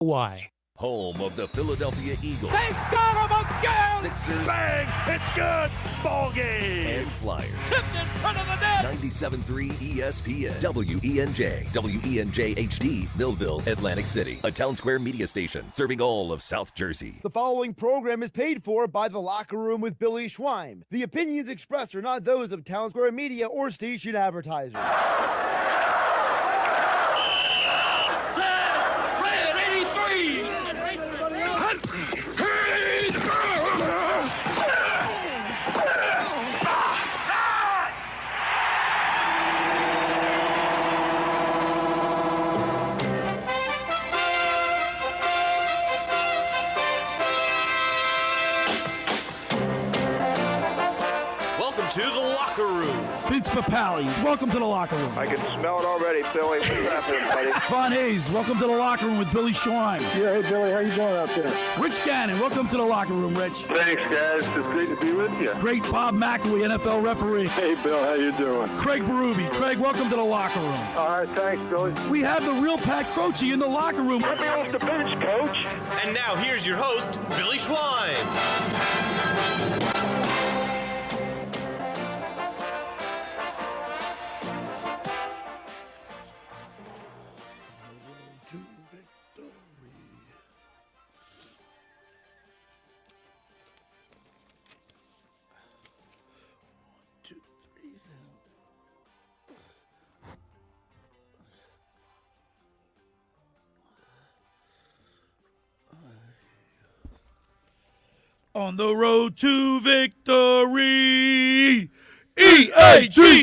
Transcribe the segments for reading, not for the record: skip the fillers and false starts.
Why? Home of the Philadelphia Eagles. They got him again! Sixers. Bang! It's good! Ball game! And Flyers. Tipped in front of the net! 97.3 ESPN. WENJ. WENJ HD. Millville, Atlantic City. A Town Square media station serving all of South Jersey. The following program is paid for by The Locker Room with Billy Schweim. The opinions expressed are not those of Town Square Media or station advertisers. Welcome to the Locker Room. Vince Papali, welcome to the Locker Room. I can smell it already, Billy. What's happening, buddy? Von Hayes, welcome to the Locker Room with Billy Schweim. Yeah, hey, Billy, how you doing out there? Rich Gannon, welcome to the Locker Room, Rich. Thanks, guys. It's great to be with you. Great Bob McElwee, NFL referee. Hey, Bill, how you doing? Craig Berube. Craig, welcome to the Locker Room. All right, thanks, Billy. We have the real Pat Croce in the locker room. Let me off the bench, Coach. And now here's your host, Billy Schweim. On the road to victory, E-A-G-L-E-S,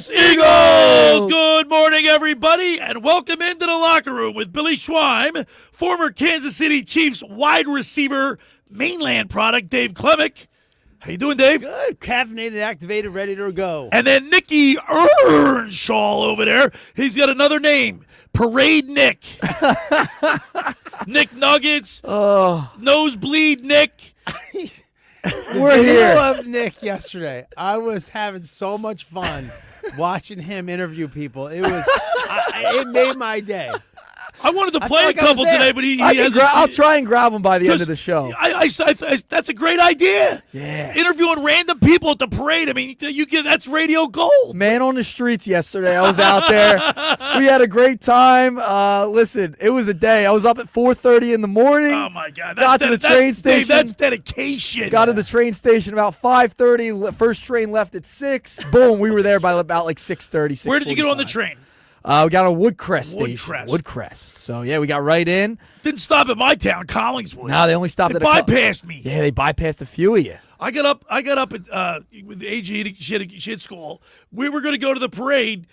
Eagles! Good morning, everybody, and welcome into the Locker Room with Billy Schweim, former Kansas City Chiefs wide receiver, mainland product, Dave Klemic. How you doing, Dave? Good. Caffeinated, activated, ready to go. And then Nicky Earnshaw over there. He's got another name, Parade Nick. Nick Nuggets, Nosebleed Nick. We're here. Of Nick yesterday. I was having so much fun watching him interview people. It was, it made my day. I wanted to play a couple today, but he has. I'll try and grab him by the end of the show. That's a great idea. Yeah, interviewing random people at the parade. I mean, that's radio gold. Man on the streets yesterday. I was out there. We had a great time. Listen, it was a day. I was up at 4:30 in the morning. Oh my God! Got to the train station. Dave, that's dedication. Got to the train station about 5:30. First train left at 6. Boom, we were there by about like 6:30. Where did you get on the train? We got a Woodcrest station. Woodcrest. So, yeah, we got right in. Didn't stop at my town, Collingswood. No, they only stopped at bypassed me. Yeah, they bypassed a few of you. I got up at with AG. She had school. We were going to go to the parade.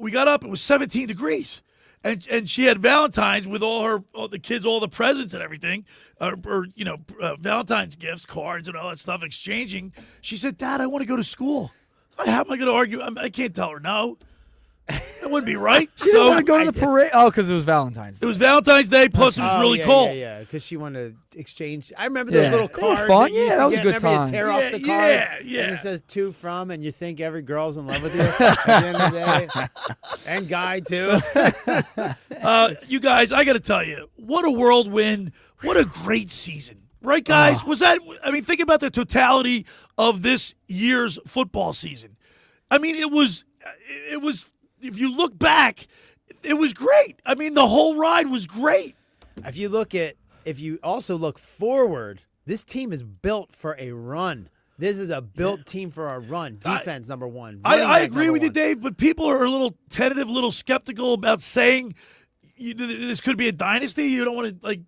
We got up. It was 17 degrees. And she had Valentine's with all the kids, all the presents and everything, Valentine's gifts, cards and all that stuff, exchanging. She said, Dad, I want to go to school. How am I going to argue? I can't tell her no. That wouldn't be right. She didn't want to go to the parade. Oh, because it was Valentine's Day. It was Valentine's Day, plus it was really cold. Yeah, because she wanted to exchange. I remember those little cards. They were fun. Yeah, that was a good time. You tear off the card, and it says to from, and you think every girl's in love with you at the end of the day. And guy, too. You guys, I got to tell you, what a whirlwind. What a great season. Right, guys? Think about the totality of this year's football season. I mean, it was, if you look back, it was great. I mean, the whole ride was great. If you also look forward, this team is built for a run. This is a built team for a run. Defense, number one. I agree with you, Dave, but people are a little tentative, a little skeptical about saying this could be a dynasty. You don't want to,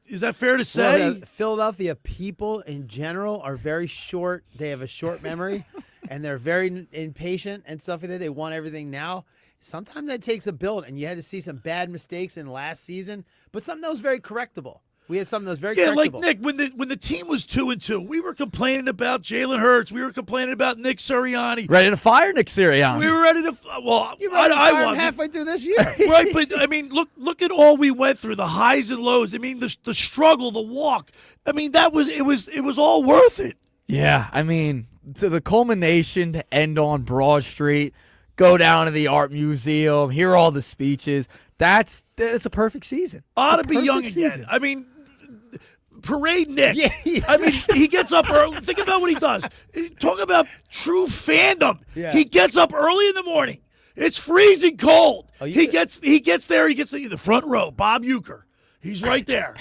is that fair to say? Well, Philadelphia people in general are very short. They have a short memory, and they're very impatient and stuff like that. They want everything now. Sometimes that takes a build, and you had to see some bad mistakes in last season, but something that was very correctable. We had something that was very correctable. Like Nick, when the team was 2-2, we were complaining about Jalen Hurts. We were complaining about Nick Sirianni. Ready to fire Nick Sirianni. We were ready to. Well, you ready to fire him halfway through this year, right? But I mean, look at all we went through, the highs and lows. I mean, the struggle, the walk. I mean, it was all worth it. Yeah, I mean, to the culmination to end on Broad Street. Go down to the art museum, hear all the speeches. That's a perfect season. Ought to It's a be young perfect again. season. I mean, Parade Nick. Yeah. I mean, he gets up early. Think about what he does. Talk about true fandom. Yeah. He gets up early in the morning. It's freezing cold. Oh, He gets there. He gets to the front row. Bob Uecker. He's right there.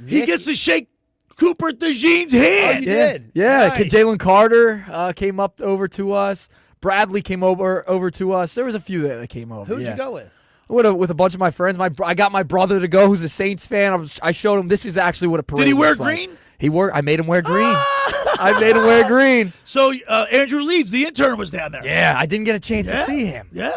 He gets to shake Cooper DeJean's hand. Oh, you did? Yeah, Nice. Jalen Carter came up over to us. Bradley came over to us. There was a few that came over. Who'd yeah. you go with? With a bunch of my friends. I got my brother to go, who's a Saints fan. I showed him this is actually what a parade Did he wear looks like. green? I made him wear green. I made him wear green. So Andrew Leeds, the intern, was down there. Yeah, I didn't get a chance to see him. Yeah.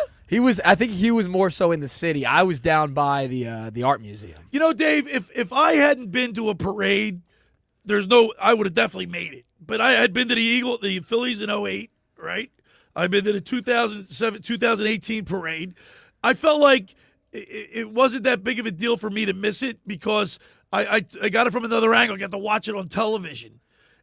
I think he was more so in the city. I was down by the art museum. You know, Dave, if I hadn't been to a parade, I would have definitely made it. But I had been to the Phillies in 08, right? I've been to the 2018 parade. I felt like it wasn't that big of a deal for me to miss it because I got it from another angle. I got to watch it on television.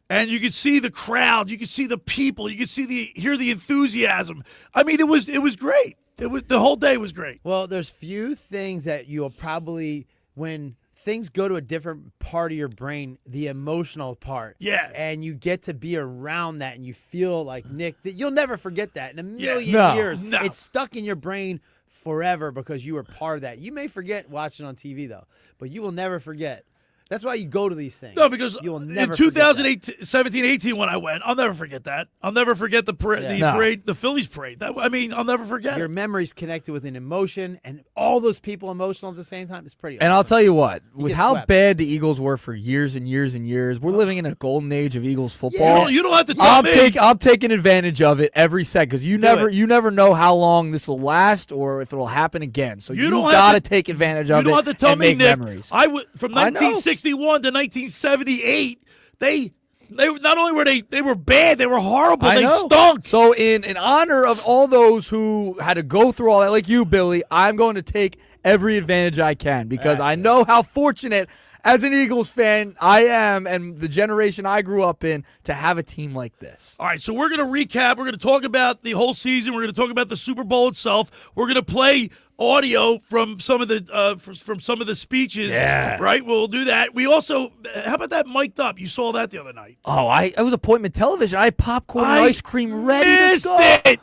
And you could see the crowd, you could see the people, you could hear the enthusiasm. I mean, it was great. The whole day was great. Well, there's few things that you'll probably, when things go to a different part of your brain, the emotional part. Yeah. And you get to be around that and you feel like, Nick, that you'll never forget that in a million No. years. No. It's stuck in your brain forever because you were part of that. You may forget watching on TV, though, but you will never forget. That's why you go to these things. No, because you will never in forget that. 2017-18 when I went, I'll never forget that. I'll never forget the parade, the Phillies parade. I'll never forget Your it. memory's connected with an emotion, and all those people emotional at the same time. It's pretty awesome. And I'll tell you what, with get how swept. bad the Eagles were for years and years and years, we're living in a golden age of Eagles football. You don't have to tell me. I'm taking advantage of it every second because you never know how long this will last or if it'll happen again. So you don't have got to to- take advantage of it. You don't have to tell and me, make Nick. memories. From I know. 1961 to 1978, they not only were they were bad, they were horrible. I They know. stunk. So in honor of all those who had to go through all that, like you, Billy, I'm going to take every advantage I can because I know how fortunate as an Eagles fan I am and the generation I grew up in to have a team like this. All right, so we're going to recap. We're going to talk about the whole season. We're going to talk about the Super Bowl itself. We're going to play audio from some of the speeches. Yeah. Right? We'll do that. We also, how about that mic'd up? You saw that the other night. Oh, it was appointment television. I had popcorn and I ice cream ready Missed to go. it.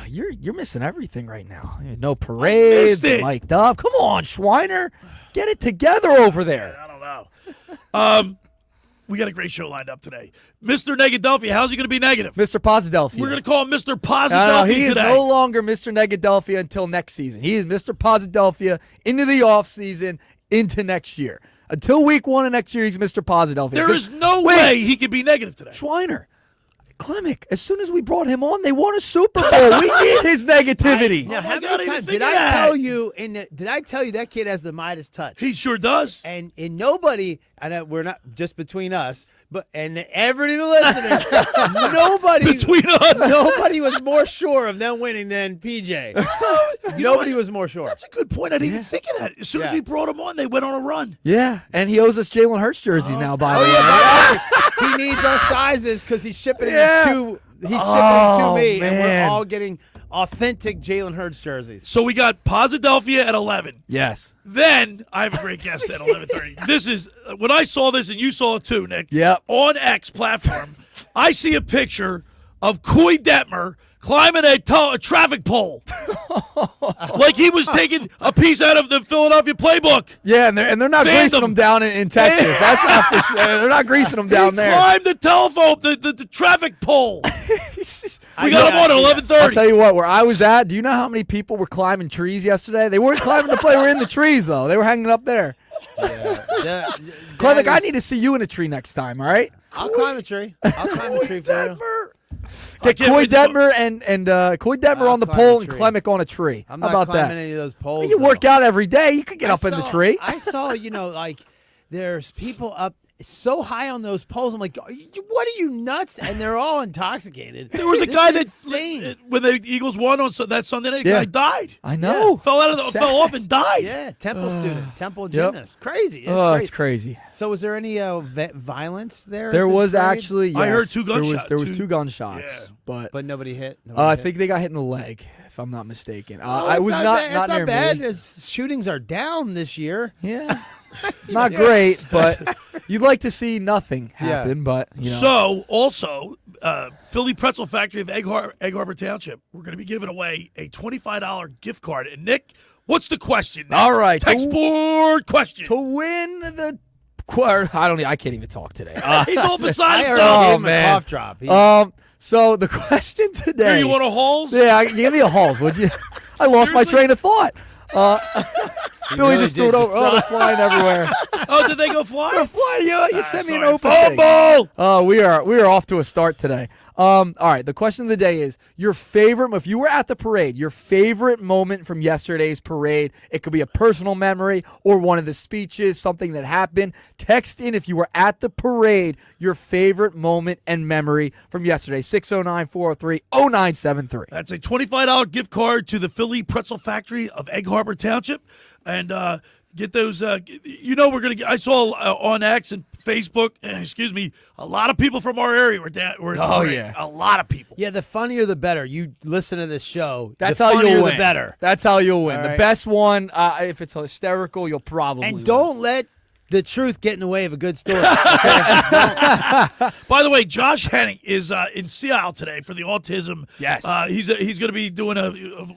You're missing everything right now. No parade, missed it. mic'd up. Come on, Schweiner. Get it together over there. I don't know. We got a great show lined up today. Mr. Negadelphia, how's he going to be negative? Mr. Posidelphia. We're going to call him Mr. Posidelphia No, he is today. no longer Mr. Negadelphia until next season. He is Mr. Posidelphia into the offseason, into next year. Until week 1 of next year, he's Mr. Posidelphia. There is no way he could be negative today. Schweiner, Klemic, as soon as we brought him on, they won a Super Bowl. We need his negativity. Now, how God, I many didn't times think did of I that. tell you? Did I tell you that kid has the Midas touch? He sure does. And nobody, I know we're not just between us, but and everybody listening, nobody Between us. nobody was more sure of them winning than PJ. Nobody was more sure. That's a good point. I didn't even think of that. As soon as Yeah. we brought him on, they went on a run. Yeah, and he owes us Jalen Hurts jerseys now, by the way. Oh, he needs our sizes because he's shipping Yeah. them to. He's shipping them to me, and man. we're all getting authentic Jalen Hurts jerseys. So we got Posidelphia at 11. Yes. Then I have a great guest at 11:30. This is when I saw this, and you saw it too, Nick. Yep. On X platform, I see a picture of Coy Detmer climbing a traffic pole, like he was taking a piece out of the Philadelphia playbook. Yeah, and they're not Fandom. greasing them down in Texas. That's not for sure. They're not greasing them down there. Climbed the telephone, the traffic pole. We got him on at I'll 11:30. tell you what, where I was at, do you know how many people were climbing trees yesterday? They weren't climbing the play. They were in the trees, though. They were hanging up there. Klemic, I need to see you in a tree next time, all right? I'll climb a tree. I'll climb a tree for you. Get can't Coy wait to Detmer and Coy Detmer I'll on the climb pole a and tree. Klemic on a tree. I'm How not about climbing that? any of those poles. You work though. out every day. You could get up in the tree. I saw, like there's people up so high on those poles. I'm like, what are you nuts? And they're all intoxicated. There was a This guy is that insane. when the Eagles won on that Sunday night, Yeah. guy died. I know. Fell It's fell off and died. Yeah, Temple student, Temple Yep. gymnast. Crazy. It's Oh, crazy. it's crazy. So was there any violence there? There at the was parade? actually, yes, I heard two There was gunshots. two gunshots, Yeah. but But nobody hit. I think they got hit in the leg. if I'm not mistaken. Oh, I was not it's near not bad. me. As shootings are down this year. Yeah, it's not great, but you'd like to see nothing happen. But So, also, Philly Pretzel Factory of Egg Harbor Township, we're going to be giving away a $25 gift card. And Nick, what's the question? All right, Text board question. to win the. I can't even talk today. He's all beside I himself. already gave him a man. cough drop. So the question today. Here, you want a Halls? Yeah, give me a Halls, would you? I lost my train of thought. Billy really just threw did it just over. Oh, they're flying everywhere. Oh, did they go fly? They're flying. You sent me an sorry. open thing. Fumble! Oh, we are off to a start today. All right, the question of the day is your favorite. If you were at the parade, your favorite moment from yesterday's parade. It could be a personal memory or one of the speeches, something that happened. Text in if you were at the parade, your favorite moment and memory from yesterday. 609-403-0973. That's a $25 gift card to the Philly Pretzel Factory of Egg Harbor Township. And get those. We're going to get. I saw on X and Facebook, a lot of people from our area were down. Yeah. A lot of people. Yeah, the funnier the better. You listen to this show. That's the how funnier you'll the win. better. That's how you'll win. All The right. best one, if it's hysterical, you'll probably And win. don't let the truth get in the way of a good story. By the way, Josh Henning is in Seattle today for the autism. Yes. He's going to be doing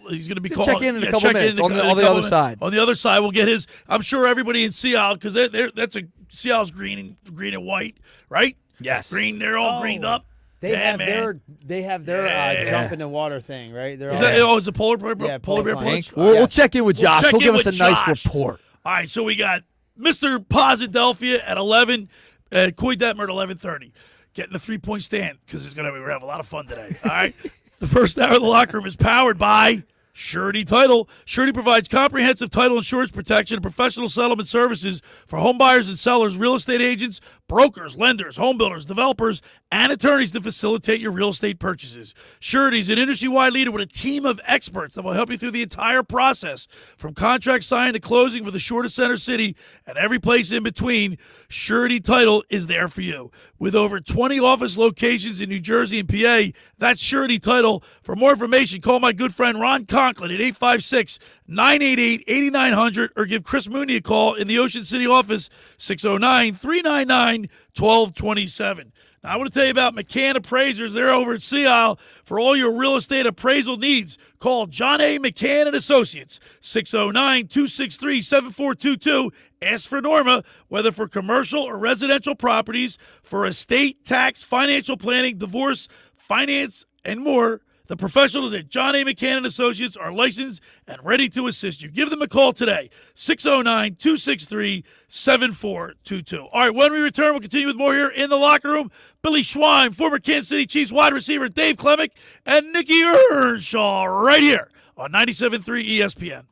he's going to be calling. Check in a couple minutes on the other side. On the other side, we'll get his. I'm sure everybody in Seattle, because that's Seattle's green and white, right? Yes. Green. They're all greened up. They Yeah, have man. their jump in the water thing, right? They're Is it polar bear? Yeah, polar bear Flank. punch? We'll check in with Josh. check He'll in give us a with nice Josh. report. All right, so we got Mr. Posidelphia at 11, Coy Detmer at 11:30. Getting the 3-point stand because we're going to have a lot of fun today. All right. The first hour of the locker room is powered by Surety Title. Surety provides comprehensive title insurance protection and professional settlement services for home buyers and sellers, real estate agents, brokers, lenders, home builders, developers, and attorneys to facilitate your real estate purchases. Surety is an industry-wide leader with a team of experts that will help you through the entire process, from contract signing to closing for the shortest center city and every place in between. Surety Title is there for you. With over 20 office locations in New Jersey and PA, that's Surety Title. For more information, call my good friend Ron Conklin at 856-988-8900 or give Chris Mooney a call in the Ocean City office, 609-399-1227. Now, I want to tell you about McCann Appraisers. They're over at Sea Isle for all your real estate appraisal needs. Call John A. McCann and Associates, 609-263-7422. Ask for Norma, whether for commercial or residential properties, for estate, tax, financial planning, divorce, finance, and more. The professionals at John A. McCann and Associates are licensed and ready to assist you. Give them a call today, 609-263-7422. All right, when we return, we'll continue with more here in the locker room. Billy Schwein, former Kansas City Chiefs wide receiver Dave Klemic, and Nicky Earnshaw right here on 97.3 ESPN.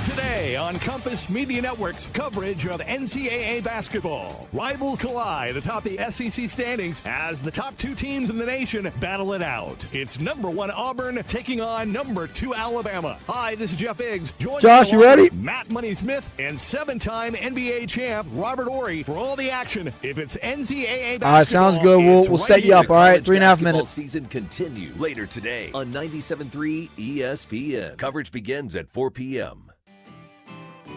Today on Compass Media Network's coverage of NCAA basketball. Rivals collide atop the SEC standings as the top two teams in the nation battle it out. It's number 1 Auburn taking on number 2 Alabama. Hi, this is Jeff Iggs. Join Josh, me you ready? Matt Money Smith and 7-time NBA champ Robert Horry for all the action. If it's NCAA basketball, All right, sounds good. it's We'll right set you here. up. All right, College 3.5 basketball minutes. Season continues later today on 97.3 ESPN. Coverage begins at 4 p.m.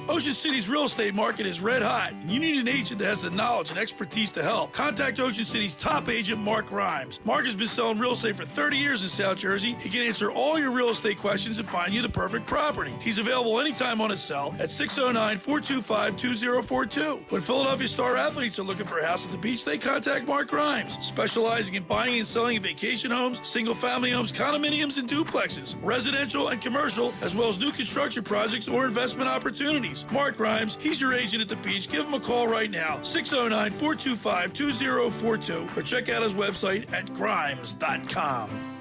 Ocean City's real estate market is red hot, and you need an agent that has the knowledge and expertise to help. Contact Ocean City's top agent, Mark Rhymes. Mark has been selling real estate for 30 years in South Jersey. He can answer all your real estate questions and find you the perfect property. He's available anytime on his cell at 609-425-2042. When Philadelphia star athletes are looking for a house at the beach, they contact Mark Rhymes, specializing in buying and selling vacation homes, single-family homes, condominiums, and duplexes, residential and commercial, as well as new construction projects or investment opportunities. Mark Rhymes, he's your agent at the beach. Give him a call right now, 609-425-2042, or check out his website at grimes.com.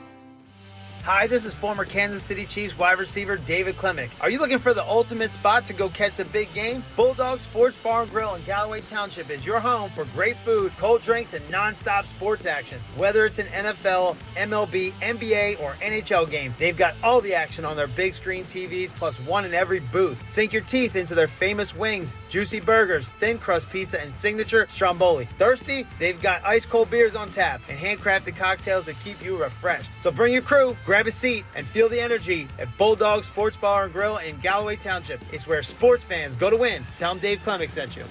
Hi, this is former Kansas City Chiefs wide receiver David Klemic. Are you looking for the ultimate spot to go catch the big game? Bulldog Sports Bar and Grill in Galloway Township is your home for great food, cold drinks, and non-stop sports action. Whether it's an NFL, MLB, NBA, or NHL game, they've got all the action on their big screen TVs, plus one in every booth. Sink your teeth into their famous wings, juicy burgers, thin crust pizza, and signature stromboli. Thirsty? They've got ice cold beers on tap and handcrafted cocktails that keep you refreshed. So bring your crew, grab grab a seat and feel the energy at Bulldog Sports Bar and Grill in Galloway Township. It's where sports fans go to win. Tell them Dave Klemic sent you.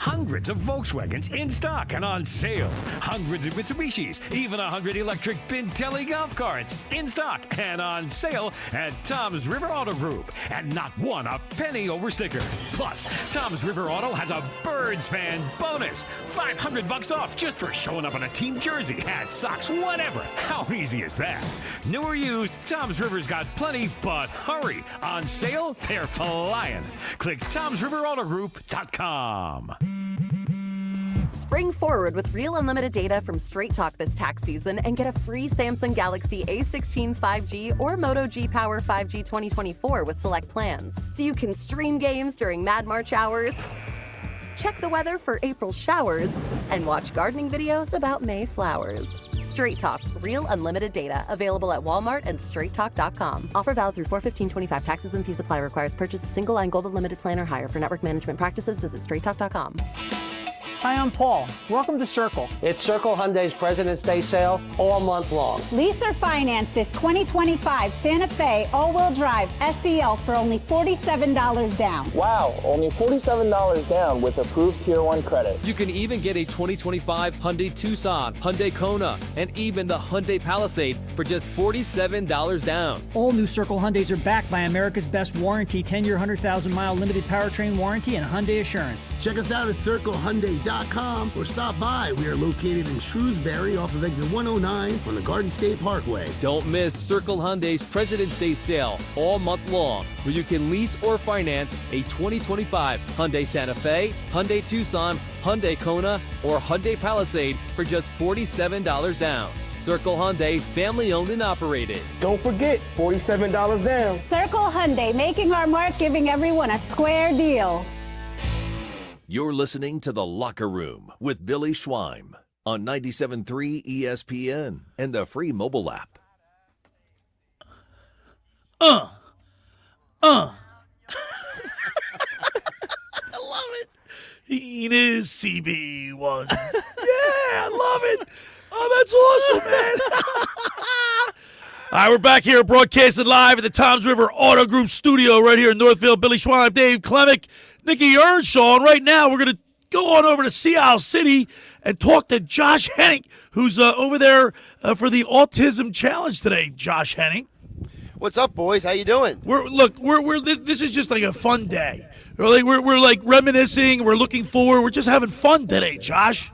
Hundreds of Volkswagens in stock and on sale. Hundreds of Mitsubishis, even 100 electric Bintelli golf carts in stock and on sale at Tom's River Auto Group. And not one a penny over sticker. Plus, Tom's River Auto has a Birds fan bonus. $500 off just for showing up in a team jersey, hat, socks, whatever. How easy is that? New or used, Tom's River's got plenty, but hurry. On sale, they're flying. Click Tom'sRiverAutoGroup.com. Spring forward with real unlimited data from Straight Talk this tax season and get a free Samsung Galaxy A16 5G or Moto G Power 5G 2024 with select plans. So you can stream games during Mad March hours, check the weather for April showers, and watch gardening videos about May flowers. Straight Talk, real unlimited data. Available at Walmart and straighttalk.com. Offer valid through 4/15/25. Taxes and fees apply. Requires purchase of single line gold unlimited plan or higher. For network management practices, visit straighttalk.com. Hi, I'm Paul. Welcome to Circle. It's Circle Hyundai's President's Day sale all month long. Lease or finance this 2025 Santa Fe all-wheel drive SEL for only $47 down. Wow, only $47 down with approved Tier 1 credit. You can even get a 2025 Hyundai Tucson, Hyundai Kona, and even the Hyundai Palisade for just $47 down. All new Circle Hyundais are backed by America's best warranty, 10-year, 100,000-mile limited powertrain warranty, and Hyundai Assurance. Check us out at CircleHyundai.com or stop by. We are located in Shrewsbury off of exit 109 on the Garden State Parkway. Don't miss Circle Hyundai's President's Day sale all month long, where you can lease or finance a 2025 Hyundai Santa Fe, Hyundai Tucson, Hyundai Kona, or Hyundai Palisade for just $47 down. Circle Hyundai, family owned and operated. Don't forget, $47 down. Circle Hyundai, making our mark, giving everyone a square deal. You're listening to The Locker Room with Billy Schweim on 97.3 ESPN and the free mobile app. I love it. He is CB1. Yeah, I love it. Oh, that's awesome, man. All right, we're back here broadcasting live at the Tom's River Auto Group studio right here in Northfield. Billy Schweim, Dave Klemic, Nick Earnshaw. And right now we're going to go on over to Seattle City and talk to Josh Henning, who's over there for the Autism Challenge today. Josh Henning. What's up, boys? How you doing? This is just like a fun day. We're like reminiscing. We're looking forward. We're just having fun today, Josh.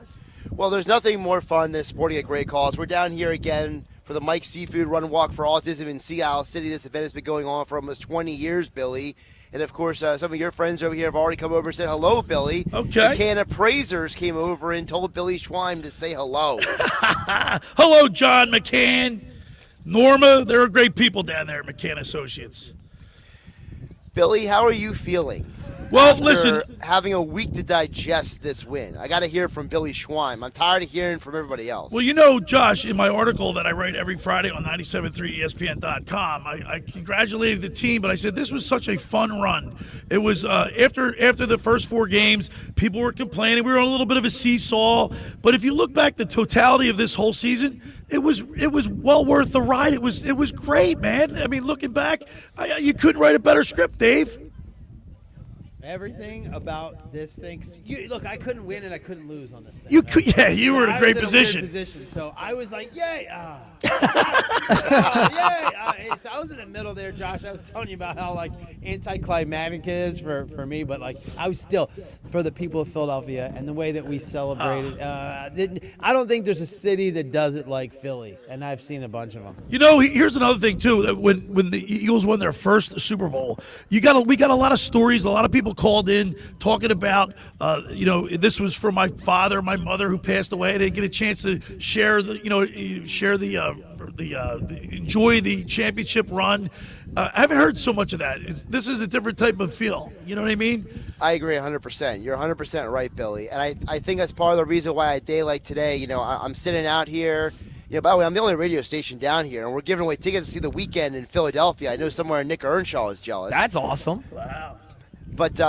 Well, there's nothing more fun than sporting a great cause. We're down here again for the Mike Seafood Run Walk for Autism in Seattle City. This event has been going on for almost 20 years, Billy. And, of course, some of your friends over here have already come over and said hello, Billy. Okay. The Can Appraisers came over and told Billy Schweim to say hello. Hello, John McCann. Norma, they're great people down there at McCann Associates. Billy, how are you feeling? Well, after listen. having a week to digest this win. I got to hear from Billy Schweim. I'm tired of hearing from everybody else. Well, you know, Josh, in my article that I write every Friday on 97.3ESPN.com, I congratulated the team, but I said this was such a fun run. It was after the first four games, people were complaining. We were on a little bit of a seesaw. But if you look back the totality of this whole season, it was well worth the ride. It was great, man. I mean, looking back, you couldn't write a better script, Dave. Everything about this thing. Look, I couldn't win and I couldn't lose on this thing. You were in a great position. So I was like, yay. Yay. So I was in the middle there, Josh. I was telling you about how, like, anticlimactic it is for me. But, like, I was still, for the people of Philadelphia and the way that we celebrated. I don't think there's a city that does it like Philly. And I've seen a bunch of them. You know, here's another thing, too. That when the Eagles won their first Super Bowl, we got a lot of stories. A lot of people called in talking about, this was for my father, my mother who passed away. I didn't get a chance to enjoy the championship run. I haven't heard so much of that. This is a different type of feel. You know what I mean? I agree 100%. You're 100% right, Billy. And I think that's part of the reason why a day like today, I'm sitting out here. By the way, I'm the only radio station down here, and we're giving away tickets to see the weekend in Philadelphia. I know somewhere Nick Earnshaw is jealous. That's awesome. Wow. But,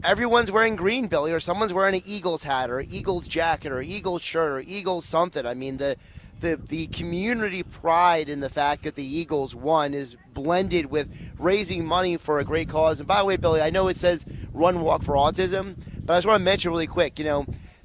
everyone's wearing green, Billy, or someone's wearing an Eagles hat or an Eagles jacket or Eagles shirt or Eagles something. I mean, the the community pride in the fact that the Eagles won is blended with raising money for a great cause. And by the way, Billy, I know it says Run Walk for Autism, but I just want to mention really quick,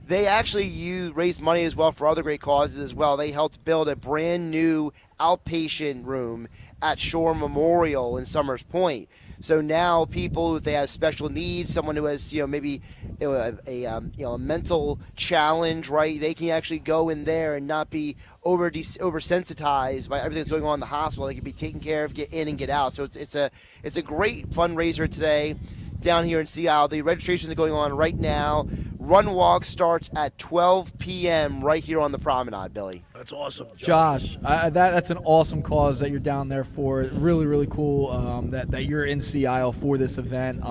they actually raised money as well for other great causes as well. They helped build a brand new outpatient room at Shore Memorial in Summers Point. So now people, if they have special needs, someone who has, maybe a mental challenge, right, they can actually go in there and not be oversensitized by everything that's going on in the hospital. They can be taken care of, get in and get out. So it's a great fundraiser today down here in Seattle. The registration is going on right now. Run Walk starts at 12 p.m. right here on the promenade, Billy. That's awesome. Josh, that's an awesome cause that you're down there for. Really, really cool that you're in Seattle for this event.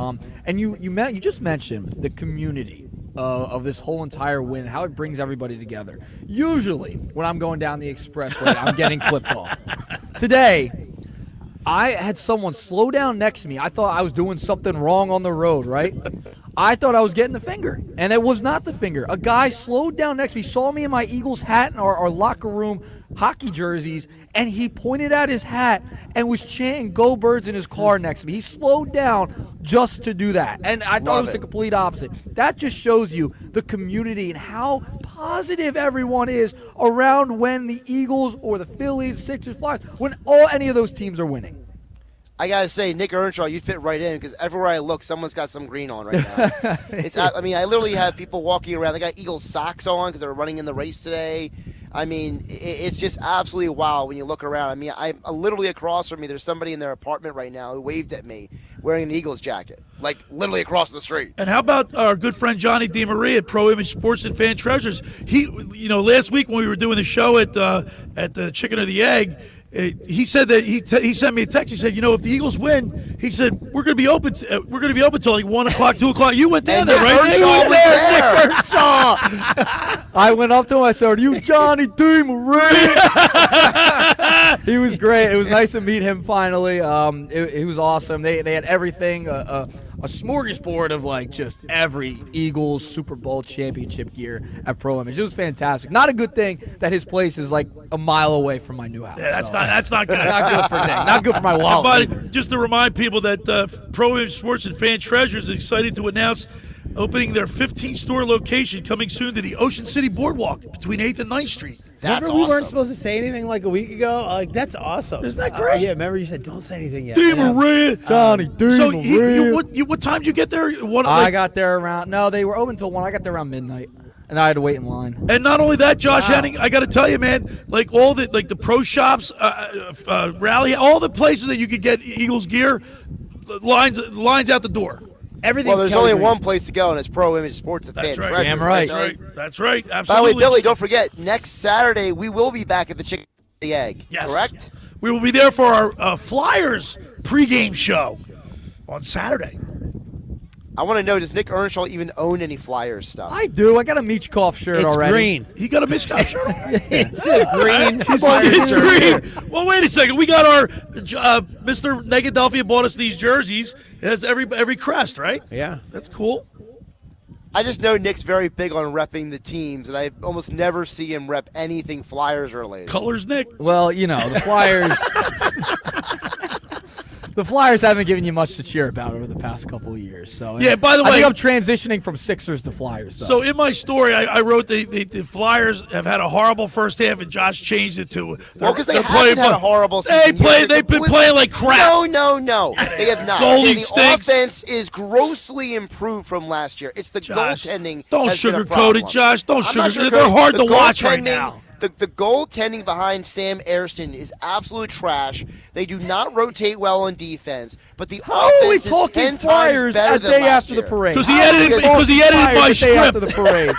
And you just mentioned the community of this whole entire win, how it brings everybody together. Usually, when I'm going down the expressway, I'm getting flipped off. Today, I had someone slow down next to me. I thought I was doing something wrong on the road, right? I thought I was getting the finger, and it was not the finger. A guy slowed down next to me, saw me in my Eagles hat and our locker room hockey jerseys, and he pointed at his hat and was chanting "Go Birds" in his car next to me. He slowed down just to do that, and I thought it was the complete opposite. That just shows you the community and how positive everyone is around when the Eagles or the Phillies, Sixers, Flyers, when any of those teams are winning. I gotta say, Nick Earnshaw, you fit right in because everywhere I look, someone's got some green on right now. I literally have people walking around. They got Eagles socks on because they're running in the race today. It's just absolutely wild when you look around. I'm literally across from me. There's somebody in their apartment right now who waved at me wearing an Eagles jacket, like literally across the street. And how about our good friend Johnny DeMaria at Pro Image Sports and Fan Treasures? He, last week when we were doing the show at the Chicken or the Egg, he said that he sent me a text. He said, if the Eagles win, he said we're going to be open. We're going to be open till like 1 o'clock, 2 o'clock. You went down there, right? Nick Earnshaw. I went up to him. I said, "Are you Johnny DeMaria?" He was great. It was nice to meet him finally. It was awesome. They had everything. A smorgasbord of like just every Eagles Super Bowl championship gear at Pro Image. It was fantastic. Not a good thing that his place is like a mile away from my new house. Yeah, that's not good. Not good for Nick. Not good for my wallet. But just to remind people that Pro Image Sports and Fan Treasures is excited to announce opening their 15-store location coming soon to the Ocean City Boardwalk between 8th and 9th Street. Remember we weren't supposed to say anything like a week ago? Like, that's awesome. Isn't that great? Yeah, remember you said don't say anything yet. DeMaria. Johnny DeMaria. So what time did you get there? I got there around, they were open until 1. I got there around midnight. And I had to wait in line. And not only that, Josh Henning, I got to tell you, man, like all the pro shops, rally, all the places that you could get Eagles gear, lines out the door. Well, there's only one place to go, and it's Pro Image Sports and Fan Treasures. Damn right. That's right. Absolutely. By the way, Billy, don't forget, next Saturday we will be back at the Chicken the Egg. Yes. Correct? We will be there for our Flyers pregame show on Saturday. I want to know, does Nick Earnshaw even own any Flyers stuff? I do. I got a Michkov shirt already. Green. He got a Michkov shirt already? It's a green. It's green. Well, wait a second. We got our Mr. Negadelphia bought us these jerseys. It has every crest, right? Yeah. That's cool. I just know Nick's very big on repping the teams, and I almost never see him rep anything Flyers related. Colors, Nick? Well, the Flyers... The Flyers haven't given you much to cheer about over the past couple of years. So yeah, by the way, I think I'm transitioning from Sixers to Flyers, though. So in my story, I wrote the Flyers have had a horrible first half, and Josh changed it to because they haven't had a horrible season. They've been playing like crap. No. They have not. Goalie the stinks. Offense is grossly improved from last year. It's the goaltending. Don't sugarcoat it, Josh. Don't sugarcoat it. They're They're hard to watch right now. The goaltending behind Sam Erston is absolute trash. They do not rotate well on defense, but the offense is 10 Flyers times better a than day last after year. the parade? Because he edited my script. Day after the parade.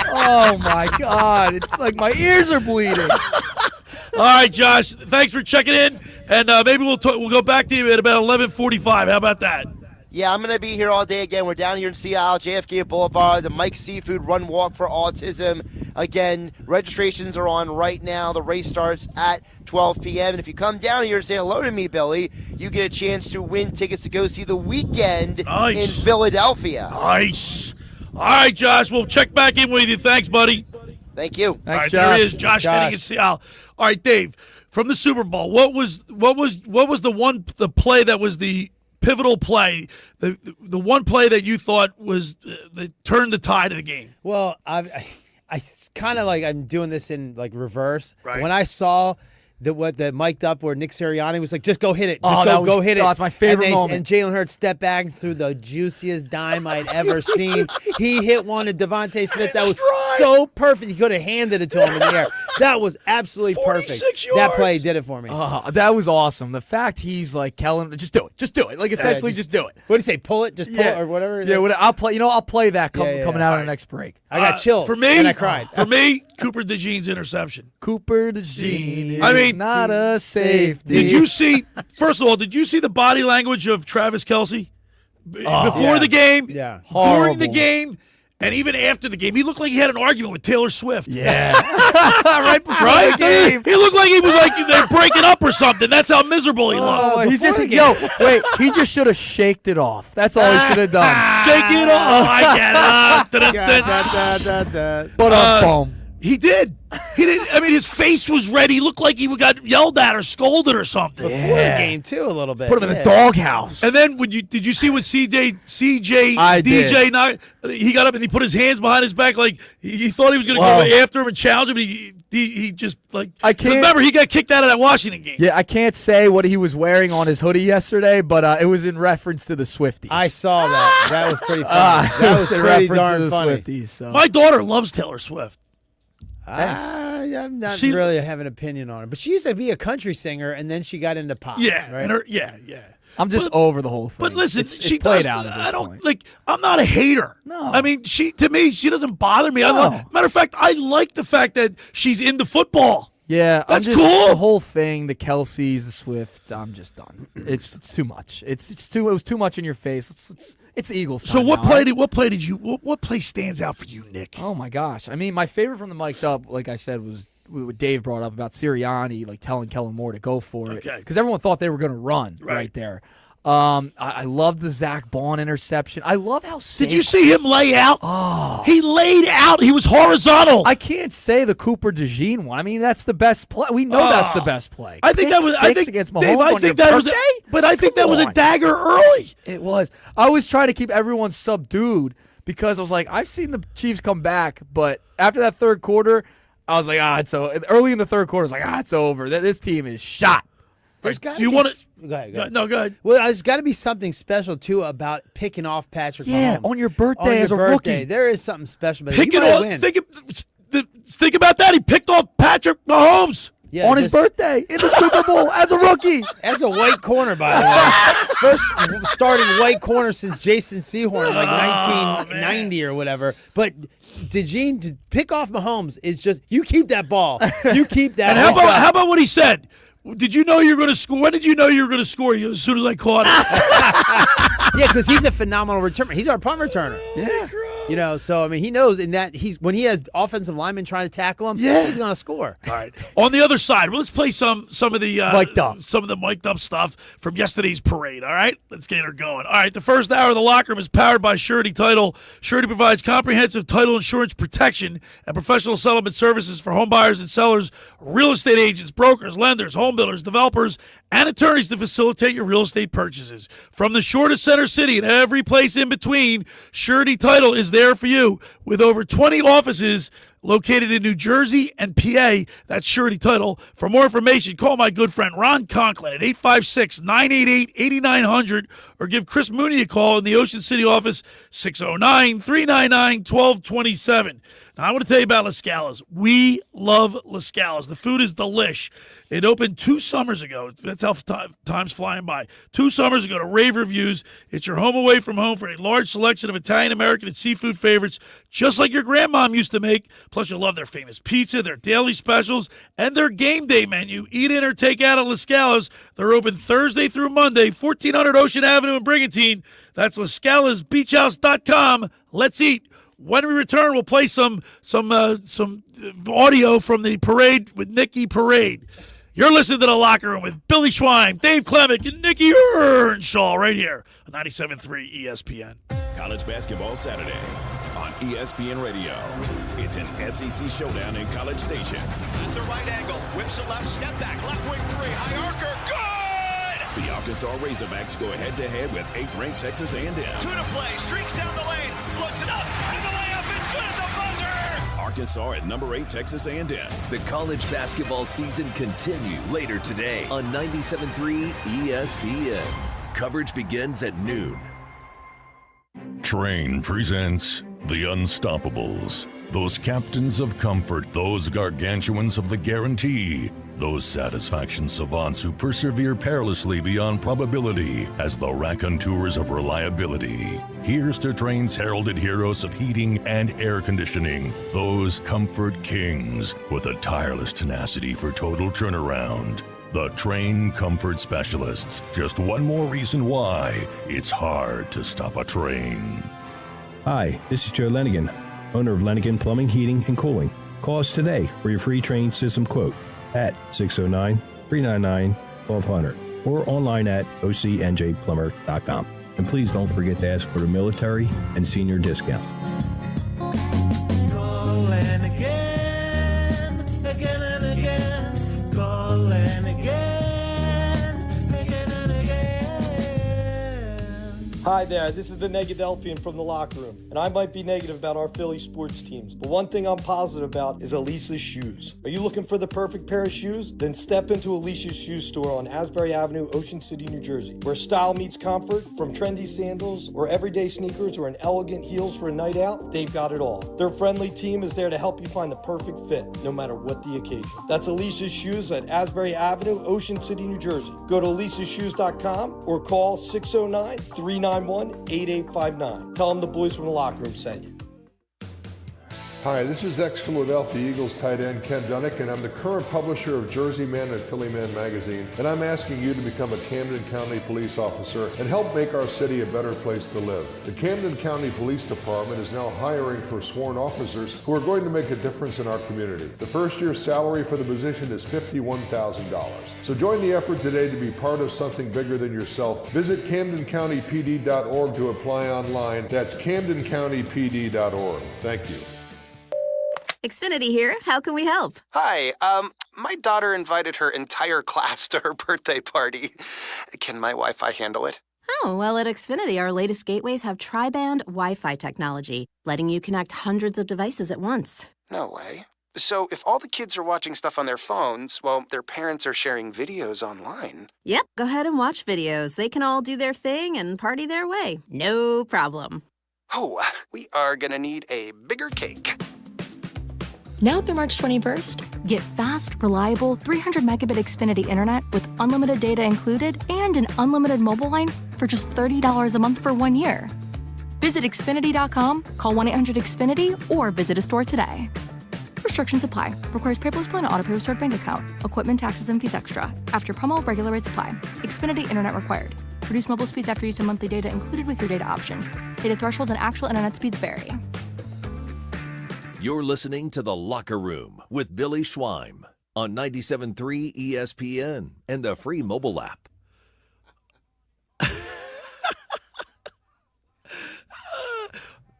Oh, my God. It's like my ears are bleeding. All right, Josh. Thanks for checking in, and maybe we'll go back to you at about 11:45. How about that? Yeah, I'm going to be here all day again. We're down here in Seattle, JFK Boulevard, the Mike's Seafood Run Walk for Autism. Again, registrations are on right now. The race starts at 12 p.m. And if you come down here and say hello to me, Billy, you get a chance to win tickets to go see The Weeknd in Philadelphia. Nice. All right, Josh, we'll check back in with you. Thanks, buddy. Thank you. Thanks, All right, Josh. there it is, Josh Henning in Seattle. All right, Dave, from the Super Bowl, what was the play that was the pivotal play, the one play that you thought was that turned the tide of the game? Well, I kind of like I'm doing this in like reverse. Right. When I saw the mic'd up where Nick Sirianni was like, just go hit it. Just go hit it. That's my favorite moment. And Jalen Hurts stepped back through the juiciest dime I'd ever seen. He hit one to Devontae Smith that was so perfect. He could have handed it to him in the air. That was absolutely perfect. That play did it for me. That was awesome. The fact he's like, Kellen, just do it. Just do it. Like, essentially, just do it. What do you say? Pull it? Just pull it or whatever? Yeah, I'll play. I'll play that coming out on the next break. I got chills. For me, and I cried. For me, Cooper DeJean's interception. Cooper DeJean is not a safety. Did you see, first of all, did you see the body language of Travis Kelce? Before the game, during the game, and even after the game? He looked like he had an argument with Taylor Swift. Yeah. Right before the game. He looked like he was like they're breaking up or something. That's how miserable he looked. He's just, he just should have shaked it off. That's all he should have done. Shaking it off. I get it. But he did. He did. I mean, his face was red. He looked like he got yelled at or scolded or something. Before the game too, a little bit. Put him in the doghouse. And then did you see what CJ I DJ not, he got up and he put his hands behind his back like he thought he was going to go after him and challenge him. He just like I can't remember he got kicked out of that Washington game. Yeah, I can't say what he was wearing on his hoodie yesterday, but it was in reference to the Swifties. I saw that. That was pretty funny. That was in pretty reference darn to the funny. Swifties. So. My daughter loves Taylor Swift. I'm not really have an opinion on it, but she used to be a country singer, and then she got into pop. Yeah, right? and I'm just over the whole thing. But listen, she played out at this I don't point. like. I'm not a hater. No, I mean, to me, she doesn't bother me. No. Matter of fact, I like the fact that she's into football. Yeah, that's I'm just, cool. The whole thing, the Kelseys, the Swift, I'm just done. It's too much. It was too much in your face. It's Eagles time. So what now, what play stands out for you, Nick? Oh my gosh! I mean, my favorite from the mic'd up, like I said, was what Dave brought up about Sirianni, like telling Kellen Moore to go for it, because everyone thought they were going to run right there. I love the Zach Bond interception. I love how safe. Did you see him lay out? Oh, he laid out. He was horizontal. I can't say the Cooper DeJean one. I mean, that's the best play. We know that's the best play. I think that was. I think against Mahomes Dave, I on think your that was. birthday? But I think that was a dagger early. It was. I was trying to keep everyone subdued because I was like, I've seen the Chiefs come back, but after that third quarter, I was like, it's over. Early in the third quarter, I was like, it's over. This team is shot. There's got Do you want to? Go ahead. No, go ahead. Well, there's got to be something special too about picking off Patrick Mahomes. On your birthday as a rookie. There is something special about Pick it. it off. Think about that. He picked off Patrick Mahomes. Yeah, on his birthday in the Super Bowl as a rookie. As a white corner, by the way. First starting white corner since Jason Sehorn, like 1990 or whatever. But DeJean, to pick off Mahomes is just, you keep that ball. You keep that. And how about what he said? Did you know you were going to score? When did you know you were going to score? As soon as I caught it. Yeah, because he's a phenomenal returner. He's our punt returner. Yeah. You know, so I mean, he knows in that when he has offensive linemen trying to tackle him, he's going to score. All right. On the other side, let's play some of the mic'd up stuff from yesterday's parade. All right, let's get her going. All right, the first hour of the locker room is powered by Surety Title. Surety provides comprehensive title insurance protection and professional settlement services for home buyers and sellers, real estate agents, brokers, lenders, home builders, developers, and attorneys to facilitate your real estate purchases. From the shore to Center City and every place in between, Surety Title is there for you. With over 20 offices located in New Jersey and PA, that's Surety Title. For more information, call my good friend Ron Conklin at 856-988-8900 or give Chris Mooney a call in the Ocean City office, 609-399-1227. Now, I want to tell you about La Scala's. We love La Scala's. The food is delish. It opened 2 summers ago. That's how time's flying by. 2 summers ago to rave reviews. It's your home away from home for a large selection of Italian, American, and seafood favorites, just like your grandmom used to make. Plus, you'll love their famous pizza, their daily specials, and their game day menu. Eat in or take out at La Scala's. They're open Thursday through Monday, 1400 Ocean Avenue in Brigantine. That's LaScalasBeachHouse.com. Let's eat. When we return, we'll play some audio from the parade with Nicky Parade. You're listening to The Locker Room with Billy Schwein, Dave Klemic, and Nick Earnshaw right here on 97.3 ESPN. College Basketball Saturday on ESPN Radio. It's an SEC showdown in College Station. At the right angle, whips it left, step back, left wing three, high archer, good! The Arkansas Razorbacks go head-to-head with 8th-ranked Texas A&M. Two to play, streaks down the lane, floats it up, and the layup is good at the buzzer! Arkansas at number 8, Texas A&M. The college basketball season continues later today on 97.3 ESPN. Coverage begins at noon. Train presents The Unstoppables. Those captains of comfort, those gargantuans of the guarantee, those satisfaction savants who persevere perilously beyond probability as the raconteurs of reliability. Here's to Train's heralded heroes of heating and air conditioning, those comfort kings with a tireless tenacity for total turnaround. The Train Comfort Specialists. Just one more reason why it's hard to stop a train. Hi, this is Joe Lenigan, owner of Lenigan Plumbing, Heating, and Cooling. Call us today for your free train system quote at 609-399-1200 or online at ocnjplumber.com. And please don't forget to ask for the military and senior discount. Calling again, again and again. Calling again, again and again. Hi there, this is the Negadelphian from the locker room, and I might be negative about our Philly sports teams, but one thing I'm positive about is Elisa's shoes. Are you looking for the perfect pair of shoes? Then step into Elisa's shoe store on Asbury Avenue, Ocean City, New Jersey, where style meets comfort. From trendy sandals or everyday sneakers or an elegant heels for a night out, they've got it all. Their friendly team is there to help you find the perfect fit, no matter what the occasion. That's Elisa's Shoes at Asbury Avenue, Ocean City, New Jersey. Go to elisashoes.com or call 609-391-8859. Tell them the boys from the locker room sent you. Hi, this is ex-Philadelphia Eagles tight end Ken Dunnick, and I'm the current publisher of Jersey Man and Philly Man magazine, and I'm asking you to become a Camden County police officer and help make our city a better place to live. The Camden County Police Department is now hiring for sworn officers who are going to make a difference in our community. The first year's salary for the position is $51,000. So join the effort today to be part of something bigger than yourself. Visit CamdenCountyPD.org to apply online. That's CamdenCountyPD.org. Thank you. Xfinity here. How can we help? Hi. My daughter invited her entire class to her birthday party. Can my Wi-Fi handle it? Oh, well, at Xfinity, our latest gateways have tri-band Wi-Fi technology, letting you connect hundreds of devices at once. No way. So if all the kids are watching stuff on their phones, well, their parents are sharing videos online. Yep. Go ahead and watch videos. They can all do their thing and party their way. No problem. Oh, we are gonna need a bigger cake. Now through March 21st, get fast, reliable 300 megabit Xfinity internet with unlimited data included and an unlimited mobile line for just $30 a month for 1 year. Visit Xfinity.com, call 1-800-XFINITY, or visit a store today. Restrictions apply. Requires paperless plan and auto pay with stored bank account. Equipment, taxes, and fees extra. After promo, regular rates apply. Xfinity internet required. Reduce mobile speeds after use of monthly data included with your data option. Data thresholds and actual internet speeds vary. You're listening to The Locker Room with Billy Schweim on 97.3 ESPN and the free mobile app.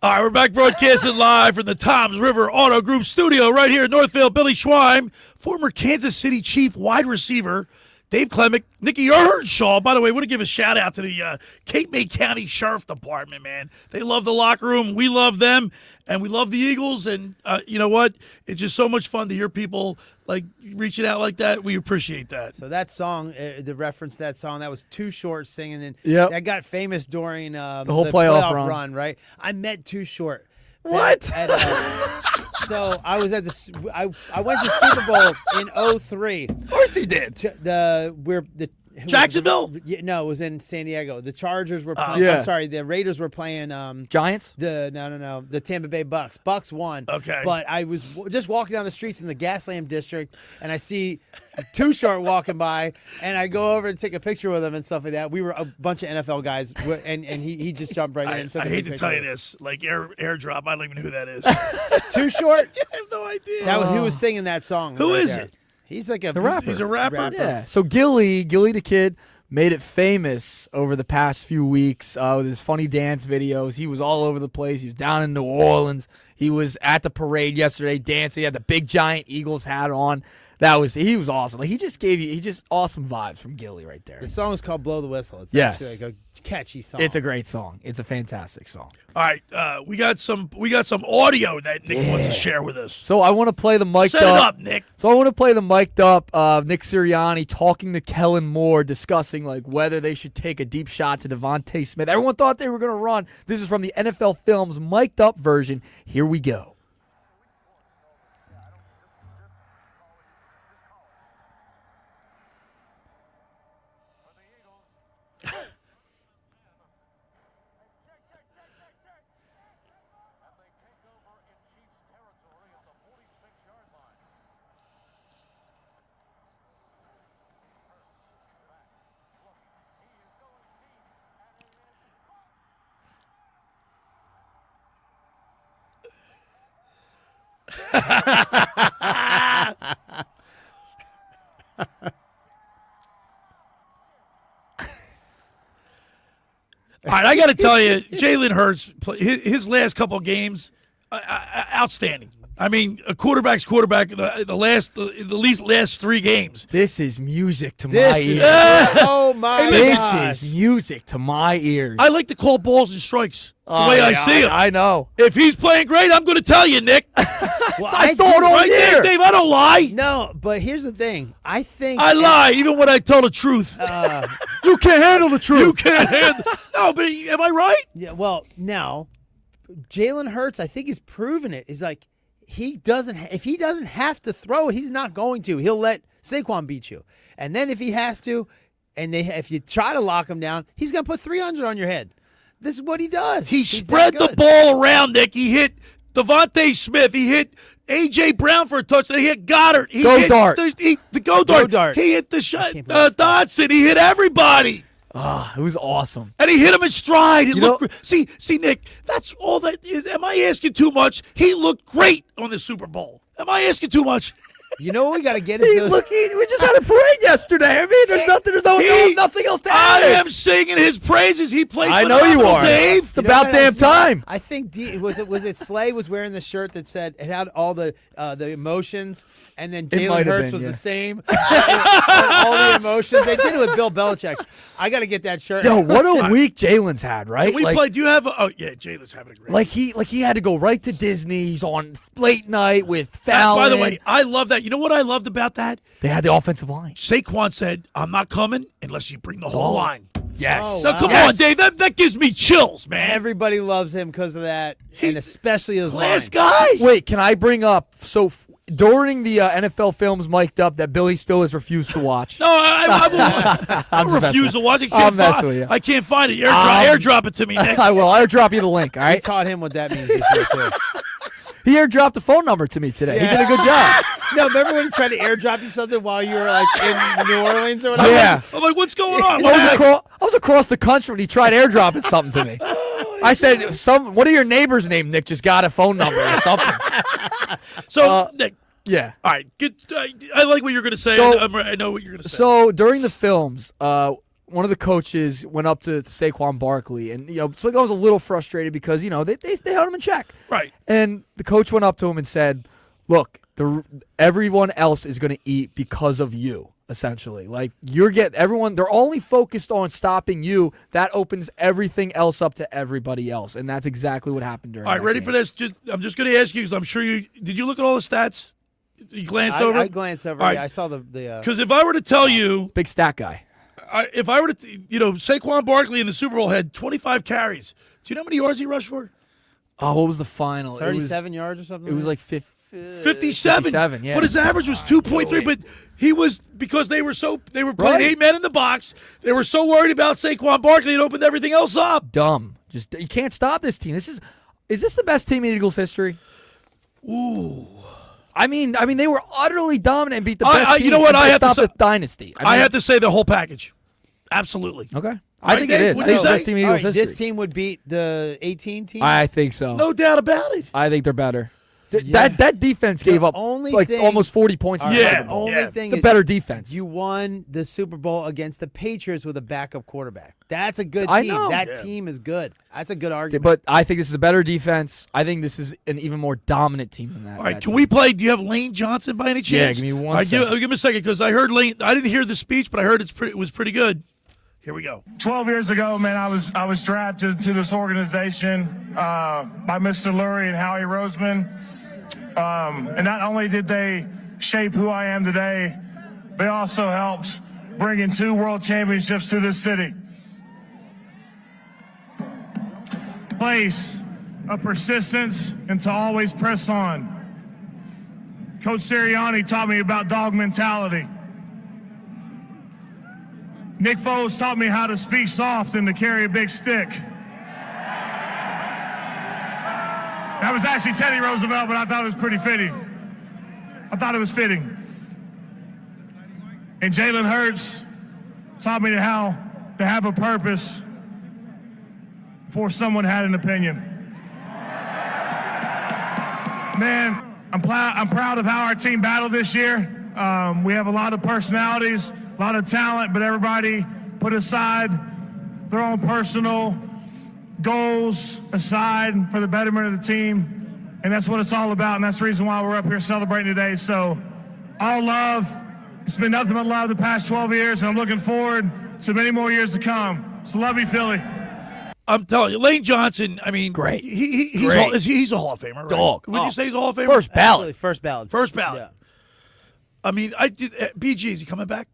All right, we're back broadcasting live from the Toms River Auto Group studio right here in Northfield. Billy Schweim, former Kansas City Chief wide receiver, Dave Klemic, Nick Earnshaw. By the way, I want to give a shout-out to the Cape May County Sheriff Department, man. They love the locker room. We love them, and we love the Eagles. And you know what? It's just so much fun to hear people like reaching out like that. We appreciate that. So that song, the reference to that song, that was Too Short singing. And Yep. that got famous during the whole playoff run, right? I met Too Short. What? So I was at I went to Super Bowl in 2003. Of course he did. Jacksonville? No, it was in San Diego. The Chargers were playing. Yeah. I'm sorry, the Raiders were playing. Giants? No. The Tampa Bay Bucks. Bucks won. Okay. But I was just walking down the streets in the Gaslamp District, and I see Too Short walking by, and I go over and take a picture with him and stuff like that. We were a bunch of NFL guys, and he just jumped right in and took a I big hate to picture tell you with us. this. Like airdrop, I don't even know who that is. Too Short? I have no idea. Who was singing that song? Who right is there. it? He's like a He's a rapper? Yeah. So Gilly the Kid, made it famous over the past few weeks with his funny dance videos. He was all over the place. He was down in New Orleans. He was at the parade yesterday dancing. He had the big giant Eagles hat on. He was awesome. Like, he just awesome vibes from Gilly right there. The song is called "Blow the Whistle." It's Yes. actually like a catchy song. It's a great song. It's a fantastic song. All right, we got some audio that Nick wants to share with us. So I want to play the mic'd Set it up, Nick. So I want to play the mic'd up Nick Sirianni talking to Kellen Moore, discussing like whether they should take a deep shot to Devontae Smith. Everyone thought they were going to run. This is from the NFL Films mic'd up version. Here we go. All right, I got to tell you, Jalen Hurts, his last couple of games, outstanding. I mean, a quarterback's quarterback. The last 3 games. This is music to my ears. Oh my! This is music to my ears. I like to call balls and strikes the way I see him. I know. If he's playing great, I'm going to tell you, Nick. Well, I saw it all right year. there, Dave. I don't lie. No, but here's the thing. I think I lie even when I tell the truth. You can't handle the truth. You can't handle. No, but am I right? Yeah. Well, now Jalen Hurts, I think, has proven it. Is like if he doesn't have to throw it, he's not going to. He'll let Saquon beat you, and then if he has to, if you try to lock him down, he's gonna put 300 on your head. This is what he does. He He's spread that the good. ball around, Nick. He hit Devontae Smith. He hit A.J. Brown for a touchdown. He hit Goddard. He hit Dart. The Go Dart. He hit the shot. Dodson. He hit everybody. It was awesome. And he hit him in stride. He You looked know- see, Nick, that's all that is. Am I asking too much? He looked great on the Super Bowl. Am I asking too much? You know what we got to get is those. We just had a parade yesterday. I mean, there's nothing else to add. I am singing his praises. He played I know you phenomenal, are. Dave. It's about damn time. I think was it Slay was wearing the shirt that said it had all the emotions, and then It Jalen might have Hurts been, was yeah. the same. All the emotions. They did it with Bill Belichick. I got to get that shirt. Yo, what a week Jalen's had, right? Can we Like- play? Do you have? Jalen's having a great. Like he had to go right to Disney. He's on late night with Fallon. By the way, I love that. You know what I loved about that? They had the offensive line. Saquon said, "I'm not coming unless you bring the whole line." Yes. Oh, Now, wow. come on, Dave. That gives me chills, man. Everybody loves him because of that, and especially his line. Last guy. Wait, can I bring up during the NFL Films mic'd up that Billy still has refused to watch? No, I I'm just refuse messing to watch it. I'm messing with you. I can't find it. Airdrop it to me, Nick. I will. I'll drop you the link. All I right. taught him what that means this year too. He airdropped a phone number to me today. He did a good job. No, remember when he tried to airdrop you something while you were like in New Orleans or whatever? Yeah. I'm like, what's going on? I was across the country when he tried airdropping something to me. I said, "One of your neighbors named Nick just got a phone number or something." So, Nick. Yeah. All right. Good. I like what you're going to say. So- I know what you're going to say. So during the films, one of the coaches went up to Saquon Barkley, and Saquon was a little frustrated because they held him in check. Right. And the coach went up to him and said, "Look, everyone else is going to eat because of you. Essentially, like everyone. They're only focused on stopping you. That opens everything else up to everybody else, and that's exactly what happened during. All right, that ready game. for this? I'm just going to ask you because I'm sure did you look at all the stats? You glanced over. I glanced over. All right. Yeah, I saw the. Because if I were to tell you, big stat guy. If I were to, Saquon Barkley in the Super Bowl had 25 carries. Do you know how many yards he rushed for? Oh, what was the final? 37 yards or something. It was like 57. 57, yeah. But his average was 2.3. But he was because they were playing Right. 8 men in the box. They were so worried about Saquon Barkley, it opened everything else up. Dumb. You can't stop this team. Is this the best team in Eagles history? Ooh. I mean, they were utterly dominant and beat the best team. You know what? I have to stop say, the dynasty. I have to say the whole package. Absolutely. Okay. All I right, think Dave, it is. what I do you think it's the best say? team in All Eagles right, history. this team would beat the 18 team. I think so. No doubt about it. I think they're better. That defense gave up almost 40 points. In the Super Bowl. Only thing it's a better defense. You won the Super Bowl against the Patriots with a backup quarterback. That's a good team. I know. That team is good. That's a good argument. But I think this is a better defense. I think this is an even more dominant team than that. All right, can we play? Do you have Lane Johnson by any chance? Yeah, give me one All right, second. give me a second because I heard Lane. I didn't hear the speech, but I heard it was pretty good. Here we go. 12 years ago, man, I was drafted to this organization by Mr. Lurie and Howie Roseman. And not only did they shape who I am today, they also helped bring in 2 world championships to this city. Place of persistence and to always press on. Coach Sirianni taught me about dog mentality. Nick Foles taught me how to speak soft and to carry a big stick. That was actually Teddy Roosevelt, but I thought it was pretty fitting. And Jalen Hurts taught me how to have a purpose before someone had an opinion. Man, I'm proud of how our team battled this year. We have a lot of personalities, a lot of talent, but everybody put aside their own personal goals aside for the betterment of the team. And that's what it's all about, and that's the reason why we're up here celebrating today. So, all love. It's been nothing but love the past 12 years, and I'm looking forward to many more years to come. So love you, Philly. I'm telling you, Lane Johnson, I mean, great. He's a Hall of Famer, right? Dog. Would you say he's a Hall of Famer? First ballot. Absolutely, first ballot. First ballot. Yeah. I mean, BG, is he coming back?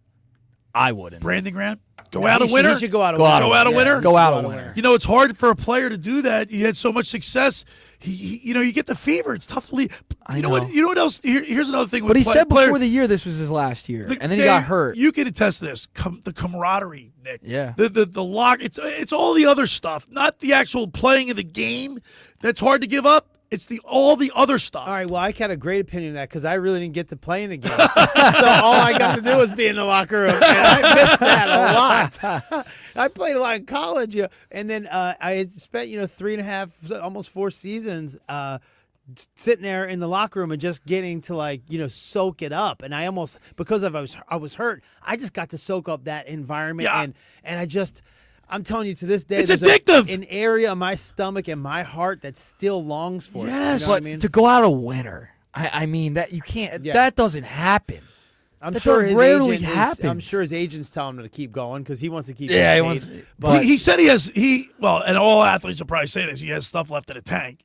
I wouldn't. Brandon Graham? Go No, out a he winner? should go out a Go winner. out a winner? Go out a winner. You know, it's hard for a player to do that. He had so much success. You get the fever. It's tough to leave. You know what else? Here's another thing. But he said before the year this was his last year, and then he got hurt. You can attest to this. The camaraderie, Nick. Yeah. The lock. It's all the other stuff, not the actual playing of the game. That's hard to give up. It's all the other stuff. All right, well, I got a great opinion of that because I really didn't get to play in the game. So all I got to do was be in the locker room, and I missed that a lot. I played a lot in college, and then I had spent 3.5, almost 4 seasons sitting there in the locker room and just getting to soak it up. And I almost, because I was hurt, I just got to soak up that environment, and I'm telling you, to this day, it's there's addictive. An area of my stomach and my heart that still longs for it. Yes, You know what but I mean? to go out a winner, I mean that you can't. Yeah. That doesn't happen. I'm That sure does his rarely agent happens. I'm sure his agent's telling him to keep going because he wants to keep. Yeah, he getting wants. paid. But He said and all athletes will probably say this. He has stuff left in the tank.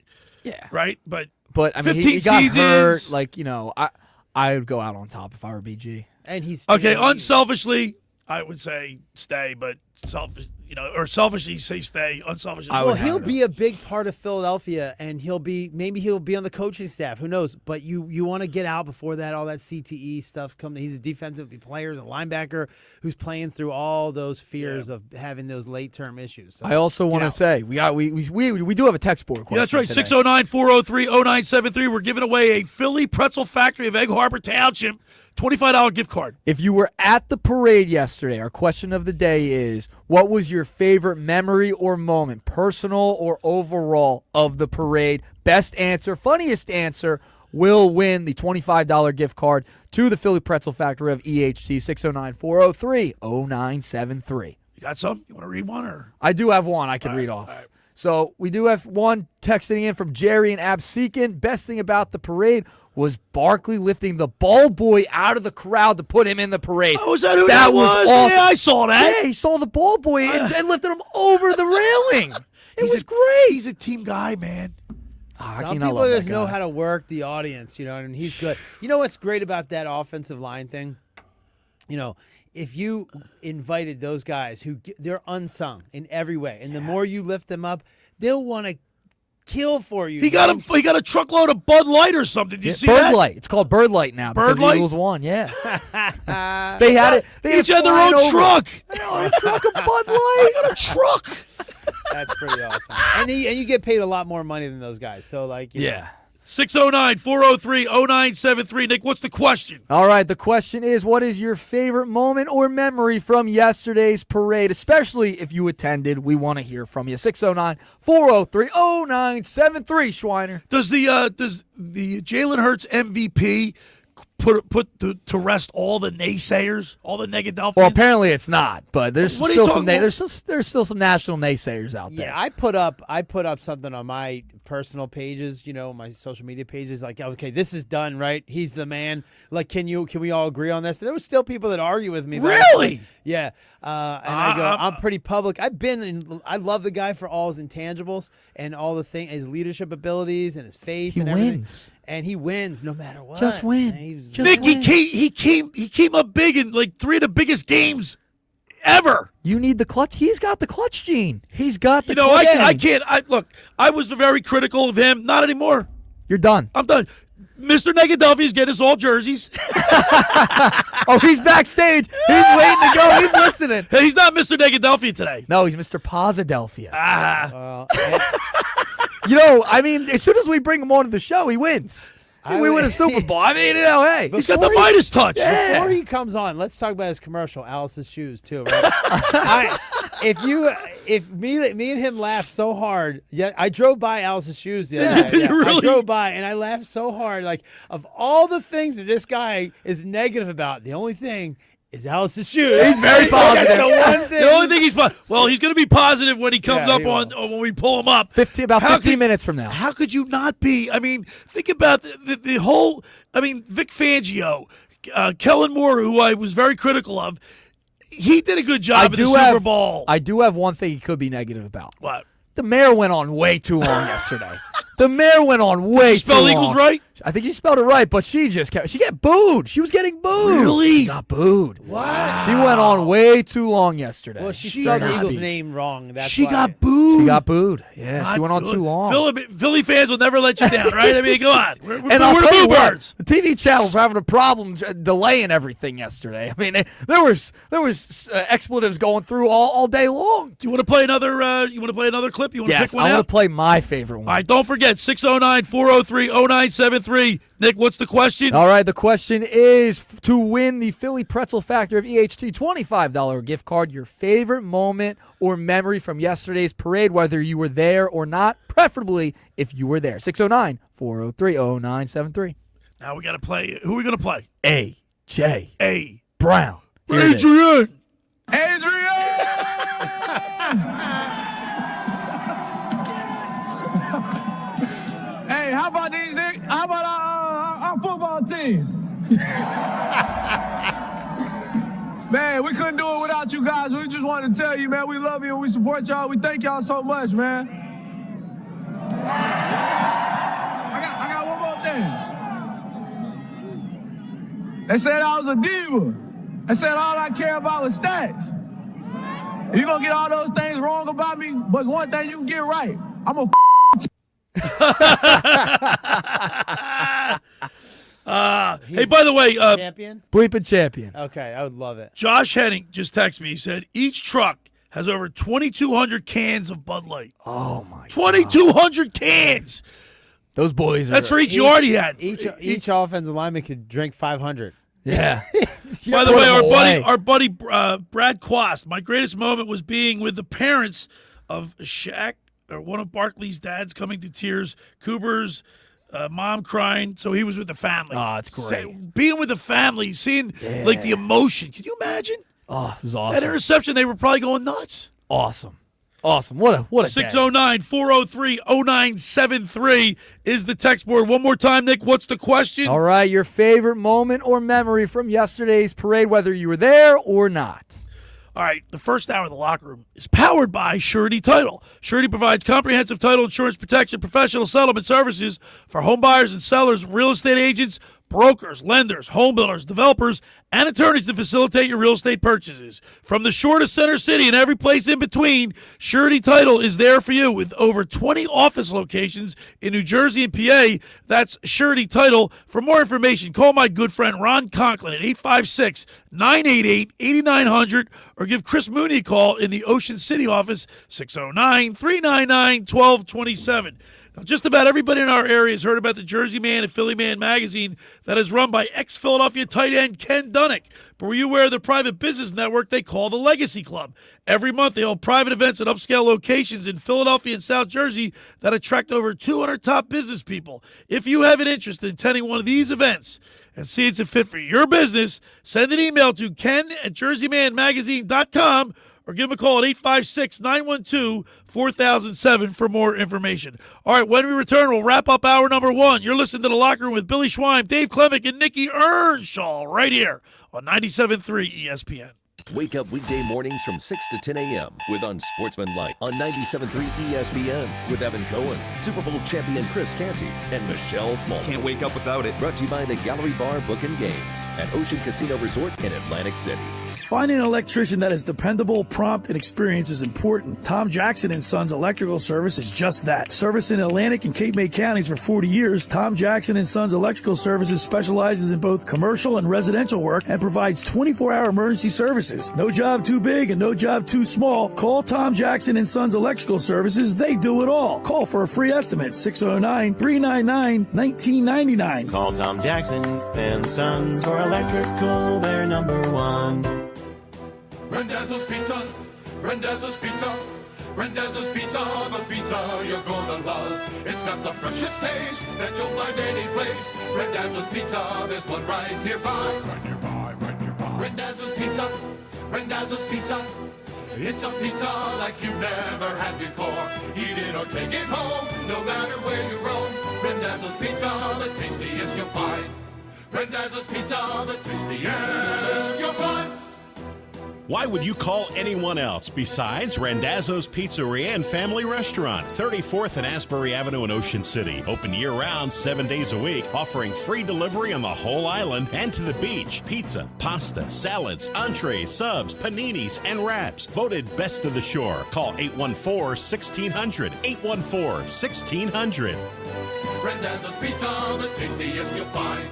Yeah. Right? But I mean, 15 he got hurt. seasons. I would go out on top if I were BG. And he's okay. Unselfishly, I would say stay, but selfishly say stay. Unselfishly, Well, he'll be a big part of Philadelphia, and maybe he'll be on the coaching staff. Who knows? But you want to get out before that. All that CTE stuff comes. He's a defensive player, a linebacker who's playing through all those fears of having those late term issues. So I also want to say we do have a text board question. Yeah, that's right. today. 609-403-0973. We're giving away a Philly Pretzel Factory of Egg Harbor Township $25 gift card. If you were at the parade yesterday, our question of the day is, what was your favorite memory or moment, personal or overall, of the parade? Best answer, funniest answer will win the $25 gift card to the Philly Pretzel Factory of EHT. 609-403-0973. You got some? You want to read one? Or I do have one I can read off. right. So we do have one texting in from Jerry and Absecon. Best thing about the parade was Barkley lifting the ball boy out of the crowd to put him in the parade. Oh, is that who that was? Awesome. Yeah, I saw that. Yeah, he saw the ball boy and lifted him over the railing. It was great. He's a team guy, man. some people just know how to work the audience, and he's good. You know what's great about that offensive line thing? If you invited those guys they're unsung in every way, and the more you lift them up, they'll want to kill for you. He got a truckload of Bud Light or something. Did you see that? Bird Light. It's called Bird Light now. Bird because Light? Eagles won. Yeah. They had it. They each had their own truck. A truck of Bud Light. I got a truck. That's pretty awesome. And you get paid a lot more money than those guys. So 609-403-0973. Nick, what's the question? All right, the question is, what is your favorite moment or memory from yesterday's parade, especially if you attended? We want to hear from you. 609-403-0973, Schweiner. Does the Jalen Hurts MVP put to rest all the naysayers, all the Negadelphians? Well, apparently it's not, but there's What are still you some talking there's still some national naysayers out there. Yeah, I put up something on my personal pages, my social media pages, like, okay, this is done, right? He's the man. Like, can we all agree on this? There were still people that argue with me. Really? Yeah. And I go, I'm pretty public. I love the guy for all his intangibles and all the his leadership abilities and his faith. He and everything. wins. And he wins no matter what. Just win. Nick, he came up big in like 3 of the biggest games ever. You need the clutch. He's got the clutch gene. He's got the clutch. I gene. can't. Look, I was very critical of him. Not anymore. You're done. I'm done. Mr. Negadelphia is getting us all jerseys. Oh, he's backstage. He's waiting to go. He's listening. Hey, he's not Mr. Negadelphia today. No, he's Mr. Posidelphia. Ah. I mean, as soon as we bring him onto the show, he wins. We win a Super Bowl. I mean, hey. He's got the Midas touch. Before he comes on, let's talk about his commercial, Alice's Shoes, too, right? If me and him laughed so hard, I drove by Alice's Shoes the other day. Really? I drove by, and I laughed so hard. Like, of all the things that this guy is negative about, the only thing is Alice's Shoes. He's very positive. That's the one thing. The only thing he's going to be positive when he comes up when we pull him up. 15 minutes from now. How could you not be? I mean, think about the whole. I mean, Vic Fangio, Kellen Moore, who I was very critical of. He did a good job in the Super Bowl. I do have one thing he could be negative about. What? The mayor went on way too long yesterday. The mayor went on way too long. Spell Eagles right? I think she spelled it right, but she got booed. She was getting booed. Really? She got booed. What? She went on way too long yesterday. Well, she spelled the Eagles' name wrong. That's She why. got booed. She got booed. Yeah, she went on too long. Philly fans will never let you down, right? I mean, go on. We're I'll the tell you Bluebirds. what, the TV channels were having a problem delaying everything yesterday. I mean, there was expletives going through all day long. Do you want to play another? Clip? You want to pick one out? I want to play my favorite one. All right, don't forget 609-403-0973. Nick, what's the question? All right, the question is to win the Philly Pretzel Factor of EHT $25 gift card, your favorite moment or memory from yesterday's parade, whether you were there or not, preferably if you were there. 609-403-0973. Now we got to play. Who are we going to play? A.J. Brown. Adrian. Hey, how about our football team? Man, we couldn't do it without you guys. We just wanted to tell you, man, we love you and we support y'all. We thank y'all so much, man. I got one more thing. They said I was a diva. They said all I care about was stats. You're going to get all those things wrong about me, but one thing you can get right. I'm a hey, by the way, champion? Bleeping champion. Okay, I would love it. Josh Henning just texted me. He said each truck has over 2,200 cans of Bud Light. Oh, my 2,200 cans. Those boys are... That's for each you already had. Each offensive lineman could drink 500. Yeah. By the way, our buddy Brad Quast, my greatest moment was being with the parents of Shaq, or one of Barkley's dads, coming to tears. Cooper's mom crying, so he was with the family. Oh, it's great. Being with the family, seeing like the emotion. Can you imagine? Oh, it was awesome. That interception, they were probably going nuts. Awesome. What a 609-403-0973 is the text board. One more time, Nick, what's the question? All right, your favorite moment or memory from yesterday's parade, whether you were there or not. All right, the first hour of the locker room is powered by Surety Title. Surety provides comprehensive title insurance protection, professional settlement services for home buyers and sellers, real estate agents, brokers, lenders, home builders, developers, and attorneys to facilitate your real estate purchases. From the shore to Center City and every place in between, Surety Title is there for you with over 20 office locations in New Jersey and PA. That's Surety Title. For more information, call my good friend Ron Conklin at 856-988-8900 or give Chris Mooney a call in the Ocean City office, 609-399-1227. Now, just about everybody in our area has heard about the Jersey Man and Philly Man magazine that is run by ex-Philadelphia tight end Ken Dunnick. But were you aware of the private business network they call the Legacy Club? Every month they hold private events at upscale locations in Philadelphia and South Jersey that attract over 200 top business people. If you have an interest in attending one of these events and see it's a fit for your business, send an email to ken@jerseymanmagazine.com or give him a call at 856-912-4007 for more information. All right, when we return, we'll wrap up hour number 1. You're listening to The Locker Room with Billy Schwein, Dave Klemic, and Nick Earnshaw right here on 97.3 ESPN. Wake up weekday mornings from 6 to 10 a.m. with Unsportsmanlike on 97.3 ESPN with Evan Cohen, Super Bowl champion Chris Canty, and Michelle Small. Can't wake up without it. Brought to you by the Gallery Bar Book and Games at Ocean Casino Resort in Atlantic City. Finding an electrician that is dependable, prompt, and experienced is important. Tom Jackson & Sons Electrical Service is just that. Service in Atlantic and Cape May counties for 40 years, Tom Jackson & Sons Electrical Services specializes in both commercial and residential work and provides 24-hour emergency services. No job too big and no job too small. Call Tom Jackson & Sons Electrical Services. They do it all. Call for a free estimate, 609-399-1999. Call Tom Jackson and Sons for electrical, they're number one. Randazzo's Pizza, Randazzo's Pizza, Randazzo's Pizza, the pizza you're gonna love. It's got the freshest taste that you'll find any place. Randazzo's Pizza, there's one right nearby. Right nearby, right nearby. Randazzo's Pizza, Randazzo's Pizza. It's a pizza like you've never had before. Eat it or take it home, no matter where you roam. Randazzo's Pizza, the tastiest you'll find. Randazzo's Pizza, the tastiest you'll find. Why would you call anyone else besides Randazzo's Pizzeria and Family Restaurant, 34th and Asbury Avenue in Ocean City. Open year-round, 7 days a week, offering free delivery on the whole island and to the beach. Pizza, pasta, salads, entrees, subs, paninis, and wraps. Voted best of the shore. Call 814-1600. 814-1600. Randazzo's Pizza, the tastiest you'll find.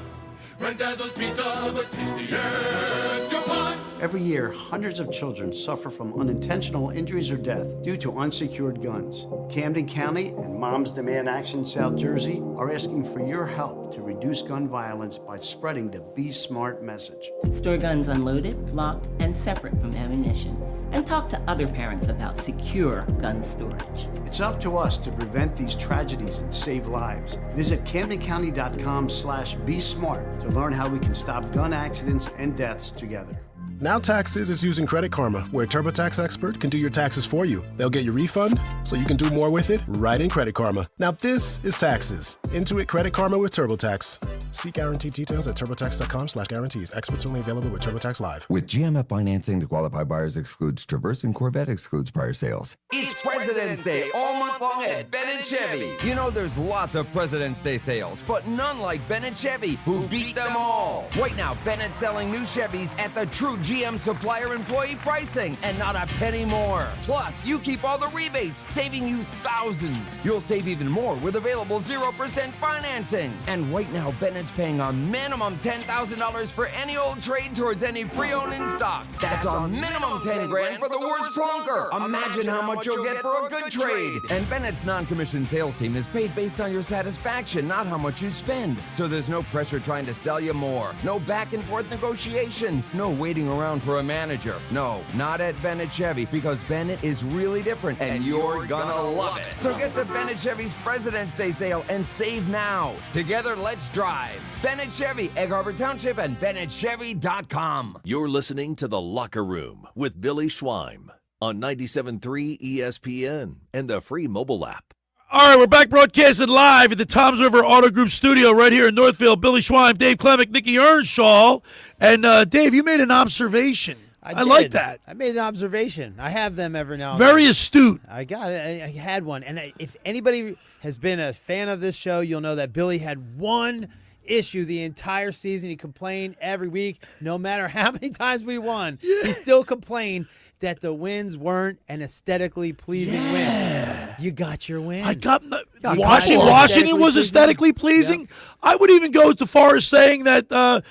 Randazzo's Pizza, the tastiest you'll find. Every year, hundreds of children suffer from unintentional injuries or death due to unsecured guns. Camden County and Moms Demand Action South Jersey are asking for your help to reduce gun violence by spreading the Be Smart message. Store guns unloaded, locked, and separate from ammunition. And talk to other parents about secure gun storage. It's up to us to prevent these tragedies and save lives. Visit CamdenCounty.com/BeSmart to learn how we can stop gun accidents and deaths together. Now Taxes is using Credit Karma, where TurboTax Expert can do your taxes for you. They'll get your refund, so you can do more with it right in Credit Karma. Now this is taxes. Intuit Credit Karma with TurboTax. See guaranteed details at TurboTax.com/guarantees. Experts only available with TurboTax Live. With GMF financing, to qualify buyers excludes Traverse and Corvette, excludes prior sales. It's President's Day all month long at Bennett Chevy. You know there's lots of President's Day sales, but none like Bennett Chevy, who beat them all. Right now, Bennett's selling new Chevys at the true GM supplier employee pricing and not a penny more. Plus, you keep all the rebates, saving you thousands. You'll save even more with available 0% financing. And right now, Bennett's paying a minimum $10,000 for any old trade towards any pre-owned in stock. That's a minimum 10 grand for the worst clunker. Imagine how much you'll get for a good trade. And Bennett's non-commissioned sales team is paid based on your satisfaction, not how much you spend. So there's no pressure trying to sell you more. No back and forth negotiations. No waiting around for a manager. No, not at Bennett Chevy, because Bennett is really different and you're gonna love it. So get to Bennett Chevy's President's Day sale and save now. Together, let's drive. Bennett Chevy, Egg Harbor Township, and BennettChevy.com. You're listening to The Locker Room with Billy Schwein on 97.3 ESPN and the free mobile app. All right, we're back broadcasting live at the Toms River Auto Group studio right here in Northfield. Billy Schwein, Dave Klemic, Nick Earnshaw. And, Dave, you made an observation. I like that. I made an observation. I have them every now and Very then. astute. I got it. I had one. And if anybody has been a fan of this show, you'll know that Billy had one issue the entire season. He complained every week, no matter how many times we won. He still complained that the wins weren't an aesthetically pleasing win. You got your win. I got Washington was aesthetically pleasing. Yep. I would even go as far as saying that the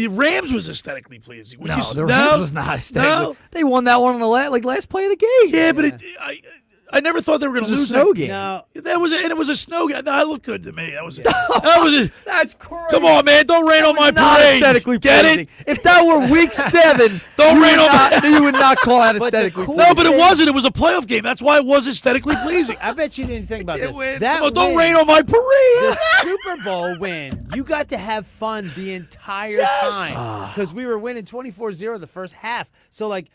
Rams was aesthetically pleasing. The Rams was not aesthetically. No? They won that one on the last play of the game. Yeah, but I never thought they were going to It was a lose snow that. game. No, And it was a snow game. No, that looked good to me. That's crazy. Come on, man. Don't rain on my Not parade. aesthetically Get pleasing. it? If that were week 7, Don't you rain would on not, you would not call that aesthetically pleasing. No, but it wasn't. It was a playoff game. That's why it was aesthetically pleasing. I bet you didn't think about this. win. That Come on, don't win, rain on my parade. the Super Bowl win, you got to have fun the entire time because we were winning 24-0 the first half. So like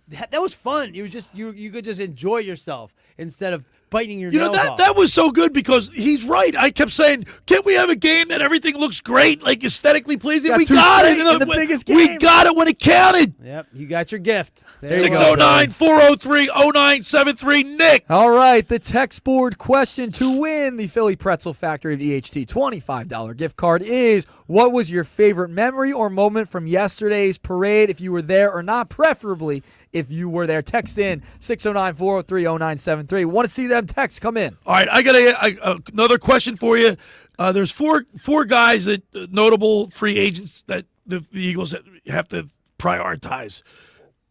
that was fun. You could just enjoy yourself instead of biting your nails off. That was so good because he's right. I kept saying, can't we have a game that everything looks great, like aesthetically pleasing? We got it. in the biggest game. We got it when it counted. Yep, you got your gift. There you go. 609-403-0973. Nick. All right, the text board question to win the Philly Pretzel Factory VHT $25 gift card is, what was your favorite memory or moment from yesterday's parade, if you were there or not, preferably if you were there? Text in 609-403-0973. Want to see them texts come in. All right, I got another question for you. There's four guys that notable free agents that the Eagles have to prioritize.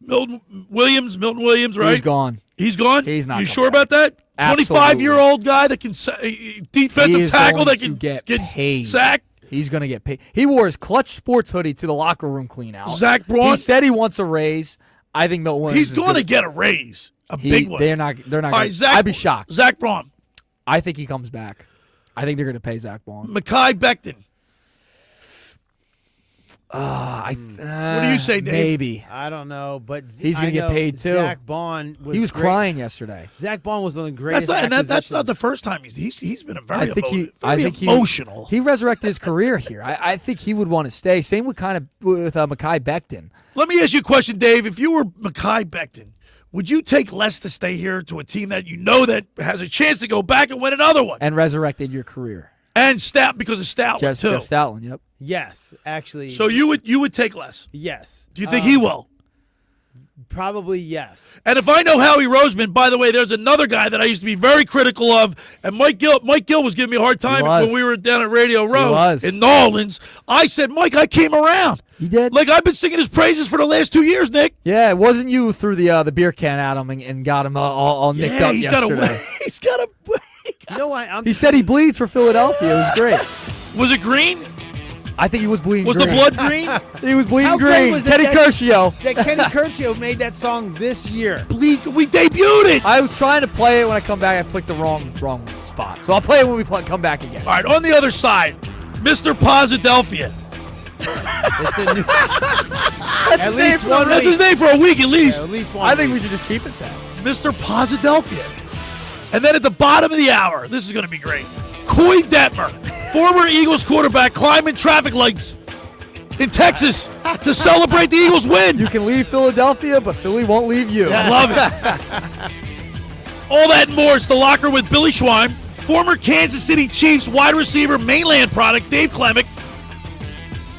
Milton Williams, right? He's gone. He's gone? He's not. You sure about that? 25-year-old guy that can defensive tackle that can get paid. Sacked. He's going to get paid. He wore his Clutch Sports hoodie to the locker room clean out. Zach Braun. He said he wants a raise. I think Milton Williams He's going to get a raise. A big one. They're not All right, gonna, I'd be shocked. Zach Braun. I think he comes back. I think they're going to pay Zach Braun. Mekhi Becton. What do you say, Dave? Maybe. I don't know, but he's going to get paid too. Zach Bond was He was great. crying yesterday. Zach Bond was one of the greatest That's not the first time he's been I think emotional. He resurrected his career here. I think he would want to stay. Same with Mekhi Becton. Let me ask you a question, Dave. If you were Mekhi Becton, would you take less to stay here to a team that you know that has a chance to go back and win another one? And resurrected your career. And because of Stoutland, Jeff too. Stoutland, yep. Yes, actually. So you would take less? Yes. Do you think he will? Probably yes. And if I know Howie Roseman, by the way, there's another guy that I used to be very critical of, and Mike Gill was giving me a hard time when we were down at Radio Row in New Orleans. I said, Mike, I came around. He did? Like, I've been singing his praises for the last 2 years, Nick. Yeah, it wasn't you who threw the beer can at him and got him all nicked up yesterday. He's got a You know what? He said he bleeds for Philadelphia. It was great. Was it green? I think he was bleeding green. Was the blood green? He was bleeding How green. great was Kenny Kershaw. That Kenny Kershaw made that song this year. We debuted it. I was trying to play it when I come back. I clicked the wrong spot. So I'll play it when we come back again. All right, on the other side, Mr. Posidelphia. It's a new. That's his name for a week at least. Yeah, at least one I think week. we should just keep it then. Mr. Posidelphia. And then at the bottom of the hour, this is going to be great. Coy Detmer, former Eagles quarterback, climbing traffic lights in Texas to celebrate the Eagles win. You can leave Philadelphia, but Philly won't leave you. I love it. All that and more. It's The Locker with Billy Schwein, former Kansas City Chiefs wide receiver, mainland product, Dave Klemic,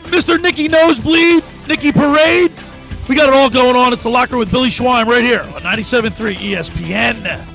Mr. Nicky Nosebleed, Nicky Parade. We got it all going on. It's The Locker with Billy Schwein right here on 97.3 ESPN.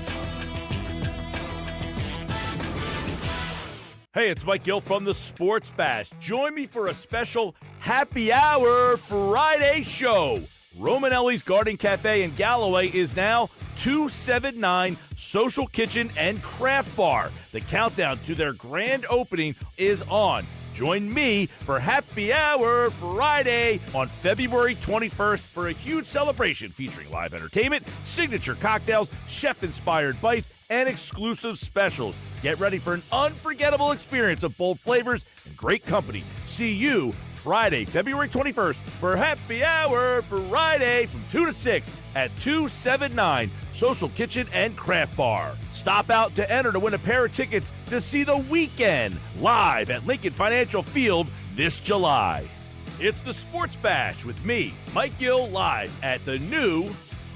Hey, it's Mike Gill from the Sports Bash. Join me for a special Happy Hour Friday show. Romanelli's Garden Cafe in Galloway is now 279 Social Kitchen and Craft Bar. The countdown to their grand opening is on. Join me for Happy Hour Friday on February 21st for a huge celebration featuring live entertainment, signature cocktails, chef-inspired bites, and exclusive specials. Get ready for an unforgettable experience of bold flavors and great company. See you Friday, February 21st for Happy Hour Friday from 2 to 6 at 279 Social Kitchen and Craft Bar. Stop out to enter to win a pair of tickets to see The Weeknd live at Lincoln Financial Field this July. It's the Sports Bash with me, Mike Gill, live at the new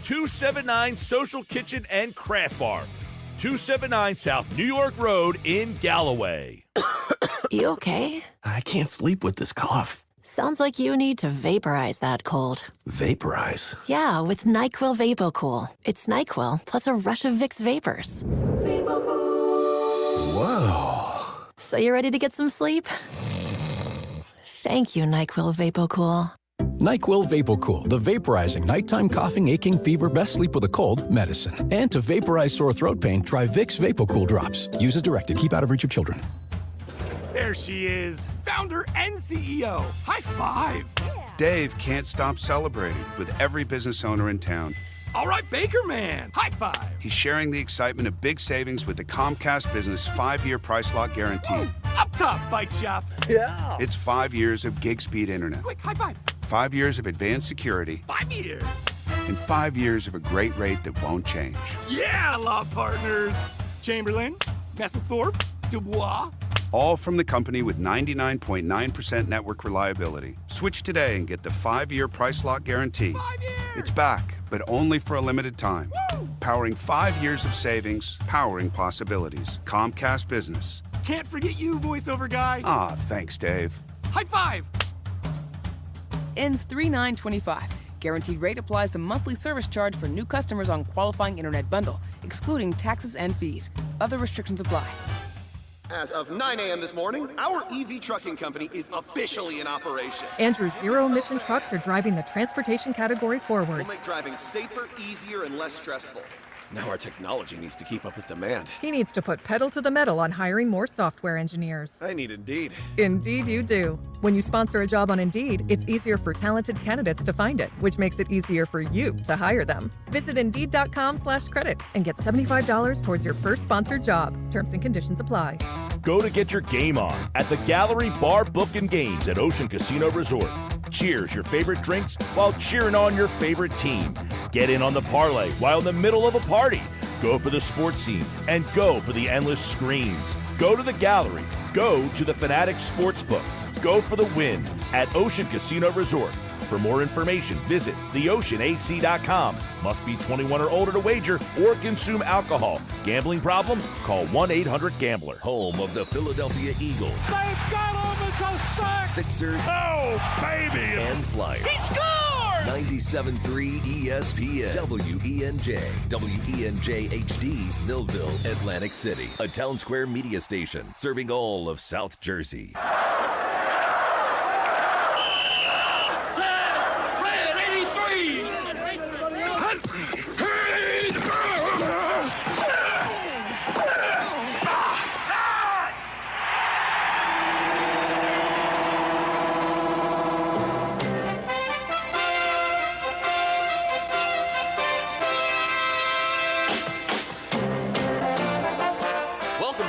279 Social Kitchen and Craft Bar, 279 South New York Road in Galloway. You okay? I can't sleep with this cough. Sounds like you need to vaporize that cold. Vaporize? Yeah, with NyQuil VapoCool. It's NyQuil plus a rush of Vicks vapors. Whoa. So you ready to get some sleep? Thank you, NyQuil VapoCool. NyQuil VapoCool, the vaporizing nighttime coughing, aching, fever, best sleep with a cold medicine. And to vaporize sore throat pain, try Vicks VapoCool drops. Use as directed. Keep out of reach of children. There she is, founder and CEO. High five. Dave can't stop celebrating with every business owner in town. All right, Baker Man, high five. He's sharing the excitement of big savings with the Comcast Business 5-year price lock guarantee. Up top, Bike Shop. Yeah. It's 5 years of gig speed internet. Quick, high five. 5 years of advanced security. 5 years. And 5 years of a great rate that won't change. Yeah, law partners. Chamberlain, Messethorpe, Dubois. All from the company with 99.9% network reliability. Switch today and get the 5-year price lock guarantee. 5 years. It's back, but only for a limited time. Woo! Powering 5 years of savings, powering possibilities. Comcast Business. Can't forget you, voiceover guy. Ah, thanks, Dave. High five. Ends 3/9/25. Guaranteed rate applies to monthly service charge for new customers on qualifying internet bundle, excluding taxes and fees. Other restrictions apply. As of 9 a.m. this morning, our EV trucking company is officially in operation. Andrew's zero-emission trucks are driving the transportation category forward. We'll make driving safer, easier, and less stressful. Now our technology needs to keep up with demand. He needs to put pedal to the metal on hiring more software engineers. I need Indeed. Indeed you do. When you sponsor a job on Indeed, it's easier for talented candidates to find it, which makes it easier for you to hire them. Visit Indeed.com/credit and get $75 towards your first sponsored job. Terms and conditions apply. Go to get your game on at the Gallery Bar Book and Games at Ocean Casino Resort. Cheers your favorite drinks while cheering on your favorite team. Get in on the parlay while in the middle of a party. Go for the sports scene and go for the endless screens. Go to the Gallery. Go to the Fanatics Sportsbook. Go for the win at Ocean Casino Resort. For more information, visit theoceanac.com. Must be 21 or older to wager or consume alcohol. Gambling problem? Call 1-800-GAMBLER. Home of the Philadelphia Eagles. They've got him, it's a sack. Sixers. Oh, baby. And Flyers. He scored! 97.3 ESPN. WENJ. WENJ HD. Millville, Atlantic City. A Town Square media station serving all of South Jersey.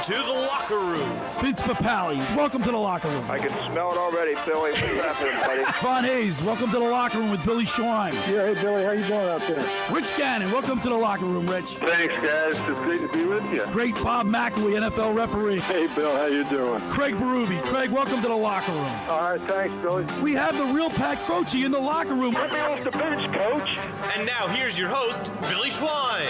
To the locker room. Vince Papali, welcome to the locker room. I can smell it already, Billy. What's happening, buddy? Von Hayes, welcome to the locker room with Billy Schwein. Yeah, hey, Billy, how you doing out there? Rich Gannon, welcome to the locker room, Rich. Thanks, guys. It's great to be with you. Great Bob McElwee, NFL referee. Hey, Bill, how you doing? Craig Berube. Craig, welcome to the locker room. All right, thanks, Billy. We have the real Pat Croce in the locker room. Let me off the bench, Coach. And now here's your host, Billy Schwein.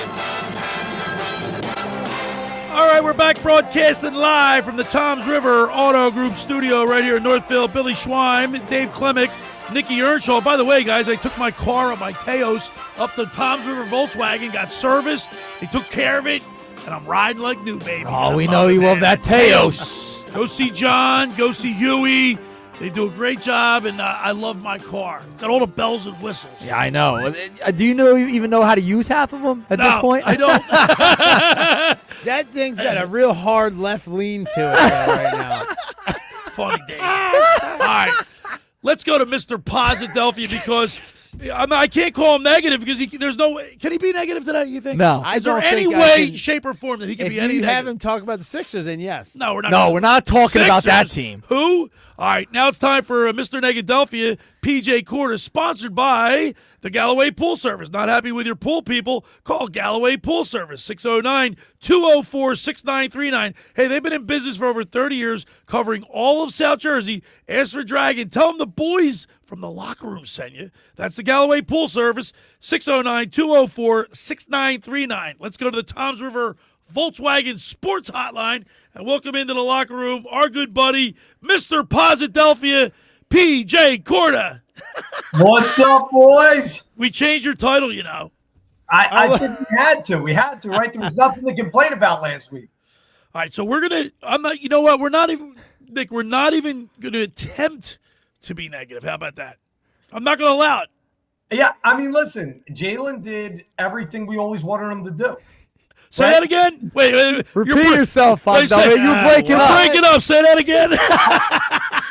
All right, we're back broadcasting live from the Toms River Auto Group studio right here in Northfield. Billy Schwein, Dave Klemic, Nick Earnshaw. By the way, guys, I took my car, my Teos, up to Toms River Volkswagen, got serviced. They took care of it, and I'm riding like new, baby. Oh, we know you love that Teos. Go see John. Go see Huey. They do a great job, and I love my car. Got all the bells and whistles. Yeah, I know. Do you even know how to use half of them at this point? I don't. That thing's got a real hard left lean to it right now. Funny day. All right, let's go to Mr. Posidelphia because I can't call him negative because there's no way. Can he be negative today, you think? No. Is there any way, shape, or form that he can be any If you negative? have him talk about the Sixers, then yes. No, we're not. No, we're not talking about that Sixers? team. Who? All right, now it's time for Mr. Negadelphia P.J. Corda, sponsored by the Galloway Pool Service. Not happy with your pool, people? Call Galloway Pool Service, 609-204-6939. Hey, they've been in business for over 30 years, covering all of South Jersey. Ask for Dragon. Tell them the boys from the locker room sent you. That's the Galloway Pool Service, 609-204-6939. Let's go to the Toms River Volkswagen Sports Hotline and welcome into the locker room our good buddy, Mr. Posidelphia, P.J. Corda. What's up, boys? We changed your title, you know. I think we had to. We had to, right? There was nothing to complain about last week. All right, so we're going to – I'm not – you know what? We're not even – Nick, we're not even going to attempt to be negative. How about that? I'm not going to allow it. Yeah, I mean, listen, Jalen did everything we always wanted him to do. Say that again. Wait. Repeat yourself, You're breaking up. breaking up. Say that again.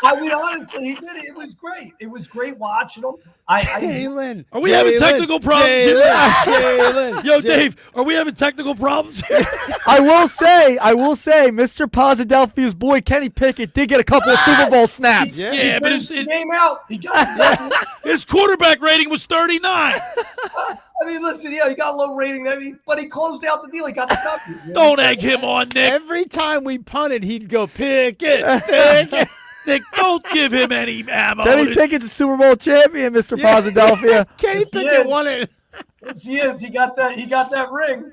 I mean, honestly, he did it. It was great. It was great watching him. Jalen. Are we having technical problems here? Jalen. Yo, Dave, are we having technical problems here? I will say, Mr. Posidelphia's boy Kenny Pickett did get a couple of Super Bowl snaps. Yeah, but his game out. He got his quarterback rating was 39. I mean, listen, yeah, he got a low rating, but he closed out the deal. He got the W. Don't egg him on, Nick. Every time we punted, he'd go, Pickett. Nick, don't give him any ammo. Kenny Pickett's a Super Bowl champion, Mr. Posidelphia. Kenny Pickett won it. Yes, he is. He got that ring.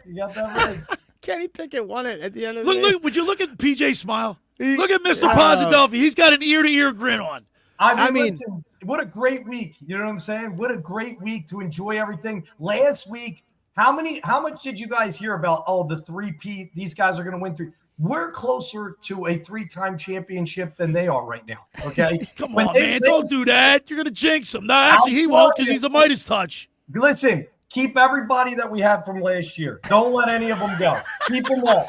Kenny Pickett won it at the end of the day. Look, would you look at PJ smile? Look at Mr. Posidelphia. He's got an ear-to-ear grin on. I mean, listen, what a great week. You know what I'm saying? What a great week to enjoy everything. Last week, how much did you guys hear about, the 3-peat, these guys are going to win 3? We're closer to a 3-time championship than they are right now, okay? Come on, man. Don't do that. You're going to jinx him. No, actually, he won't because he's a Midas touch. Listen, keep everybody that we have from last year. Don't let any of them go. Keep them all.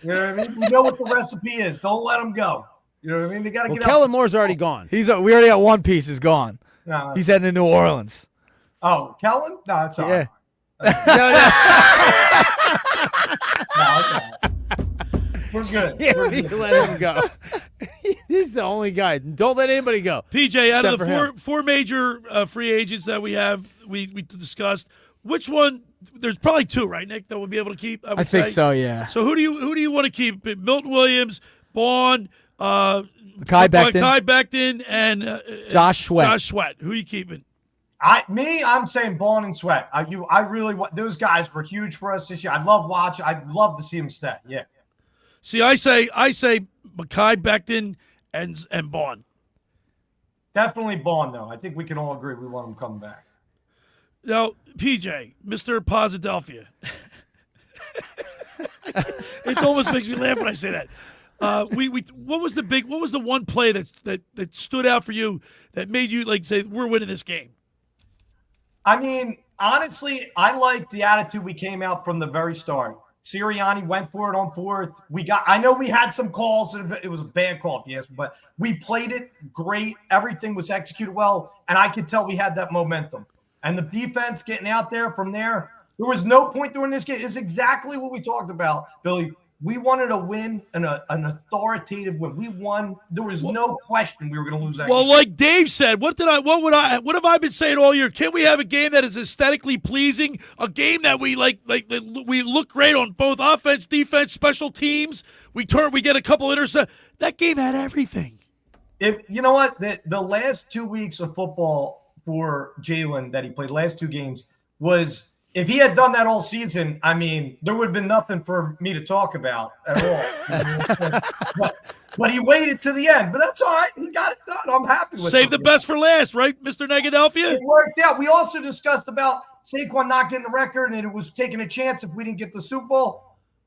You know what I mean? We know what the recipe is. Don't let them go. You know what I mean? They got to get out. Kellen Moore's already gone. We already got one piece. Is gone. No. He's heading to New Orleans. Oh, Kellen? No, that's all right. We're good. Let him go. He's the only guy. Don't let anybody go. PJ, out of the four major free agents that we have, we discussed, which one? There's probably 2, right, Nick, that we'll be able to keep. I think so. Yeah. So who do you want to keep? Milton Williams, Vaughn, Mekhi Becton, and Josh Sweat. Josh Sweat. Who are you keeping? I'm saying Vaughn and Sweat. I really want those guys were huge for us this year. I'd love watching. I'd love to see them stay. Yeah. See, I say Mekhi Becton and Vaughn. Definitely Vaughn, though. I think we can all agree we want him coming back. Now, PJ, Mr. Posidelphia. It almost makes me laugh when I say that. What was the one play that stood out for you that made you say we're winning this game? I mean, honestly, I liked the attitude we came out from the very start. Sirianni went for it on 4th. I know we had some calls. It was a bad call, if you ask me, but we played it great. Everything was executed well, and I could tell we had that momentum. And the defense getting out there from there, there was no point during this game. It's exactly what we talked about, Billy. We wanted to win an authoritative win. We won. There was no question we were going to lose that game. Well, like Dave said, what have I been saying all year? Can't we have a game that is aesthetically pleasing? A game that we we look great on both offense, defense, special teams. We get a couple interceptions. That game had everything. If you know what, the last 2 weeks of football for Jalen that he played, last 2 games, was if he had done that all season, I mean, there would have been nothing for me to talk about at all. but he waited to the end. But that's all right. He got it done. I'm happy with it. Save the best for last, right, Mr. Negadelphia? It worked out. We also discussed about Saquon not getting the record, and it was taking a chance if we didn't get the Super Bowl.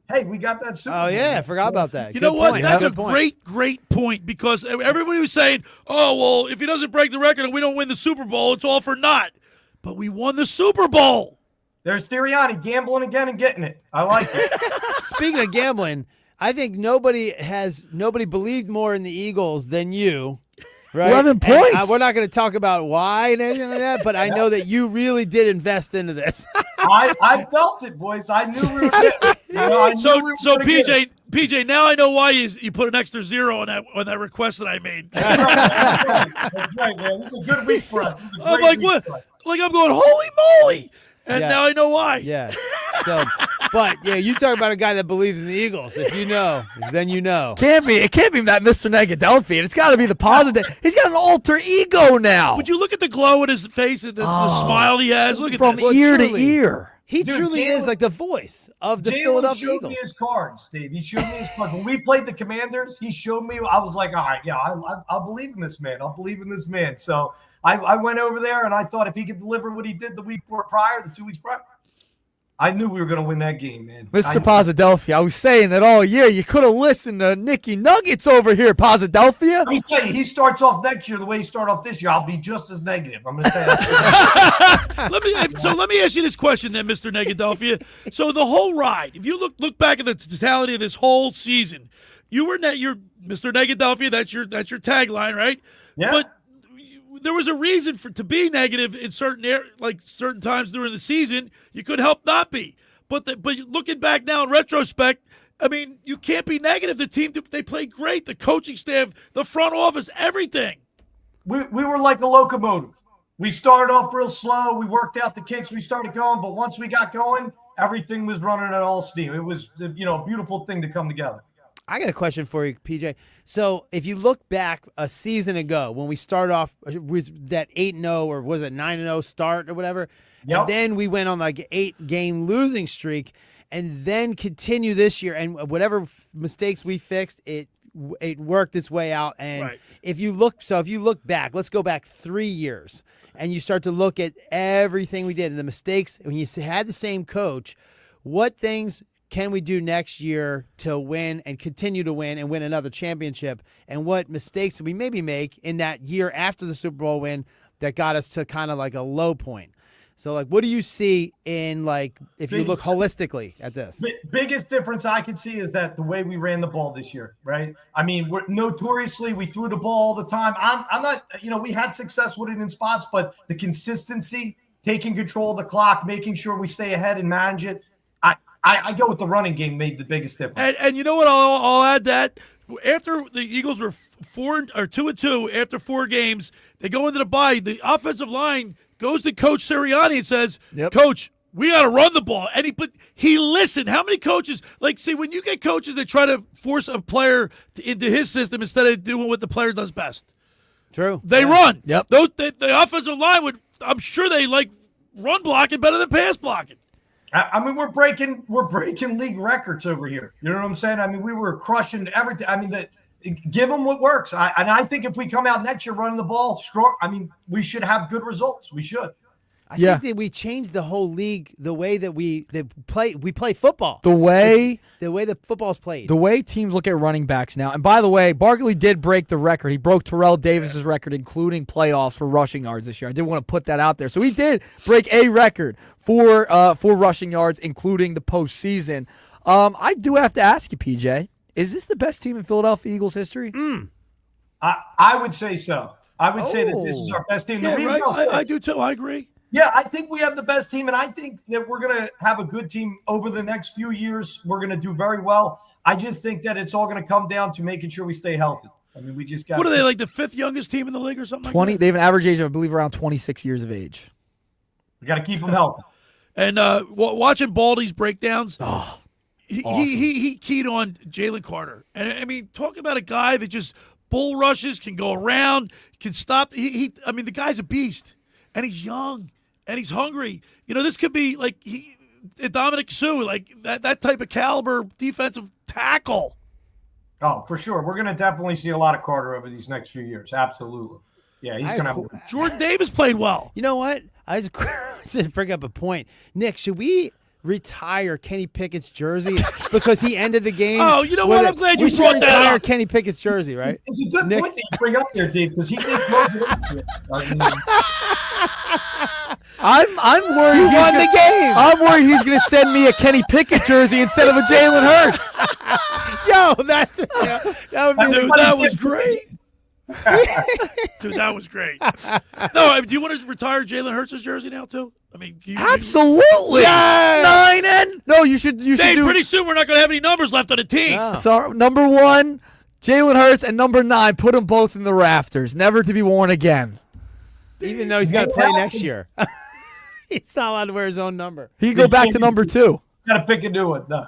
Hey, we got that Super Bowl. Oh, yeah. I forgot about that. You know what? That's a great point because everybody was saying, oh, well, if he doesn't break the record and we don't win the Super Bowl, it's all for naught. But we won the Super Bowl. There's Sirianni gambling again and getting it. I like it. Speaking of gambling, I think nobody believed more in the Eagles than you. Right? 11 points. We're not going to talk about why and anything like that, but I know that you really did invest into this. I felt it, boys. I knew we were getting it. So PJ, now I know why you put an extra 0 on that request that I made. That's right, man. This is a good week for us. I'm like, what? Like I'm going, holy moly! And now I know why. Yeah. So, but yeah, you talk about a guy that believes in the Eagles. If you know, then you know. It can't be that Mr. Negadelphia. It's got to be the positive. He's got an alter ego now. Would you look at the glow in his face and the smile he has? Look at from this. ear to ear. He truly is like the voice of the Philadelphia Eagles. He showed me his cards, Dave. He showed me his cards. When we played the Commanders, he showed me. I was like, all right, yeah, I believe in this man. I'll believe in this man. So I went over there, and I thought if he could deliver what he did the week prior, the 2 weeks prior. I knew we were going to win that game, man. Mr. Posidelphia, I was saying that all year. You could have listened to Nicky Nuggets over here, Posidelphia. Let me tell you, he starts off next year the way he started off this year. I'll be just as negative. I'm going to say that. Let me ask you this question then, Mr. Negadelphia. So the whole ride, if you look back at the totality of this whole season, you're Mr. Negadelphia. That's your tagline, right? Yeah. But there was a reason to be negative in certain times during the season. You could help not be, but looking back now in retrospect, I mean, you can't be negative. The team, they played great. The coaching staff, the front office, everything. We were like a locomotive. We started off real slow. We worked out the kinks. We started going, but once we got going, everything was running at all steam. It was a beautiful thing to come together. I got a question for you, PJ. So if you look back a season ago when we started off with that 8-0 or was it 9-0 start or whatever, yep. And then we went on like an 8-game losing streak and then continue this year and whatever mistakes we fixed, it worked its way out. And right. if you look back, let's go back 3 years and you start to look at everything we did and the mistakes, when you had the same coach, what things can we do next year to win and continue to win and win another championship? And what mistakes did we maybe make in that year after the Super Bowl win that got us to kind of like a low point? So, like, what do you see in, like, if you look holistically at this? Biggest difference I can see is that the way we ran the ball this year, right? I mean, notoriously, we threw the ball all the time. I'm not, we had success with it in spots, but the consistency, taking control of the clock, making sure we stay ahead and manage it, I go with the running game made the biggest difference. And you know what? I'll add that after the Eagles were 2-2 after 4 games, they go into the bye. The offensive line goes to Coach Sirianni and says, Yep. "Coach, we got to run the ball." And he listened. How many coaches when you get coaches that try to force a player into his system instead of doing what the player does best? True. They run. Yep. The offensive line would. I'm sure they like run blocking better than pass blocking. I mean, we're breaking league records over here. You know what I'm saying? I mean, we were crushing everything. I mean, give them what works. I think if we come out next year running the ball strong, I mean, we should have good results. We should. I think that we changed the whole league, the way that we play football. The way the football's played. The way teams look at running backs now. And by the way, Barkley did break the record. He broke Terrell Davis's record, including playoffs for rushing yards this year. I did want to put that out there. So he did break a record for rushing yards, including the postseason. I do have to ask you, PJ, is this the best team in Philadelphia Eagles history? I would say so. I would say that this is our best team. Yeah, right. I do too. I agree. Yeah, I think we have the best team, and I think that we're going to have a good team over the next few years. We're going to do very well. I just think that it's all going to come down to making sure we stay healthy. I mean, we just got. What are they, like the 5th youngest team in the league or something? 20. Like that? They have an average age of, I believe, around 26 years of age. We got to keep them healthy. And watching Baldy's breakdowns, awesome. he keyed on Jalen Carter, and I mean, talk about a guy that just bull rushes, can go around, can stop. I mean, the guy's a beast, and he's young. And he's hungry. This could be like Dominic Sue, like that type of caliber defensive tackle. Oh, for sure. We're going to definitely see a lot of Carter over these next few years. Absolutely. Yeah, he's going to have. Jordan Davis played well. You know what? I just bring up a point. Nick, should we retire Kenny Pickett's jersey because he ended the game? Oh, you know what? I'm glad you brought brought that up. Retire Kenny Pickett's jersey, right? It's a good point that you bring up there, Dave, because he did close it up. I'm worried. You won the game. I'm worried he's going to send me a Kenny Pickett jersey instead of a Jalen Hurts. Yo, that would be. Dude, that was great. Dude, that was great. No, do you want to retire Jalen Hurts' jersey now too? I mean, absolutely. Yes. 9 No, you should. Dave, pretty soon we're not going to have any numbers left on the team. No. So number 1, Jalen Hurts, and number 9, put them both in the rafters, never to be worn again. Even though he's got to play next year, he's not allowed to wear his own number. He can go back to number 2. Got to pick a new one. No.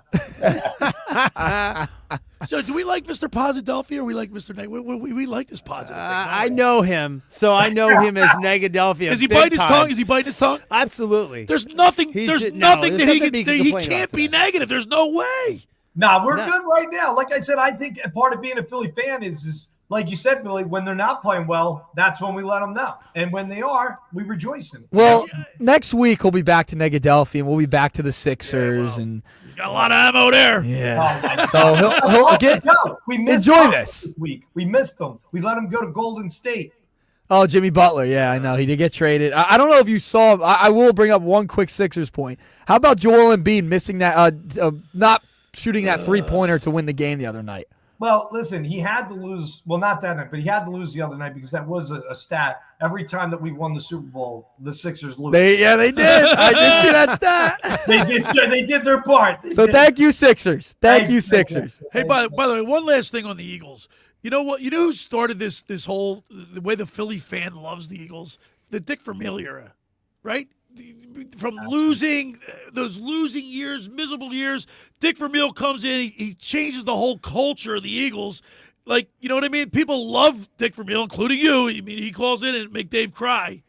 So, do we like Mr. Posidelphia or we like Mr. We like this positive thing, I know him, so I know him as Negadelphia. Is he biting his tongue? Is he biting his tongue? Absolutely. There's nothing. There's nothing that he can't be negative. There's no way. Nah, we're good right now. Like I said, I think a part of being a Philly fan is like you said, Billy, when they're not playing well, that's when we let them know. And when they are, we rejoice in it. Well, next week we'll be back to Negadelphia, and we'll be back to the Sixers. And he's got a lot of ammo there. Yeah. So he'll get enjoy this week. We missed them. We let him go to Golden State. Oh, Jimmy Butler. Yeah, I know. He did get traded. I don't know if you saw. I will bring up one quick Sixers point. How about Joel Embiid missing that, not shooting that three-pointer to win the game the other night? Well, listen, he had to lose. Well, not that night, but he had to lose the other night because that was a stat. Every time that we won the Super Bowl, the Sixers lose. They did. I did see that stat. They did their part. Thank you, Sixers. Thank you, Sixers. Hey, by the way, one last thing on the Eagles. You know what? You know who started this whole the way the Philly fan loves the Eagles? The Dick Vermeil era, right? From losing those losing years, miserable years, Dick Vermeil comes in. He changes the whole culture of the Eagles. Like, you know what I mean? People love Dick Vermeil, including you. I mean, he calls in and make Dave cry.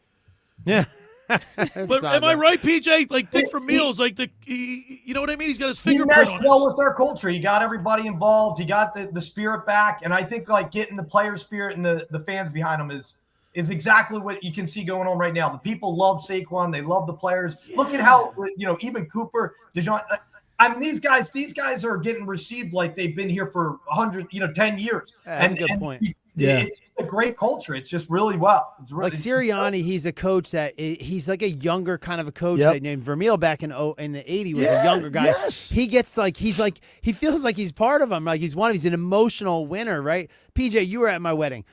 Yeah. But am I right, PJ? Like Dick Vermeil is like you know what I mean? He's got his fingerprint on meshed well with their culture. He got everybody involved. He got the spirit back. And I think like getting the player spirit and the fans behind him is exactly what you can see going on right now. The people love Saquon. They love the players. Yeah. Look at how, even Cooper, DeJohn. I mean, these guys are getting received like they've been here for 10 years. That's a good point. It's just a great culture. It's just really well. It's really, like Sirianni, he's a coach that he's like a younger kind of a coach. That named Vermeil back in the 80s was a younger guy. Yes. He gets he feels like he's part of them. Like he's an emotional winner, right? PJ, you were at my wedding.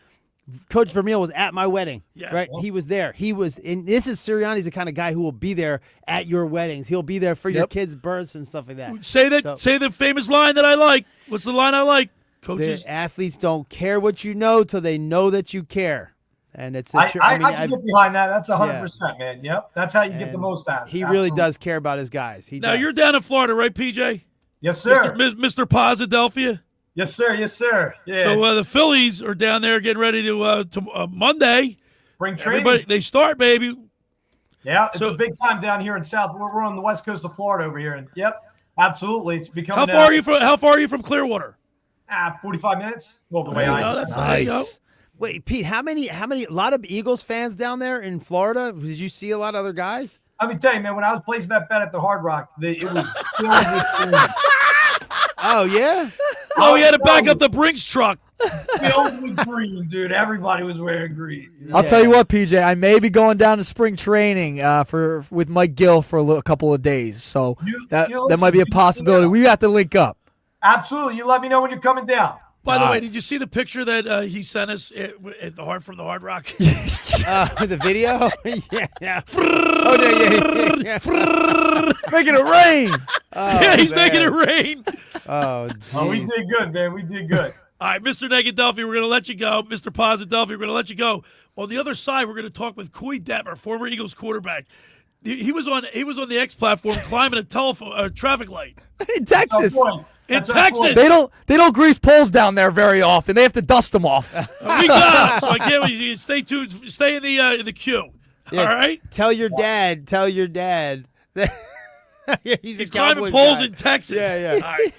Coach Vermeil was at my wedding, right? He was there. And this is Sirianni's the kind of guy who will be there at your weddings. He'll be there for your kids' births and stuff like that. Say the famous line that I like. What's the line I like? Coaches, the athletes don't care what you know till they know that you care, and it's. I can get behind that. That's 100%, man. Yep, that's how you get the most out of it. He really does care about his guys. Now you're down in Florida, right, PJ? Yes, sir. Mr. Posidelphia. Yes, sir. Yes, sir. Yeah. So the Phillies are down there getting ready to Monday. Spring training. Everybody, they start, baby. Yeah, it's a big time down here in South. We're on the west coast of Florida over here, and absolutely, it's becoming. How far are you from Clearwater? 45 minutes. Well, the way that's nice. Wait, Pete, how many? A lot of Eagles fans down there in Florida. Did you see a lot of other guys? Let me tell you, man. When I was placing that bet at the Hard Rock, it was filled with. Oh yeah. Oh, he had to back up the Brinks truck. Filled with green, dude. Everybody was wearing green. I'll tell you what, PJ. I may be going down to spring training with Mike Gill for a couple of days, so that might be a possibility. We have to link up. Absolutely. You let me know when you're coming down. By the way, did you see the picture that he sent us from the Hard Rock? The video? yeah. Making it rain. He's making it rain. Oh, we did good, man. We did good. All right, Mr. Negadelphia, we're going to let you go. Mr. Posidelphia, we're going to let you go. On the other side, we're going to talk with Coy Detmer, former Eagles quarterback. He was on the X platform climbing a traffic light in Texas. In Texas, they don't grease poles down there very often. They have to dust them off. We got them. So I can't wait. You stay tuned. Stay in the queue. Yeah, all right. Tell your dad. He's climbing poles in Texas. Yeah. All right.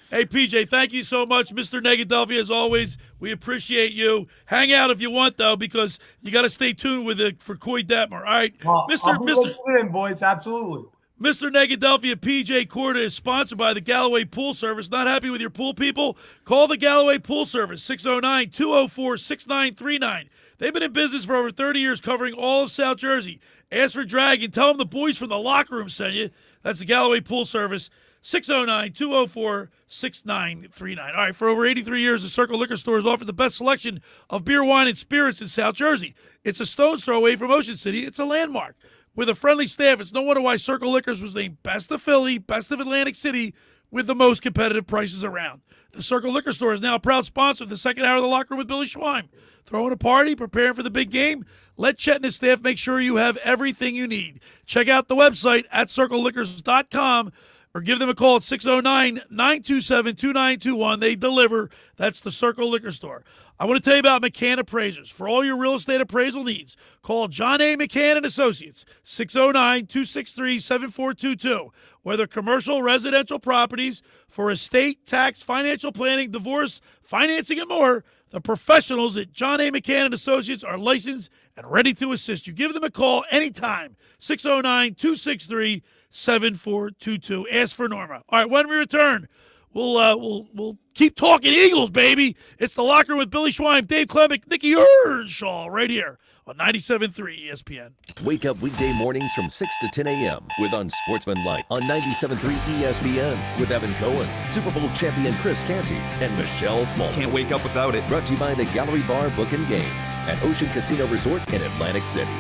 Hey, PJ, thank you so much. Mr. Negadelphia, as always, we appreciate you. Hang out if you want, though, because you got to stay tuned for Coy Detmer, all right? I'll be listening in, boys, absolutely. Mr. Negadelphia P.J. Corda is sponsored by the Galloway Pool Service. Not happy with your pool, people? Call the Galloway Pool Service, 609-204-6939. They've been in business for over 30 years, covering all of South Jersey. Ask for Dragon. Tell them the boys from the locker room sent you. That's the Galloway Pool Service, 609-204-6939. All right, for over 83 years, the Circle Liquor Store has offered the best selection of beer, wine, and spirits in South Jersey. It's a stone's throw away from Ocean City. It's a landmark. With a friendly staff, it's no wonder why Circle Liquors was named Best of Philly, Best of Atlantic City, with the most competitive prices around. The Circle Liquor Store is now a proud sponsor of the second hour of the Locker Room with Billy Schweim. Throwing a party, preparing for the big game? Let Chet and his staff make sure you have everything you need. Check out the website at circleliquors.com or give them a call at 609-927-2921. They deliver. That's the Circle Liquor Store. I want to tell you about McCann Appraisers. For all your real estate appraisal needs, call John A. McCann & Associates, 609-263-7422. Whether commercial, residential properties, for estate, tax, financial planning, divorce, financing, and more, The professionals at John A. McCann & Associates are licensed and ready to assist you. Give them a call anytime, 609-263-7422. Ask for Norma. All right, when we return, we'll keep talking Eagles, baby. It's The Locker Room with Billy Schwein, Dave Klemic, Nick Earnshaw, right here on 97.3 ESPN. Wake up weekday mornings from 6 to 10 a.m. with Unsportsmanlike on 97.3 ESPN with Evan Cohen, Super Bowl champion Chris Canty, and Michelle Small. Can't wake up without it. Brought to you by the Gallery Bar Book and Games at Ocean Casino Resort in Atlantic City.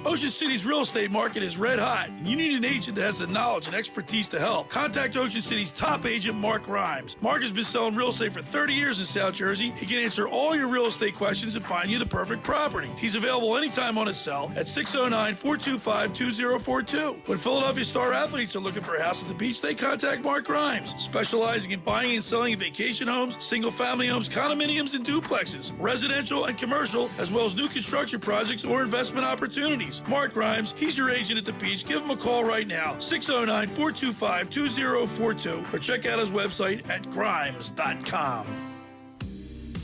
Ocean City's real estate market is red hot, and you need an agent that has the knowledge and expertise to help. Contact Ocean City's top agent, Mark Rhymes. Mark has been selling real estate for 30 years in South Jersey. He can answer all your real estate questions and find you the perfect property. He's available anytime on his cell at 609-425-2042. When Philadelphia star athletes are looking for a house at the beach, they contact Mark Rhymes, specializing in buying and selling vacation homes, single-family homes, condominiums, and duplexes, residential and commercial, as well as new construction projects or investment opportunities. Mark Rhymes, he's your agent at the beach. Give him a call right now, 609-425-2042, or check out his website at grimes.com.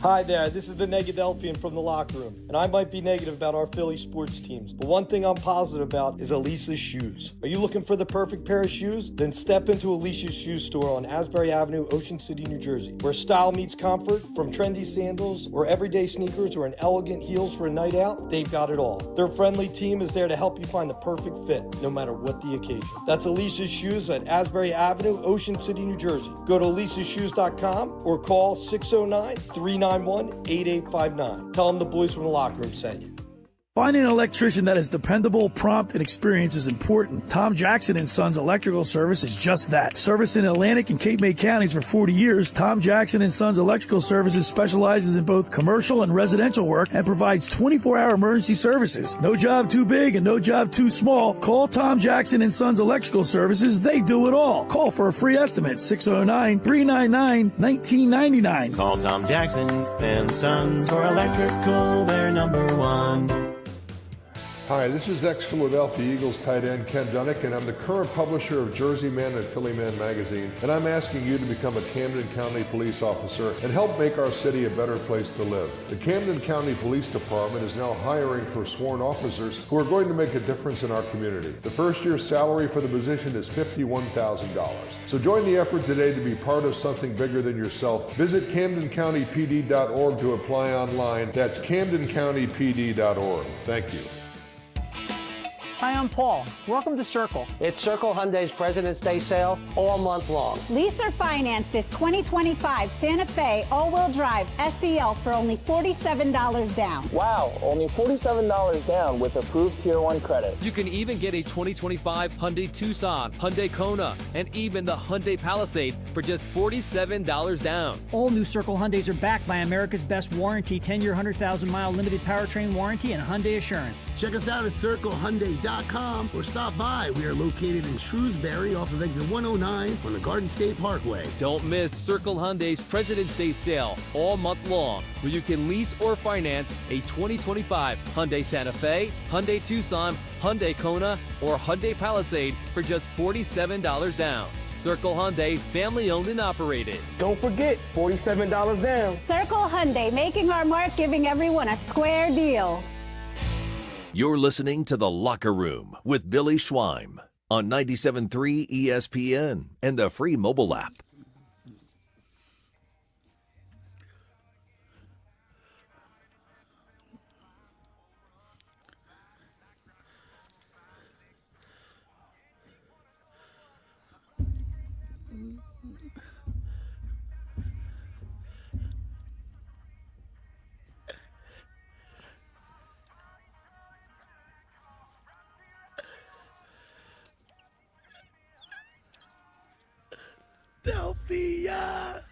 Hi there, this is the Negadelphian from the Locker Room, and I might be negative about our Philly sports teams, but one thing I'm positive about is Elisa's shoes. Are you looking for the perfect pair of shoes? Then step into Elisa's shoe store on Asbury Avenue, Ocean City, New Jersey, where style meets comfort. From trendy sandals or everyday sneakers or an elegant heels for a night out, they've got it all. Their friendly team is there to help you find the perfect fit, no matter what the occasion. That's Elisa's Shoes at Asbury Avenue, Ocean City, New Jersey. Go to elisashoes.com or call 609-391-8859. Tell them the boys from the Locker Room sent you. Finding an electrician that is dependable, prompt, and experienced is important. Tom Jackson and Sons Electrical Service is just that. Service in Atlantic and Cape May counties for 40 years, Tom Jackson and Sons Electrical Services specializes in both commercial and residential work and provides 24-hour emergency services. No job too big and no job too small. Call Tom Jackson and Sons Electrical Services. They do it all. Call for a free estimate, 609-399-1999. Call Tom Jackson and Sons for electrical. They're number one. Hi, this is ex-Philadelphia Eagles tight end Ken Dunnick, and I'm the current publisher of Jersey Man and Philly Man magazine, and I'm asking you to become a Camden County police officer and help make our city a better place to live. The Camden County Police Department is now hiring for sworn officers who are going to make a difference in our community. The first year's salary for the position is $51,000. So join the effort today to be part of something bigger than yourself. Visit CamdenCountyPD.org to apply online. That's CamdenCountyPD.org. Thank you. Hi, I'm Paul. Welcome to Circle. It's Circle Hyundai's President's Day sale all month long. Lease or finance this 2025 Santa Fe all-wheel drive SEL for only $47 down. Wow, only $47 down with approved Tier 1 credit. You can even get a 2025 Hyundai Tucson, Hyundai Kona, and even the Hyundai Palisade for just $47 down. All new Circle Hyundais are backed by America's best warranty, 10-year, 100,000-mile limited powertrain warranty, and Hyundai Assurance. Check us out at CircleHyundai.com or stop by. We are located in Shrewsbury off of exit 109 on the Garden State Parkway. Don't miss Circle Hyundai's President's Day sale all month long, where you can lease or finance a 2025 Hyundai Santa Fe, Hyundai Tucson, Hyundai Kona, or Hyundai Palisade for just $47 down. Circle Hyundai, family owned and operated. Don't forget, $47 down. Circle Hyundai, making our mark, giving everyone a square deal. You're listening to The Locker Room with Billy Schwein on 97.3 ESPN and the free mobile app. Delphia.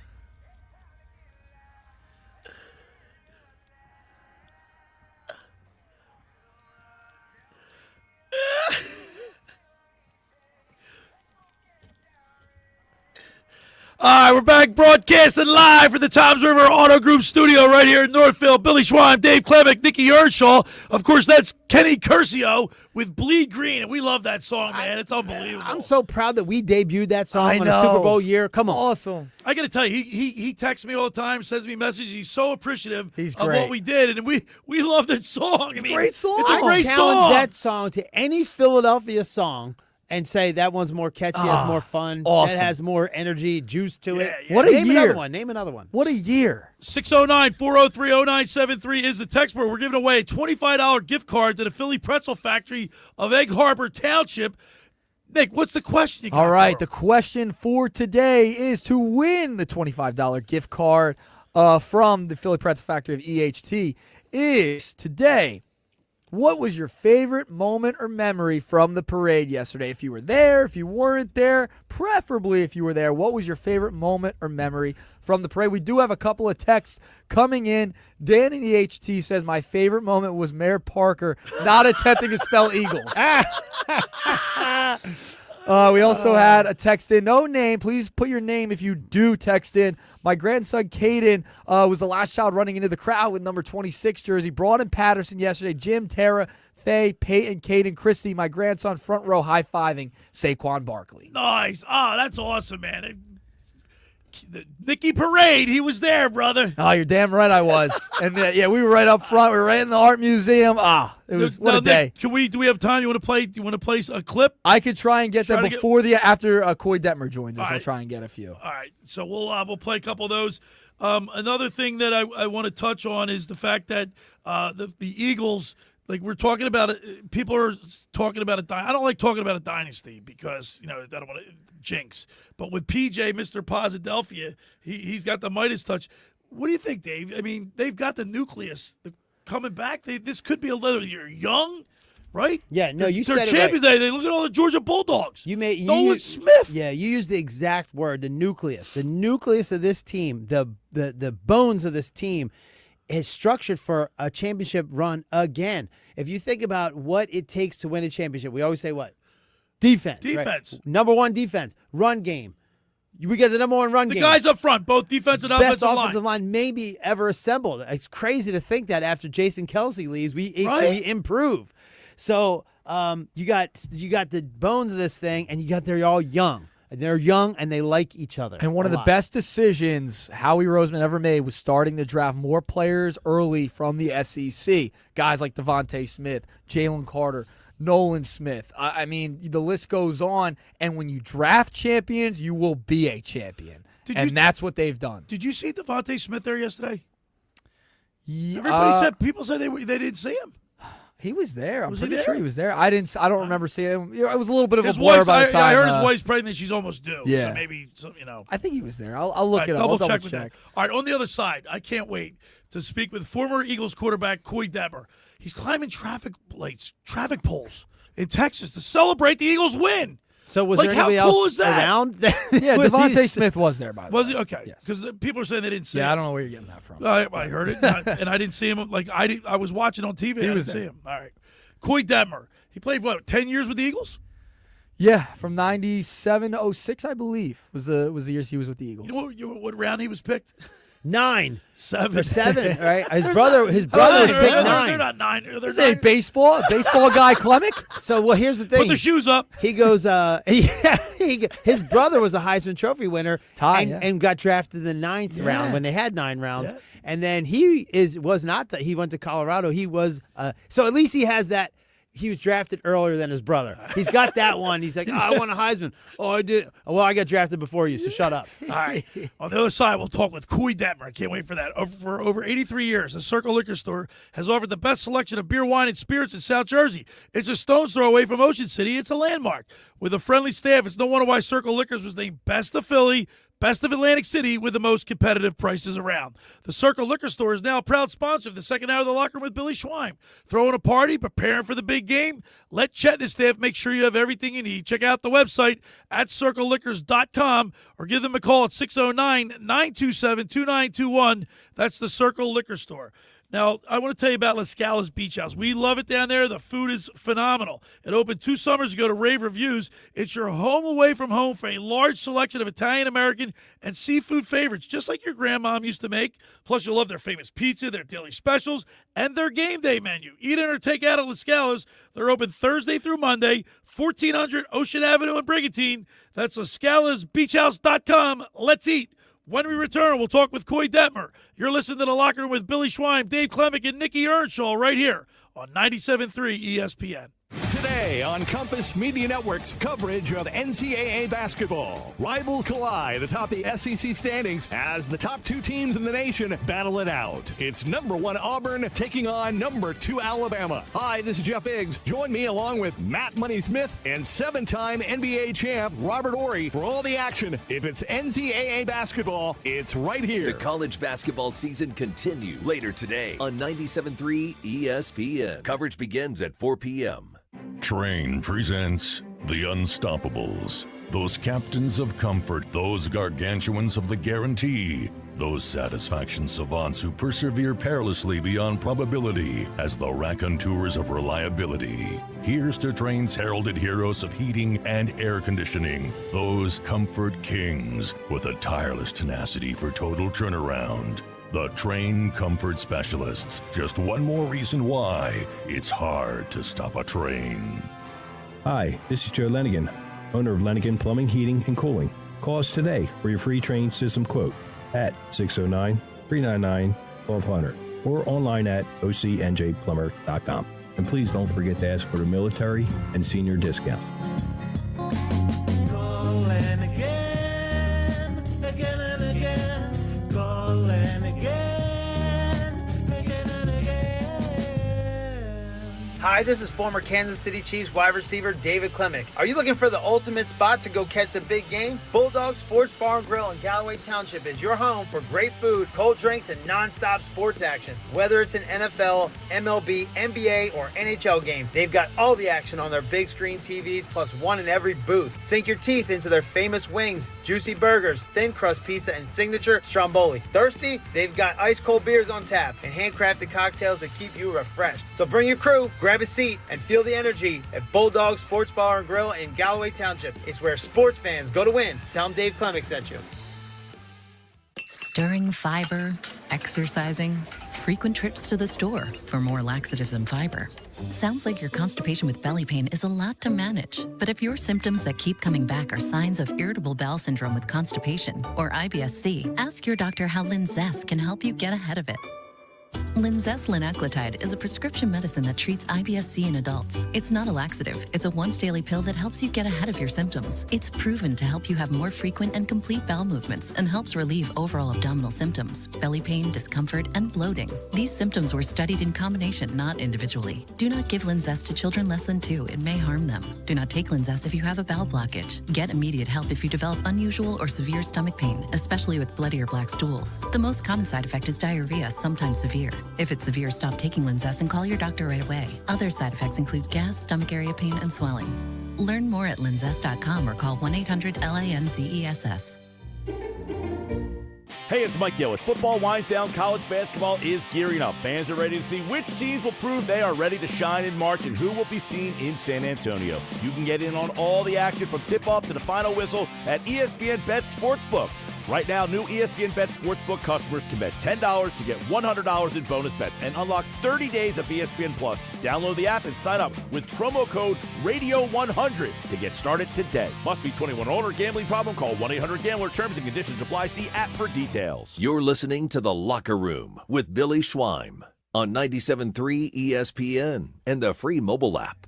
All right, we're back broadcasting live from the Toms River Auto Group studio right here in Northfield. Billy Schwein, Dave Klemic, Nick Earnshaw. Of course, that's Kenny Curcio with Bleed Green, and we love that song, man. It's unbelievable. I'm so proud that we debuted that song I on a know. Super Bowl year. Come on. Awesome. I got to tell you, he texts me all the time, sends me messages. He's so appreciative He's of great. what we did, and we love that song. It's a great song. It's a I great challenge song. that song to any Philadelphia song and say that one's more catchy, has more fun, awesome. that has more energy, juice to it. Yeah. What a Name year. another one. Name another one. What a year. 609-403-0973 is the text word. We're giving away a $25 gift card to the Philly Pretzel Factory of Egg Harbor Township. Nick, what's the question you got? All right, for the question for today is to win the $25 gift card from the Philly Pretzel Factory of EHT is today, what was your favorite moment or memory from the parade yesterday? If you were there, if you weren't there, preferably if you were there, what was your favorite moment or memory from the parade? We do have a couple of texts coming in. Dan in EHT says, my favorite moment was Mayor Parker not attempting to spell Eagles. We also had a text in, no name. Please put your name if you do text in. My grandson, Caden, was the last child running into the crowd with number 26 jersey. Broaden Patterson yesterday. Jim, Tara, Faye, Peyton, Caden, Christy, my grandson, front row, high-fiving Saquon Barkley. Nice. Oh, that's awesome, man. The Nicky Parade, he was there, brother. Oh, you're damn right I was. And, yeah, we were right up front. We were right in the art museum. It was, what a day. Nick, do we have time? You want to play a clip? I could try and get them after Coy Detmer joins us. I'll try and get a few. All right, so we'll play a couple of those. Another thing that I want to touch on is the fact that the Eagles, like we're talking about it, people are talking about it. I don't like talking about a dynasty because I don't want to jinx. But with P.J., Mr. Posidelphia, he's got the Midas touch. What do you think, Dave? I mean, they've got the nucleus coming back. This could be a little. You're young, right? Yeah, no, you they're said it champions. right. They look at all the Georgia Bulldogs. Nolan Smith. Yeah, you used the exact word, the nucleus. The nucleus of this team, the bones of this team, is structured for a championship run again. If you think about what it takes to win a championship, we always say what? Defense. Defense. Right? Number one defense. Run game. We get the number one run game. The guys up front, both defensive and Best offensive offensive line maybe ever assembled. It's crazy to think that after Jason Kelsey leaves, we improve. So you got the bones of this thing, and they're all young. And they're young, and they like each other. And one of the best decisions Howie Roseman ever made was starting to draft more players early from the SEC. Guys like Devontae Smith, Jalen Carter, Nolan Smith. I mean, the list goes on. And when you draft champions, you will be a champion. That's what they've done. Did you see Devontae Smith there yesterday? Yeah, People said they didn't see him. He was there. I'm Was he pretty there? sure he was there. I don't remember seeing him. It was a little bit of a His blur wife, by the time. I heard his wife's pregnant. She's almost due. Yeah. So maybe, I think he was there. I'll look it up. Double I'll check double with check. that. All right, on the other side, I can't wait to speak with former Eagles quarterback Coy Detmer. He's climbing traffic poles in Texas to celebrate the Eagles' win. So was like, there anybody how cool else is that? around? Yeah, Devontae Smith was there, by the way. Was he? Okay. Because people are saying they didn't see him. Yeah, I don't know where you're getting that from. I heard it, and I didn't see him. Like I was watching on TV. I didn't see him. All right. Coy Detmer. He played, 10 years with the Eagles? Yeah, from 97 to 06, I believe, was the years he was with the Eagles. You know what round he was picked? 9. 7. Or 7, right? His brother was picked 9. They're not 9. They're Is it baseball guy, Klemic? So, here's the thing. Put the shoes up. He goes, his brother was a Heisman Trophy winner and got drafted in the 9th round when they had 9 rounds. Yeah. And then he was not. He went to Colorado. He was, so at least he has that. He was drafted earlier than his brother. He's got that one. He's like, I won a Heisman. Oh, I did. Well, I got drafted before you, so shut up. All right. On the other side, we'll talk with Coy Detmer. I can't wait for that. For over 83 years, the Circle Liquor Store has offered the best selection of beer, wine, and spirits in South Jersey. It's a stone's throw away from Ocean City. It's a landmark. With a friendly staff, it's no wonder why Circle Liquors was named Best of Philly, Best of Atlantic City, with the most competitive prices around. The Circle Liquor Store is now a proud sponsor of the second hour of the Locker Room with Billy Schwein. Throwing a party, preparing for the big game? Let Chet and his staff make sure you have everything you need. Check out the website at circleliquors.com or give them a call at 609-927-2921. That's the Circle Liquor Store. Now, I want to tell you about Las Scala's Beach House. We love it down there. The food is phenomenal. It opened 2 summers ago to rave reviews. It's your home away from home for a large selection of Italian-American Italian, and seafood favorites, just like your grandmom used to make. Plus, you'll love their famous pizza, their daily specials, and their game day menu. Eat in or take out at La Scala's. They're open Thursday through Monday, 1400 Ocean Avenue in Brigantine. That's LaScalasBeachHouse.com. Let's eat. When we return, we'll talk with Coy Detmer. You're listening to The Locker Room with Billy Schwein, Dave Klemic, and Nick Earnshaw right here on 97.3 ESPN. Today on Compass Media Network's coverage of NCAA basketball. Rivals collide atop the SEC standings as the top two teams in the nation battle it out. It's number 1 Auburn taking on number 2 Alabama. Hi, this is Jeff Iggs. Join me along with Matt Money Smith and 7-time NBA champ Robert Horry for all the action. If it's NCAA basketball, it's right here. The college basketball season continues later today on 97.3 ESPN. Coverage begins at 4 p.m. Train presents The Unstoppables. Those captains of comfort, those gargantuans of the guarantee, those satisfaction savants who persevere perilously beyond probability as the raconteurs of reliability. Here's to Train's heralded heroes of heating and air conditioning, those comfort kings with a tireless tenacity for total turnaround. The Train Comfort Specialists. Just one more reason why it's hard to stop a train. Hi, this is Joe Lenigan, owner of Lenigan Plumbing, Heating, and Cooling. Call us today for your free train system quote at 609-399-1200 or online at ocnjplumber.com. And please don't forget to ask for the military and senior discount. Hi, this is former Kansas City Chiefs wide receiver David Klemic. Are you looking for the ultimate spot to go catch the big game? Bulldog Sports Bar and Grill in Galloway Township is your home for great food, cold drinks, and non-stop sports action. Whether it's an NFL, MLB, NBA, or NHL game, they've got all the action on their big screen TVs, plus one in every booth. Sink your teeth into their famous wings, juicy burgers, thin crust pizza, and signature stromboli. Thirsty? They've got ice cold beers on tap and handcrafted cocktails that keep you refreshed. So bring your crew, grab a seat, and feel the energy at Bulldog Sports Bar and Grill in Galloway Township. It's where sports fans go to win. Tell them Dave Klemic sent you. Stirring fiber, exercising, frequent trips to the store for more laxatives and fiber. Sounds like your constipation with belly pain is a lot to manage. But if your symptoms that keep coming back are signs of irritable bowel syndrome with constipation or IBS-C, ask your doctor how Linzess can help you get ahead of it. Linzess linaclotide is a prescription medicine that treats IBS-C in adults. It's not a laxative. It's a once-daily pill that helps you get ahead of your symptoms. It's proven to help you have more frequent and complete bowel movements and helps relieve overall abdominal symptoms, belly pain, discomfort, and bloating. These symptoms were studied in combination, not individually. Do not give Linzess to children less than 2. It may harm them. Do not take Linzess if you have a bowel blockage. Get immediate help if you develop unusual or severe stomach pain, especially with bloody or black stools. The most common side effect is diarrhea, sometimes severe. If it's severe, stop taking Linzess and call your doctor right away. Other side effects include gas, stomach area pain, and swelling. Learn more at linzess.com or call 1-800-LINZESS. Hey, it's Mike Gillis. Football winds down. College basketball is gearing up. Fans are ready to see which teams will prove they are ready to shine in March and who will be seen in San Antonio. You can get in on all the action from tip-off to the final whistle at ESPN Bet Sportsbook. Right now, new ESPN Bet Sportsbook customers can bet $10 to get $100 in bonus bets and unlock 30 days of ESPN Plus. Download the app and sign up with promo code RADIO100 to get started today. Must be 21 or older. Gambling problem? Call 1-800-GAMBLER. Terms and conditions apply. See app for details. You're listening to The Locker Room with Billy Schwein on 97.3 ESPN and the free mobile app.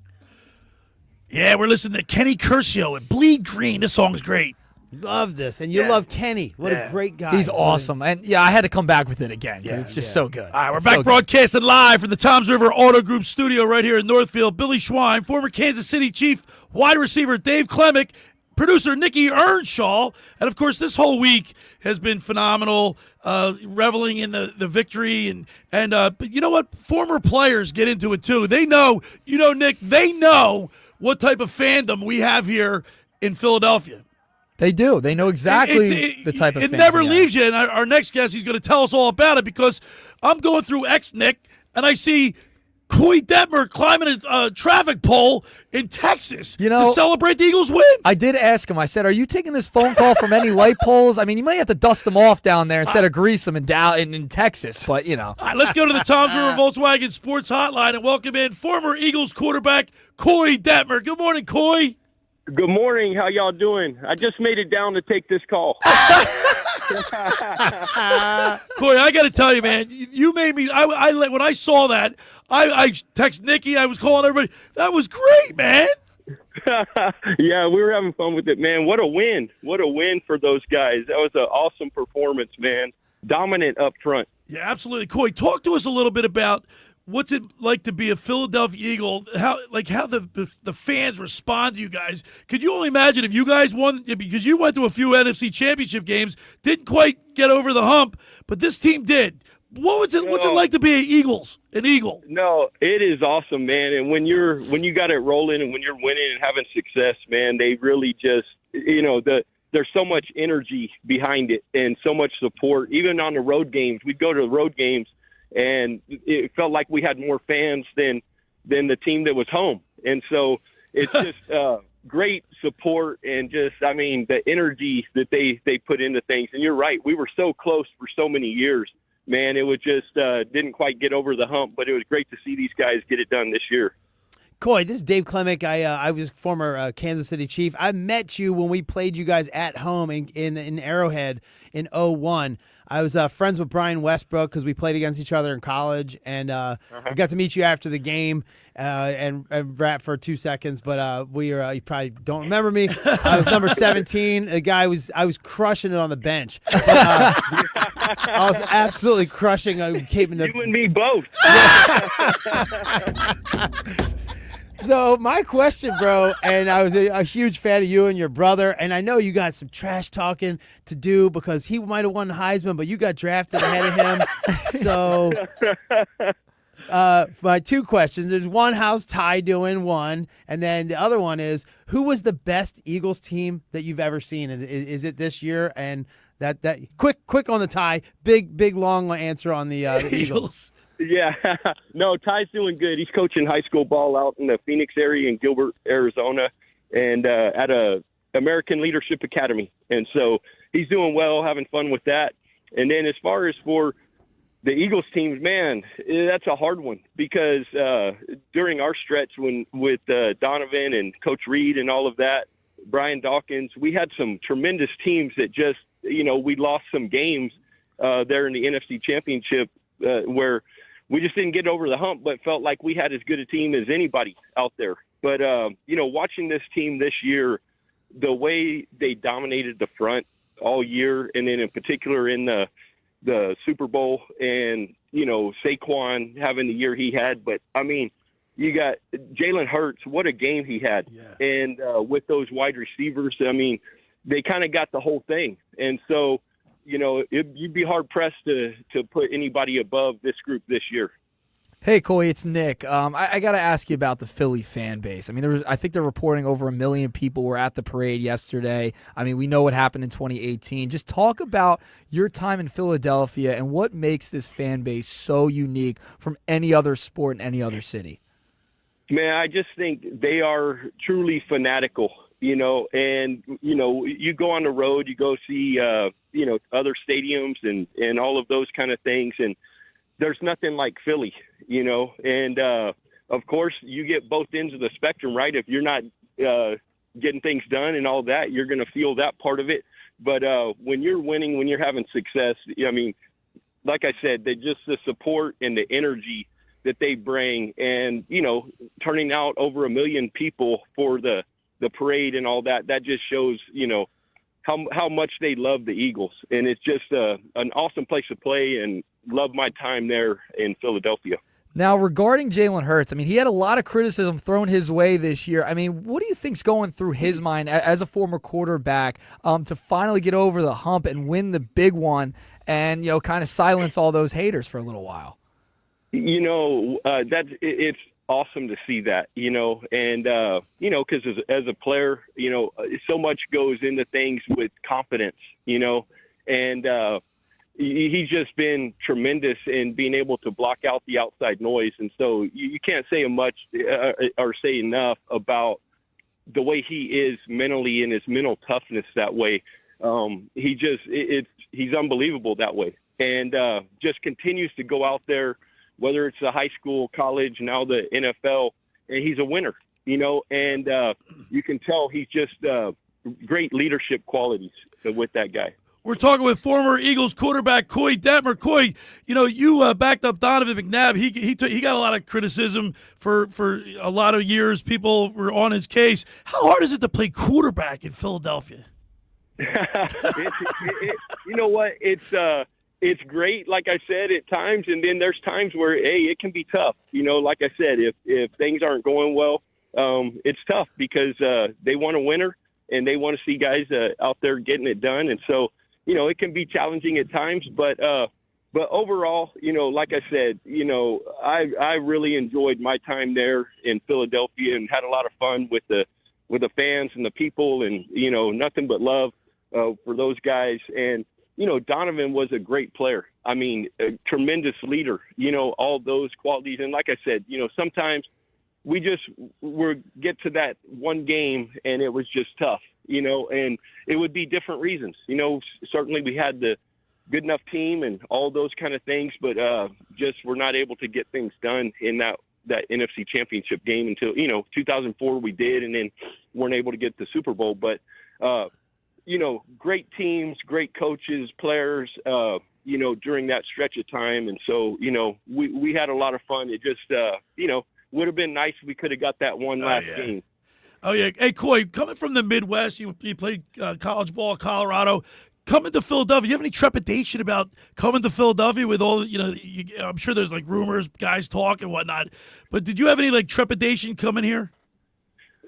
Yeah, we're listening to Kenny Curcio and Bleed Green. This song is great. Love this. And you love Kenny. What a great guy. He's awesome. And, yeah, I had to come back with it again because it's just so good. All right, we're back broadcasting live from the Toms River Auto Group studio right here in Northfield. Billy Schwein, former Kansas City Chief, wide receiver Dave Klemic, producer Nick Earnshaw. And, of course, this whole week has been phenomenal, reveling in the victory. But you know what? Former players get into it, too. They know, Nick, they know what type of fandom we have here in Philadelphia. They do. They know exactly the type of fans. It never leaves you. And our next guest, he's going to tell us all about it because I'm going through Nick, and I see Coy Detmer climbing a traffic pole in Texas to celebrate the Eagles' win. I did ask him. I said, "Are you taking this phone call from any light poles? I mean, you might have to dust them off down there instead of grease them in Texas." But All right, let's go to the Tom's River Volkswagen Sports Hotline and welcome in former Eagles quarterback Coy Detmer. Good morning, Coy. Good morning. How y'all doing? I just made it down to take this call. Coy, I got to tell you, man, you made me. When I saw that, I text Nikki. I was calling everybody. That was great, man. Yeah, we were having fun with it, man. What a win! What a win for those guys. That was an awesome performance, man. Dominant up front. Yeah, absolutely. Coy, talk to us a little bit about what's it like to be a Philadelphia Eagle? How the fans respond to you guys? Could you only imagine if you guys won? Because you went to a few NFC Championship games, didn't quite get over the hump, but this team did. What's it like to be an Eagle? No, it is awesome, man. And when you got it rolling and when you're winning and having success, man, they really just there's so much energy behind it and so much support. Even on the road games, we'd go to the road games. And it felt like we had more fans than the team that was home. And so it's just great support and the energy that they put into things. And you're right. We were so close for so many years, man. It was just didn't quite get over the hump, but it was great to see these guys get it done this year. Coy, this is Dave Klemic. I was former Kansas City Chief. I met you when we played you guys at home in Arrowhead in 2001. I was friends with Brian Westbrook because we played against each other in college, and I got to meet you after the game and rap for 2 seconds. But you probably don't remember me. I was number 17. The guy I was crushing it on the bench. But, I was absolutely crushing. You and me both. So my question, bro, and I was a huge fan of you and your brother, and I know you got some trash talking to do because he might have won the Heisman, but you got drafted ahead of him. So my two questions. There's one, how's Ty doing? One. And then the other one is, who was the best Eagles team that you've ever seen? Is it this year? And that quick on the Ty, big long answer on the Eagles. Yeah, no, Ty's doing good. He's coaching high school ball out in the Phoenix area in Gilbert, Arizona, and at a American Leadership Academy. And so he's doing well, having fun with that. And then as far as for the Eagles teams, man, that's a hard one because during our stretch with Donovan and Coach Reed and all of that, Brian Dawkins, we had some tremendous teams that just, we lost some games there in the NFC Championship where we just didn't get over the hump, but felt like we had as good a team as anybody out there. But, watching this team this year, the way they dominated the front all year, and then in particular in the Super Bowl and, Saquon having the year he had. But, you got Jalen Hurts, what a game he had. Yeah. And with those wide receivers, they kind of got the whole thing. And so, you'd be hard-pressed to put anybody above this group this year. Hey, Coy, it's Nick. I got to ask you about the Philly fan base. I think they're reporting over 1 million people were at the parade yesterday. We know what happened in 2018. Just talk about your time in Philadelphia and what makes this fan base so unique from any other sport in any other city. Man, I just think they are truly fanatical. And, you go on the road, you go see, other stadiums and all of those kind of things. And there's nothing like Philly, and, of course you get both ends of the spectrum, right? If you're not, getting things done and all that, you're going to feel that part of it. But, when you're winning, when you're having success, like I said, just the support and the energy that they bring and, turning out over 1 million people for the parade and all that just shows, how much they love the Eagles. And it's just an awesome place to play and love my time there in Philadelphia. Now, regarding Jalen Hurts, he had a lot of criticism thrown his way this year. What do you think's going through his mind as a former quarterback to finally get over the hump and win the big one and, kind of silence all those haters for a little while? It's awesome to see that, and, because as a player, so much goes into things with confidence, and he's just been tremendous in being able to block out the outside noise. And so you can't say much or say enough about the way he is mentally and his mental toughness that way. He's unbelievable that way. And just continues to go out there, whether it's the high school, college, now the NFL, and he's a winner, and you can tell he's just great leadership qualities with that guy. We're talking with former Eagles quarterback Coy Detmer. Coy, you backed up Donovan McNabb. He got a lot of criticism for a lot of years. People were on his case. How hard is it to play quarterback in Philadelphia? You know what? It's great, like I said, at times, and then there's times where, it can be tough. Like I said, if things aren't going well, it's tough because they want a winner and they want to see guys out there getting it done. And so, it can be challenging at times, but overall, like I said, I really enjoyed my time there in Philadelphia and had a lot of fun with the fans and the people, and nothing but love for those guys. And Donovan was a great player. I mean, a tremendous leader. All those qualities. And like I said, sometimes we just get to that one game and it was just tough. And it would be different reasons. Certainly we had the good enough team and all those kind of things, but just we're not able to get things done in that NFC Championship game until 2004 we did, and then weren't able to get the Super Bowl. But great teams, great coaches, players, during that stretch of time, and so we had a lot of fun. It just would have been nice if we could have got that one last game. Oh, yeah. Hey, Coy, coming from the Midwest, you played college ball at Colorado. Coming to Philadelphia, you have any trepidation about coming to Philadelphia with all, I'm sure there's like rumors, guys talk and whatnot, but did you have any like trepidation coming here?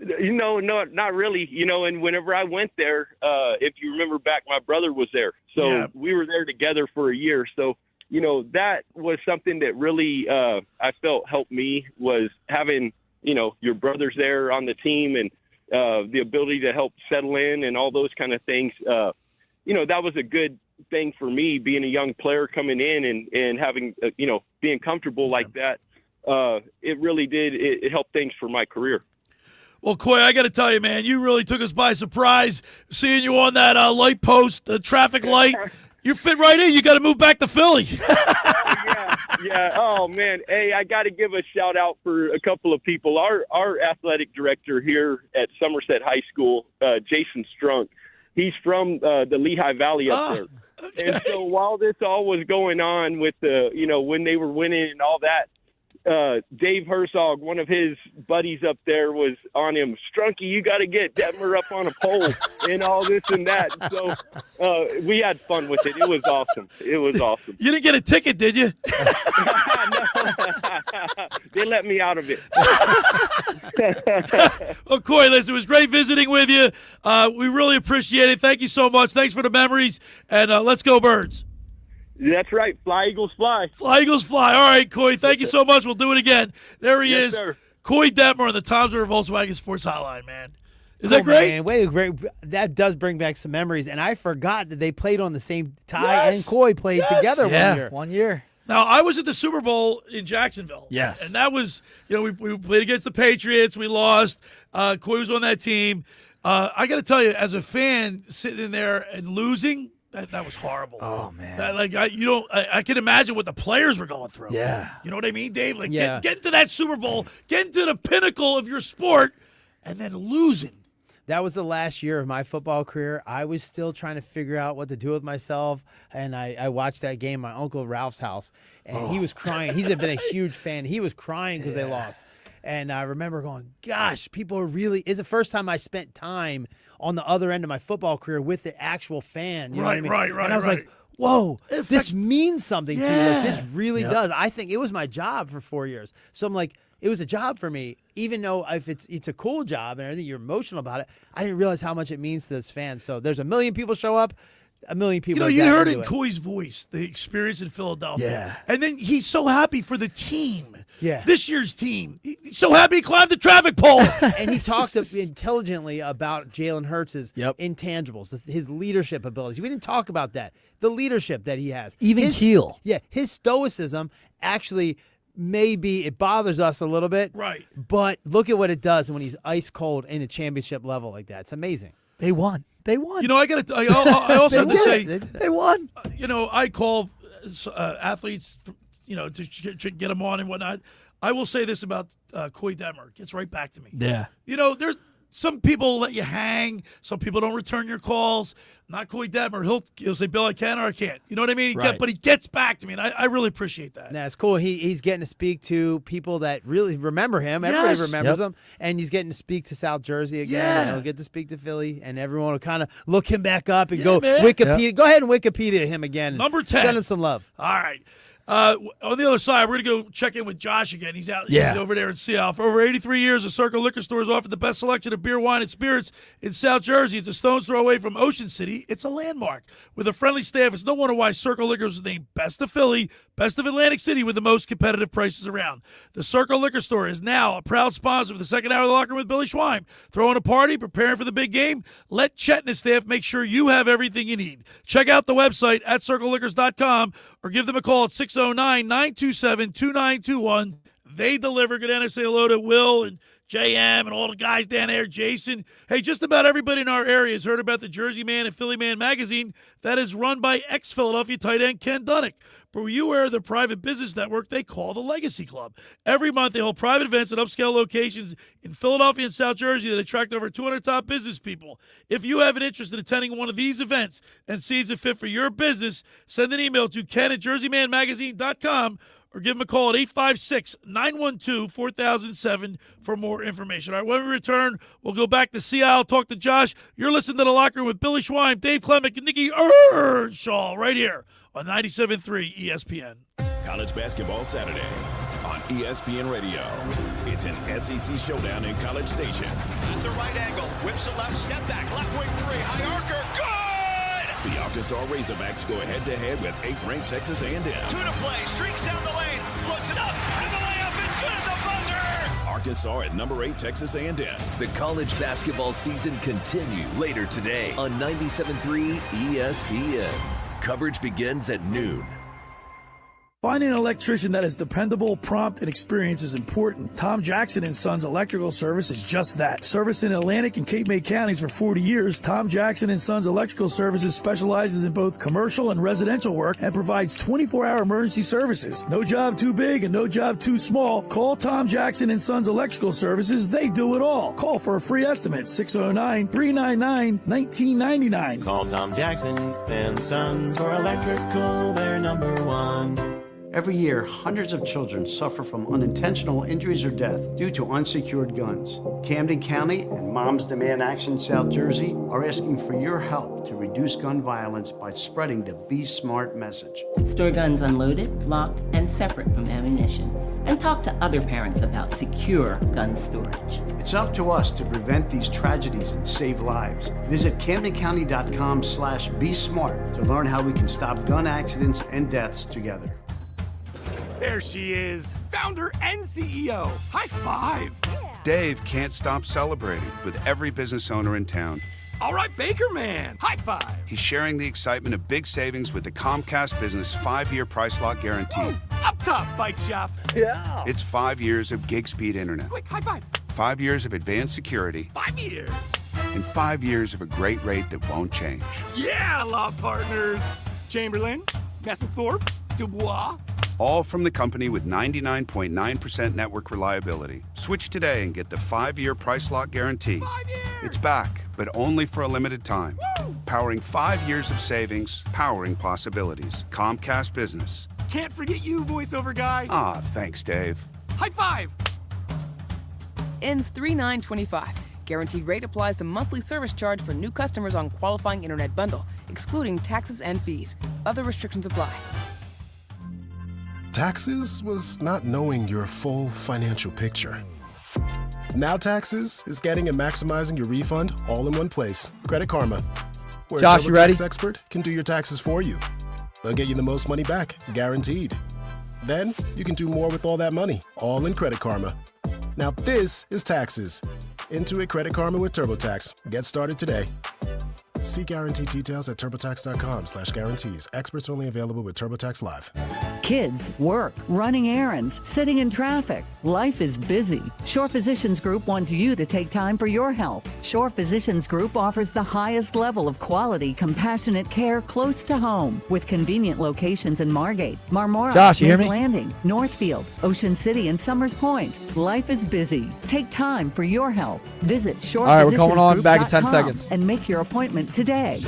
No, not really. And whenever I went there, if you remember back, my brother was there. So we were there together for a year. So, that was something that really I felt helped me, was having, your brothers there on the team and the ability to help settle in and all those kind of things. That was a good thing for me, being a young player coming in and having, being comfortable like that. It really did. It helped things for my career. Well, Coy, I got to tell you, man, you really took us by surprise seeing you on that light post, the traffic light. You fit right in. You got to move back to Philly. Yeah. Oh, man. Hey, I got to give a shout out for a couple of people. Our athletic director here at Somerset High School, Jason Strunk, he's from the Lehigh Valley up there. Okay. And so while this all was going on with when they were winning and all that, Dave Herzog, one of his buddies up there, was on him. Strunky, you got to get Detmer up on a pole and all this and that. So we had fun with it. It was awesome. You didn't get a ticket, did you? They let me out of it. Well, Coy, listen, it was great visiting with you. We really appreciate it. Thank you so much. Thanks for the memories. And let's go, Birds. That's right. Fly, Eagles, fly. Fly, Eagles, fly. All right, Coy, thank you so much. We'll do it again. There he is. Sir. Coy Detmer on the Tom's River Volkswagen Sports Hotline, man. Is that great? Man. Wait, great. That does bring back some memories. And I forgot that they played on the same Ty and Coy played together 1 year. Now, I was at the Super Bowl in Jacksonville. Yes. And that was, we played against the Patriots. We lost. Coy was on that team. I got to tell you, as a fan, sitting in there and losing, that was horrible. Oh, man. I can imagine what the players were going through. Yeah. You know what I mean, Dave? Get to that Super Bowl, get to the pinnacle of your sport, and then losing. That was the last year of my football career. I was still trying to figure out what to do with myself, and I watched that game at my Uncle Ralph's house, and he was crying. He's been a huge fan. He was crying because they lost. And I remember going, gosh, people are really – it's the first time I spent time on the other end of my football career with the actual fan. You know what I mean? Right. And I was like, whoa, this means something to you. Like, this really does. I think it was my job for 4 years. So I'm like, it was a job for me, even though if it's a cool job and everything, you're emotional about it. I didn't realize how much it means to this fan. So there's 1 million people show up. 1 million people. You heard in Coy's voice the experience in Philadelphia. Yeah. And then he's so happy for the team. Yeah. This year's team, he's so happy he climbed the traffic pole. And he talked intelligently about Jalen Hurts' intangibles, his leadership abilities. We didn't talk about that. The leadership that he has. Even keel. Yeah, his stoicism actually maybe it bothers us a little bit. Right. But look at what it does when he's ice cold in a championship level like that. It's amazing. They won. They won. You know, I also have to say, they won. You know, I call athletes, you know, to get them on and whatnot. I will say this about Coy Detmer. Gets right back to me. Yeah. You know, there's some people let you hang. Some people don't return your calls. Not Coy Detmer. He'll say, Bill, I can or I can't. You know what I mean? Right. But he gets back to me, and I really appreciate that. That's cool. He's getting to speak to people that really remember him. Everybody Yes. remembers him. And he's getting to speak to South Jersey again. Yeah. And he'll get to speak to Philly, and everyone will kind of look him back up and Yeah, go man. Wikipedia. Yep. Go ahead and Wikipedia him again. Number 10. Send him some love. All right. On the other side, we're going to go check in with Josh again. He's out he's over there in Seattle. For over 83 years, the Circle Liquor Store has offered the best selection of beer, wine, and spirits in South Jersey. It's a stone's throw away from Ocean City. It's a landmark. With a friendly staff, it's no wonder why Circle Liquor is named Best of Philly, Best of Atlantic City with the most competitive prices around. The Circle Liquor Store is now a proud sponsor of the second hour of the Locker Room with Billy Schwein. Throwing a party, preparing for the big game? Let Chet and his staff make sure you have everything you need. Check out the website at circleliquors.com or give them a call at 609-927-2921. They deliver. Go down and say hello to Will and JM and all the guys down there, Jason. Hey, just about everybody in our area has heard about the Jersey Man and Philly Man magazine that is run by ex-Philadelphia tight end Ken Dunnick. But were you aware of the private business network they call the Legacy Club? Every month they hold private events at upscale locations in Philadelphia and South Jersey that attract over 200 top business people. If you have an interest in attending one of these events and see it's a fit for your business, send an email to ken@jerseymanmagazine.com or give them a call at 856-912-4007 for more information. All right, when we return, we'll go back to Seattle, talk to Josh. You're listening to The Locker Room with Billy Schwein, Dave Klemic, and Nick Earnshaw right here on 97.3 ESPN. College Basketball Saturday on ESPN Radio. It's an SEC showdown in College Station. At the right angle, whips it left, step back, left wing three, high archer, good! The Arkansas Razorbacks go head-to-head with 8th-ranked Texas A&M. Two to play, streaks down the lane, floats it up, and the layup is good at the buzzer! Arkansas at number 8 Texas A&M. The college basketball season continues later today on 97.3 ESPN. Coverage begins at noon. Finding an electrician that is dependable, prompt, and experienced is important. Tom Jackson & Sons Electrical Service is just that. Service in Atlantic and Cape May counties for 40 years, Tom Jackson & Sons Electrical Services specializes in both commercial and residential work and provides 24-hour emergency services. No job too big and no job too small. Call Tom Jackson & Sons Electrical Services. They do it all. Call for a free estimate, 609-399-1999. Call Tom Jackson and Sons for electrical, they're number one. Every year, hundreds of children suffer from unintentional injuries or death due to unsecured guns. Camden County and Moms Demand Action South Jersey are asking for your help to reduce gun violence by spreading the Be Smart message. Store guns unloaded, locked, and separate from ammunition. And talk to other parents about secure gun storage. It's up to us to prevent these tragedies and save lives. Visit CamdenCounty.com/BeSmart to learn how we can stop gun accidents and deaths together. There she is, founder and CEO. High five. Dave can't stop celebrating with every business owner in town. All right, Baker Man, high five. He's sharing the excitement of big savings with the Comcast Business 5-year price lock guarantee. Ooh, up top, bike shop. Yeah. It's 5 years of gig speed internet. Quick, high five. 5 years of advanced security. 5 years. And 5 years of a great rate that won't change. Yeah, law partners. Chamberlain, Messethorpe, Dubois. All from the company with 99.9% network reliability. Switch today and get the 5-year price lock guarantee. 5 years. It's back, but only for a limited time. Woo! Powering 5 years of savings, powering possibilities. Comcast Business. Can't forget you, voiceover guy. Ah, thanks, Dave. High five. Ends 3/9/25. Guaranteed rate applies to monthly service charge for new customers on qualifying internet bundle, excluding taxes and fees. Other restrictions apply. Taxes was not knowing your full financial picture. Now Taxes is getting and maximizing your refund all in one place. Credit Karma. Where Josh, a you ready? tax expert can do your taxes for you. They'll get you the most money back, guaranteed. Then you can do more with all that money, all in Credit Karma. Now this is taxes. Intuit Credit Karma with TurboTax. Get started today. See guarantee details at turbotax.com/guarantees. Experts only available with TurboTax Live. Kids, work, running errands, sitting in traffic. Life is busy. Shore Physicians Group wants you to take time for your health. Shore Physicians Group offers the highest level of quality, compassionate care close to home with convenient locations in Margate, Marmora, Josh, you hear Mays me? Landing, Northfield, Ocean City, and Summers Point. Life is busy. Take time for your health. Visit All right, we're going on back in 10 shorephysiciansgroup.com seconds. and make your appointment today.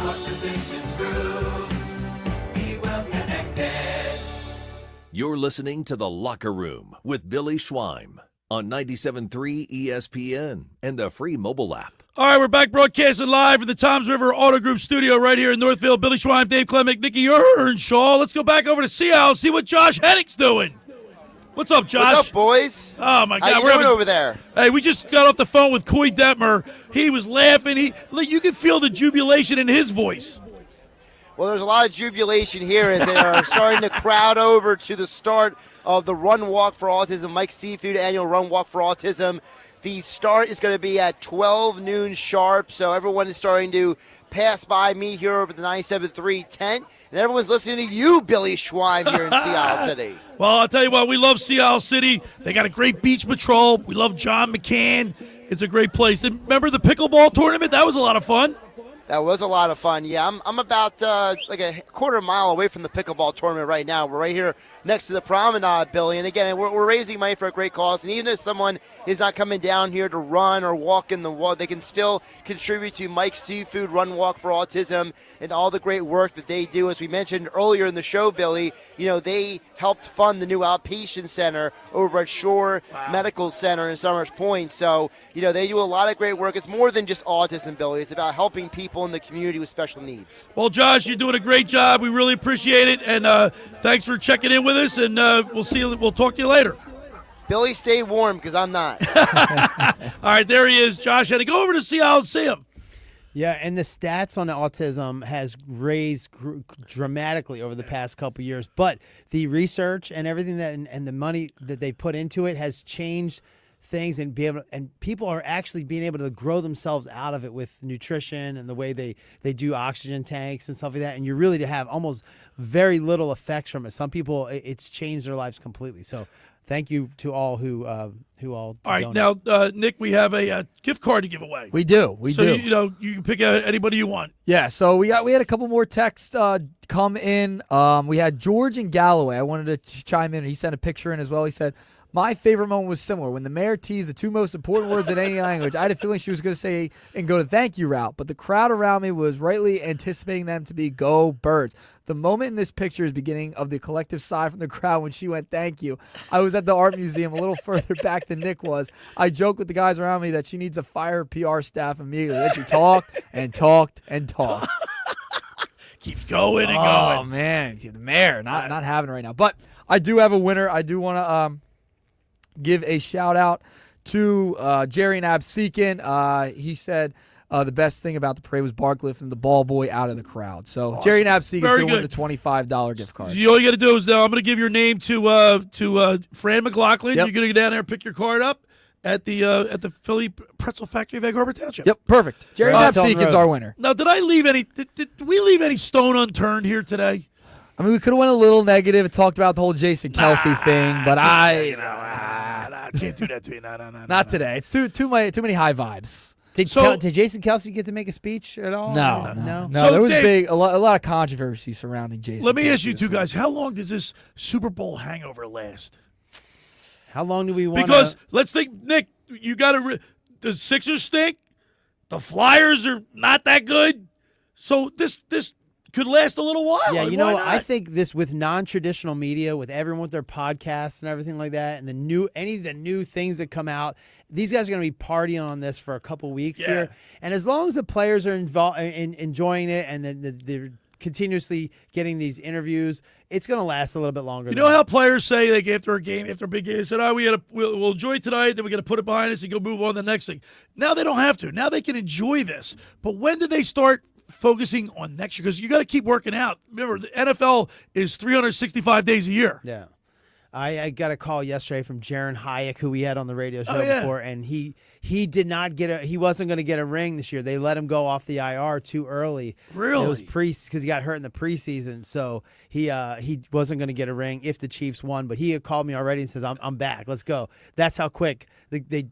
You're listening to The Locker Room with Billy Schweim on 97.3 ESPN and the free mobile app. All right, we're back broadcasting live from the Toms River Auto Group studio right here in Northfield. Billy Schweim, Dave Klemic, Nick Earnshaw. Let's go back over to Seattle, see what Josh Hennick's doing. What's up, Josh? What's up, boys? Oh, my God. How you doing over there? Hey, we just got off the phone with Coy Detmer. He was laughing. You could feel the jubilation in his voice. Well, there's a lot of jubilation here as they are starting to crowd over to the start of the Run Walk for Autism, Mike Seafood annual Run Walk for Autism. The start is going to be at 12 noon sharp, so everyone is starting to pass by me here over the 97.3 tent, and everyone's listening to you, Billy Schweim, here in Seattle City. Well, I'll tell you what, we love Seattle City. They got a great beach patrol. We love John McCann. It's a great place. Remember the pickleball tournament? That was a lot of fun. That was a lot of fun. Yeah, I'm about like a quarter mile away from the pickleball tournament right now. We're right here next to the promenade, Billy. And again, we're raising money for a great cause. And even if someone is not coming down here to run or walk in the wall, they can still contribute to Mike's Seafood Run Walk for Autism and all the great work that they do. As we mentioned earlier in the show, Billy, they helped fund the new outpatient center over at Shore Medical Center in Summers Point. So, they do a lot of great work. It's more than just autism, Billy. It's about helping people in the community with special needs. Well, Josh, you're doing a great job. We really appreciate it. And thanks for checking in with us. And we'll see you. We'll talk to you later. Billy, stay warm because I'm not. All right, there he is, Josh. Had to go over to Seattle and see him. Yeah, and the stats on the autism has raised dramatically over the past couple of years. But the research and everything and the money that they put into it has changed things, and people are actually being able to grow themselves out of it with nutrition and the way they do oxygen tanks and stuff like that. And you really have almost very little effects from it. Some people, it's changed their lives completely. So thank you to all who all right, donate. now, Nick, we have a gift card to give away. We do. So, you can pick anybody you want. Yeah, so we had a couple more texts come in. We had George and Galloway. I wanted to chime in. He sent a picture in as well. He said, my favorite moment was similar. When the mayor teased the two most important words in any language, I had a feeling she was going to say and go to thank you route, but the crowd around me was rightly anticipating them to be go Birds. The moment in this picture is beginning of the collective sigh from the crowd when she went thank you. I was at the art museum a little further back than Nick was. I joked with the guys around me that she needs to fire PR staff immediately. Then she talked and talked and talked. Keeps going and Oh, going. man. The mayor, not having it right now. But I do have a winner. I do want to give a shout out to Jerry Nabseekin. He said the best thing about the parade was Bart lifting the ball boy out of the crowd. So Awesome. Jerry Nabseekin is Very going to win good. the $25 gift card. All you got to do is now I'm going to give your name to Fran McLaughlin. Yep. You're going to go down there and pick your card up at the Philly Pretzel Factory of Egg Harbor Township. Yep, perfect. Jerry Nabseekin's our winner. Now, did I leave any? Did we leave any stone unturned here today? I mean, we could have went a little negative and talked about the whole Jason Kelsey thing, but I can't do that to you. not today. It's too many high vibes. Did Jason Kelsey get to make a speech at all? No. So, There was Dave, a lot of controversy surrounding Jason. Let me ask Kelsey you two this guys: how long does this Super Bowl hangover last? How long do we want? Because let's think, Nick, you got to. The Sixers stink. The Flyers are not that good. So this could last a little while. Yeah, Why not? I think this with non-traditional media, with everyone with their podcasts and everything like that, and any of the new things that come out, these guys are going to be partying on this for a couple weeks here. And as long as the players are enjoying it and they're continuously getting these interviews, it's going to last a little bit longer. You know how players say, like, after a big game, they said, we'll enjoy tonight, then we're going to put it behind us and go move on to the next thing. Now they don't have to. Now they can enjoy this. But when did they start focusing on next year? Because you got to keep working out. Remember, the NFL is 365 days a year. Yeah. I got a call yesterday from Jaron Hayek, who we had on the radio show before, and he did not get he wasn't going to get a ring this year. They let him go off the IR too early. Really? It was because he got hurt in the preseason, so he wasn't going to get a ring if the Chiefs won. But he had called me already and says, "I'm back. Let's go." That's how quick the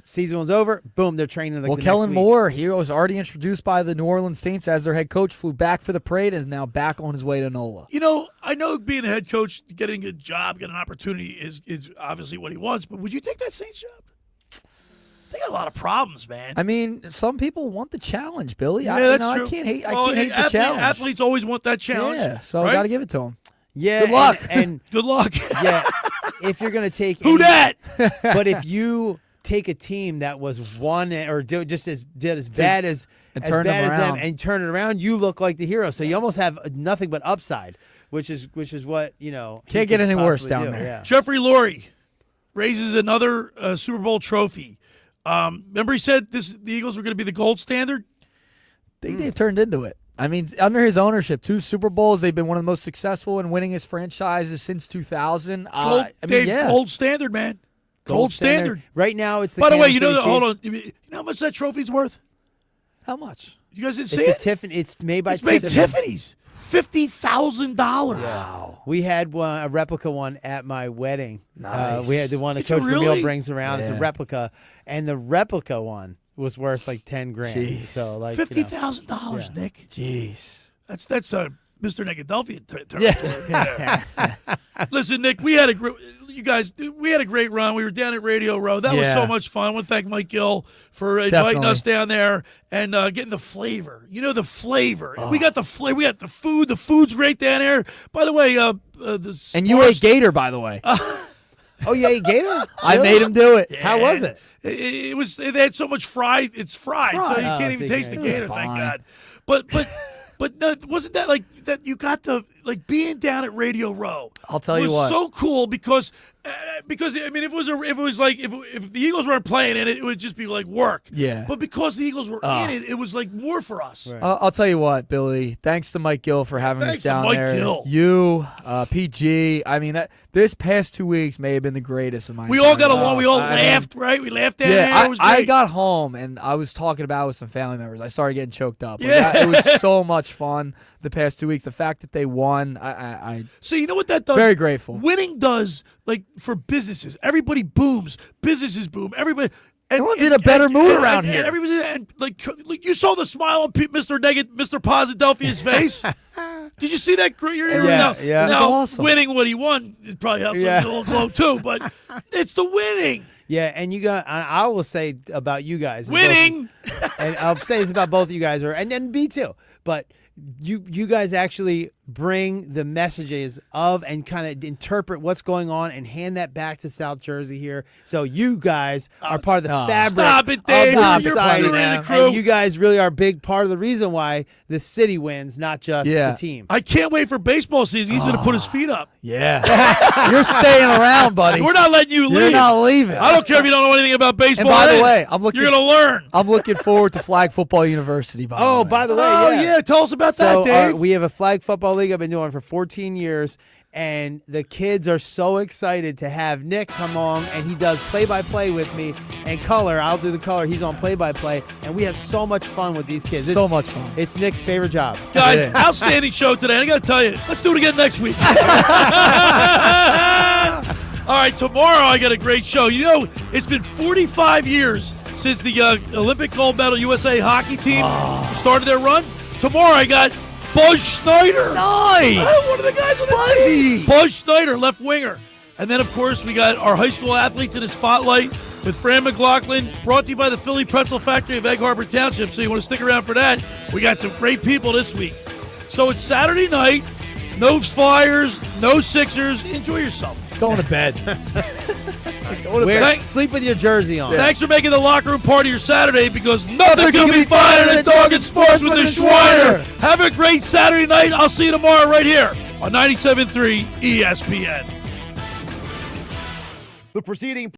season was over. Boom, they're training. Well, Kellen Moore, he was already introduced by the New Orleans Saints as their head coach, flew back for the parade, and is now back on his way to NOLA. You know, I know being a head coach, getting a job, getting an opportunity is obviously what he wants, but would you take that Saints job? They got a lot of problems, man. I mean, some people want the challenge, Billy. Yeah, that's true. I can't hate the challenge. Athletes always want that challenge. Yeah, so right? I got to give it to them. Yeah, good luck. And good luck. Yeah, if you're going to take that? But if you take a team that was one or did as bad as them and turn it around, you look like the hero. So you almost have nothing but upside, which is what can't get any worse down there. Yeah. Jeffrey Lurie raises another Super Bowl trophy. Remember he said the Eagles were going to be the gold standard? They've turned into it. I mean, under his ownership, 2 Super Bowls, they've been one of the most successful and winningest franchises since 2000. Gold standard, man. Gold standard. Right now, it's the By the way, Kansas City hold on. Chiefs. You know how much that trophy's worth? How much? You guys didn't see it? It's made by Tiffany's. $50,000. Wow. We had a replica one at my wedding. Nice. We had the one that Coach Vermeil brings around. It's a replica. And the replica one was worth like $10,000. Jeez. So like $50,000, Nick. Jeez. That's Mr. Negadelphia territory. Listen, Nick, we had a great run. We were down at Radio Row. That was so much fun. I want to thank Mike Gill for inviting us down there and getting the flavor. You know, the flavor. Oh. We got the flavor. We got the food. The food's great down there. By the way, and you ate gator, by the way. Oh, you ate gator? I made him do it. Yeah. How was it? It was. They had so much fried. It's fried. So you can't even taste the gator. Thank God. But wasn't that like that? You got the being down at Radio Row. I'll tell you what, was so cool because I mean, if the Eagles weren't playing in it, it would just be like work. Yeah. But because the Eagles were in it, it was like more for us. Right. I'll tell you what, Billy. Thanks to Mike Gill for having us down there. Gill. You, P.J. I mean, this past 2 weeks may have been the greatest of my. We all got along. We all laughed, right? We laughed down there. It was great. I got home and I was talking about it with some family members. I started getting choked up. It was so much fun the past 2 weeks. The fact that they won, So you know what that does? Very grateful. Winning does, for businesses. Everybody booms. Businesses boom. Everybody. Everyone's in a better mood around here. Everybody, you saw the smile on Mr. Posidelphia's face. Did you see that? Yes, yeah. Now, awesome. Winning what he won, it probably helps a little glow too. But it's the winning. Yeah, and I will say about you guys. Winning. And I'll say this about both of you guys, and me too. But you guys actually bring the messages of and kind of interpret what's going on and hand that back to South Jersey here. So you guys are part of the fabric Stop it, Dave. of the society. And you guys really are a big part of the reason why the city wins, not just the team. I can't wait for baseball season. He's going to put his feet up. Yeah. You're staying around, buddy. We're not letting you leave. You're not leaving. I don't care if you don't know anything about baseball. And by the way, you're going to learn. I'm looking forward to Flag Football University, by the way. By the way, yeah. Tell us about that, Dave. We have a flag football league I've been doing for 14 years, and the kids are so excited to have Nick come on, and he does play-by-play with me and color. I'll do the color. He's on play-by-play, and we have so much fun with these kids. So much fun. It's Nick's favorite job. Guys, outstanding show today. And I got to tell you, let's do it again next week. All right, tomorrow I got a great show. You know, it's been 45 years since the Olympic gold medal USA hockey team started their run. Tomorrow I got Buzz Schneider. Nice. One of the guys on the Buzzy. team. Buzz Schneider, left winger. And then, of course, we got our high school athletes in the spotlight with Fran McLaughlin, brought to you by the Philly Pretzel Factory of Egg Harbor Township. So you want to stick around for that. We got some great people this week. So it's Saturday night. No Flyers, no Sixers. Enjoy yourself. Going to bed. Sleep with your jersey on. Thanks for making the locker room part of your Saturday, because nothing can be finer than talking sports with the Schweiner. Have a great Saturday night. I'll see you tomorrow right here on 97.3 ESPN. The preceding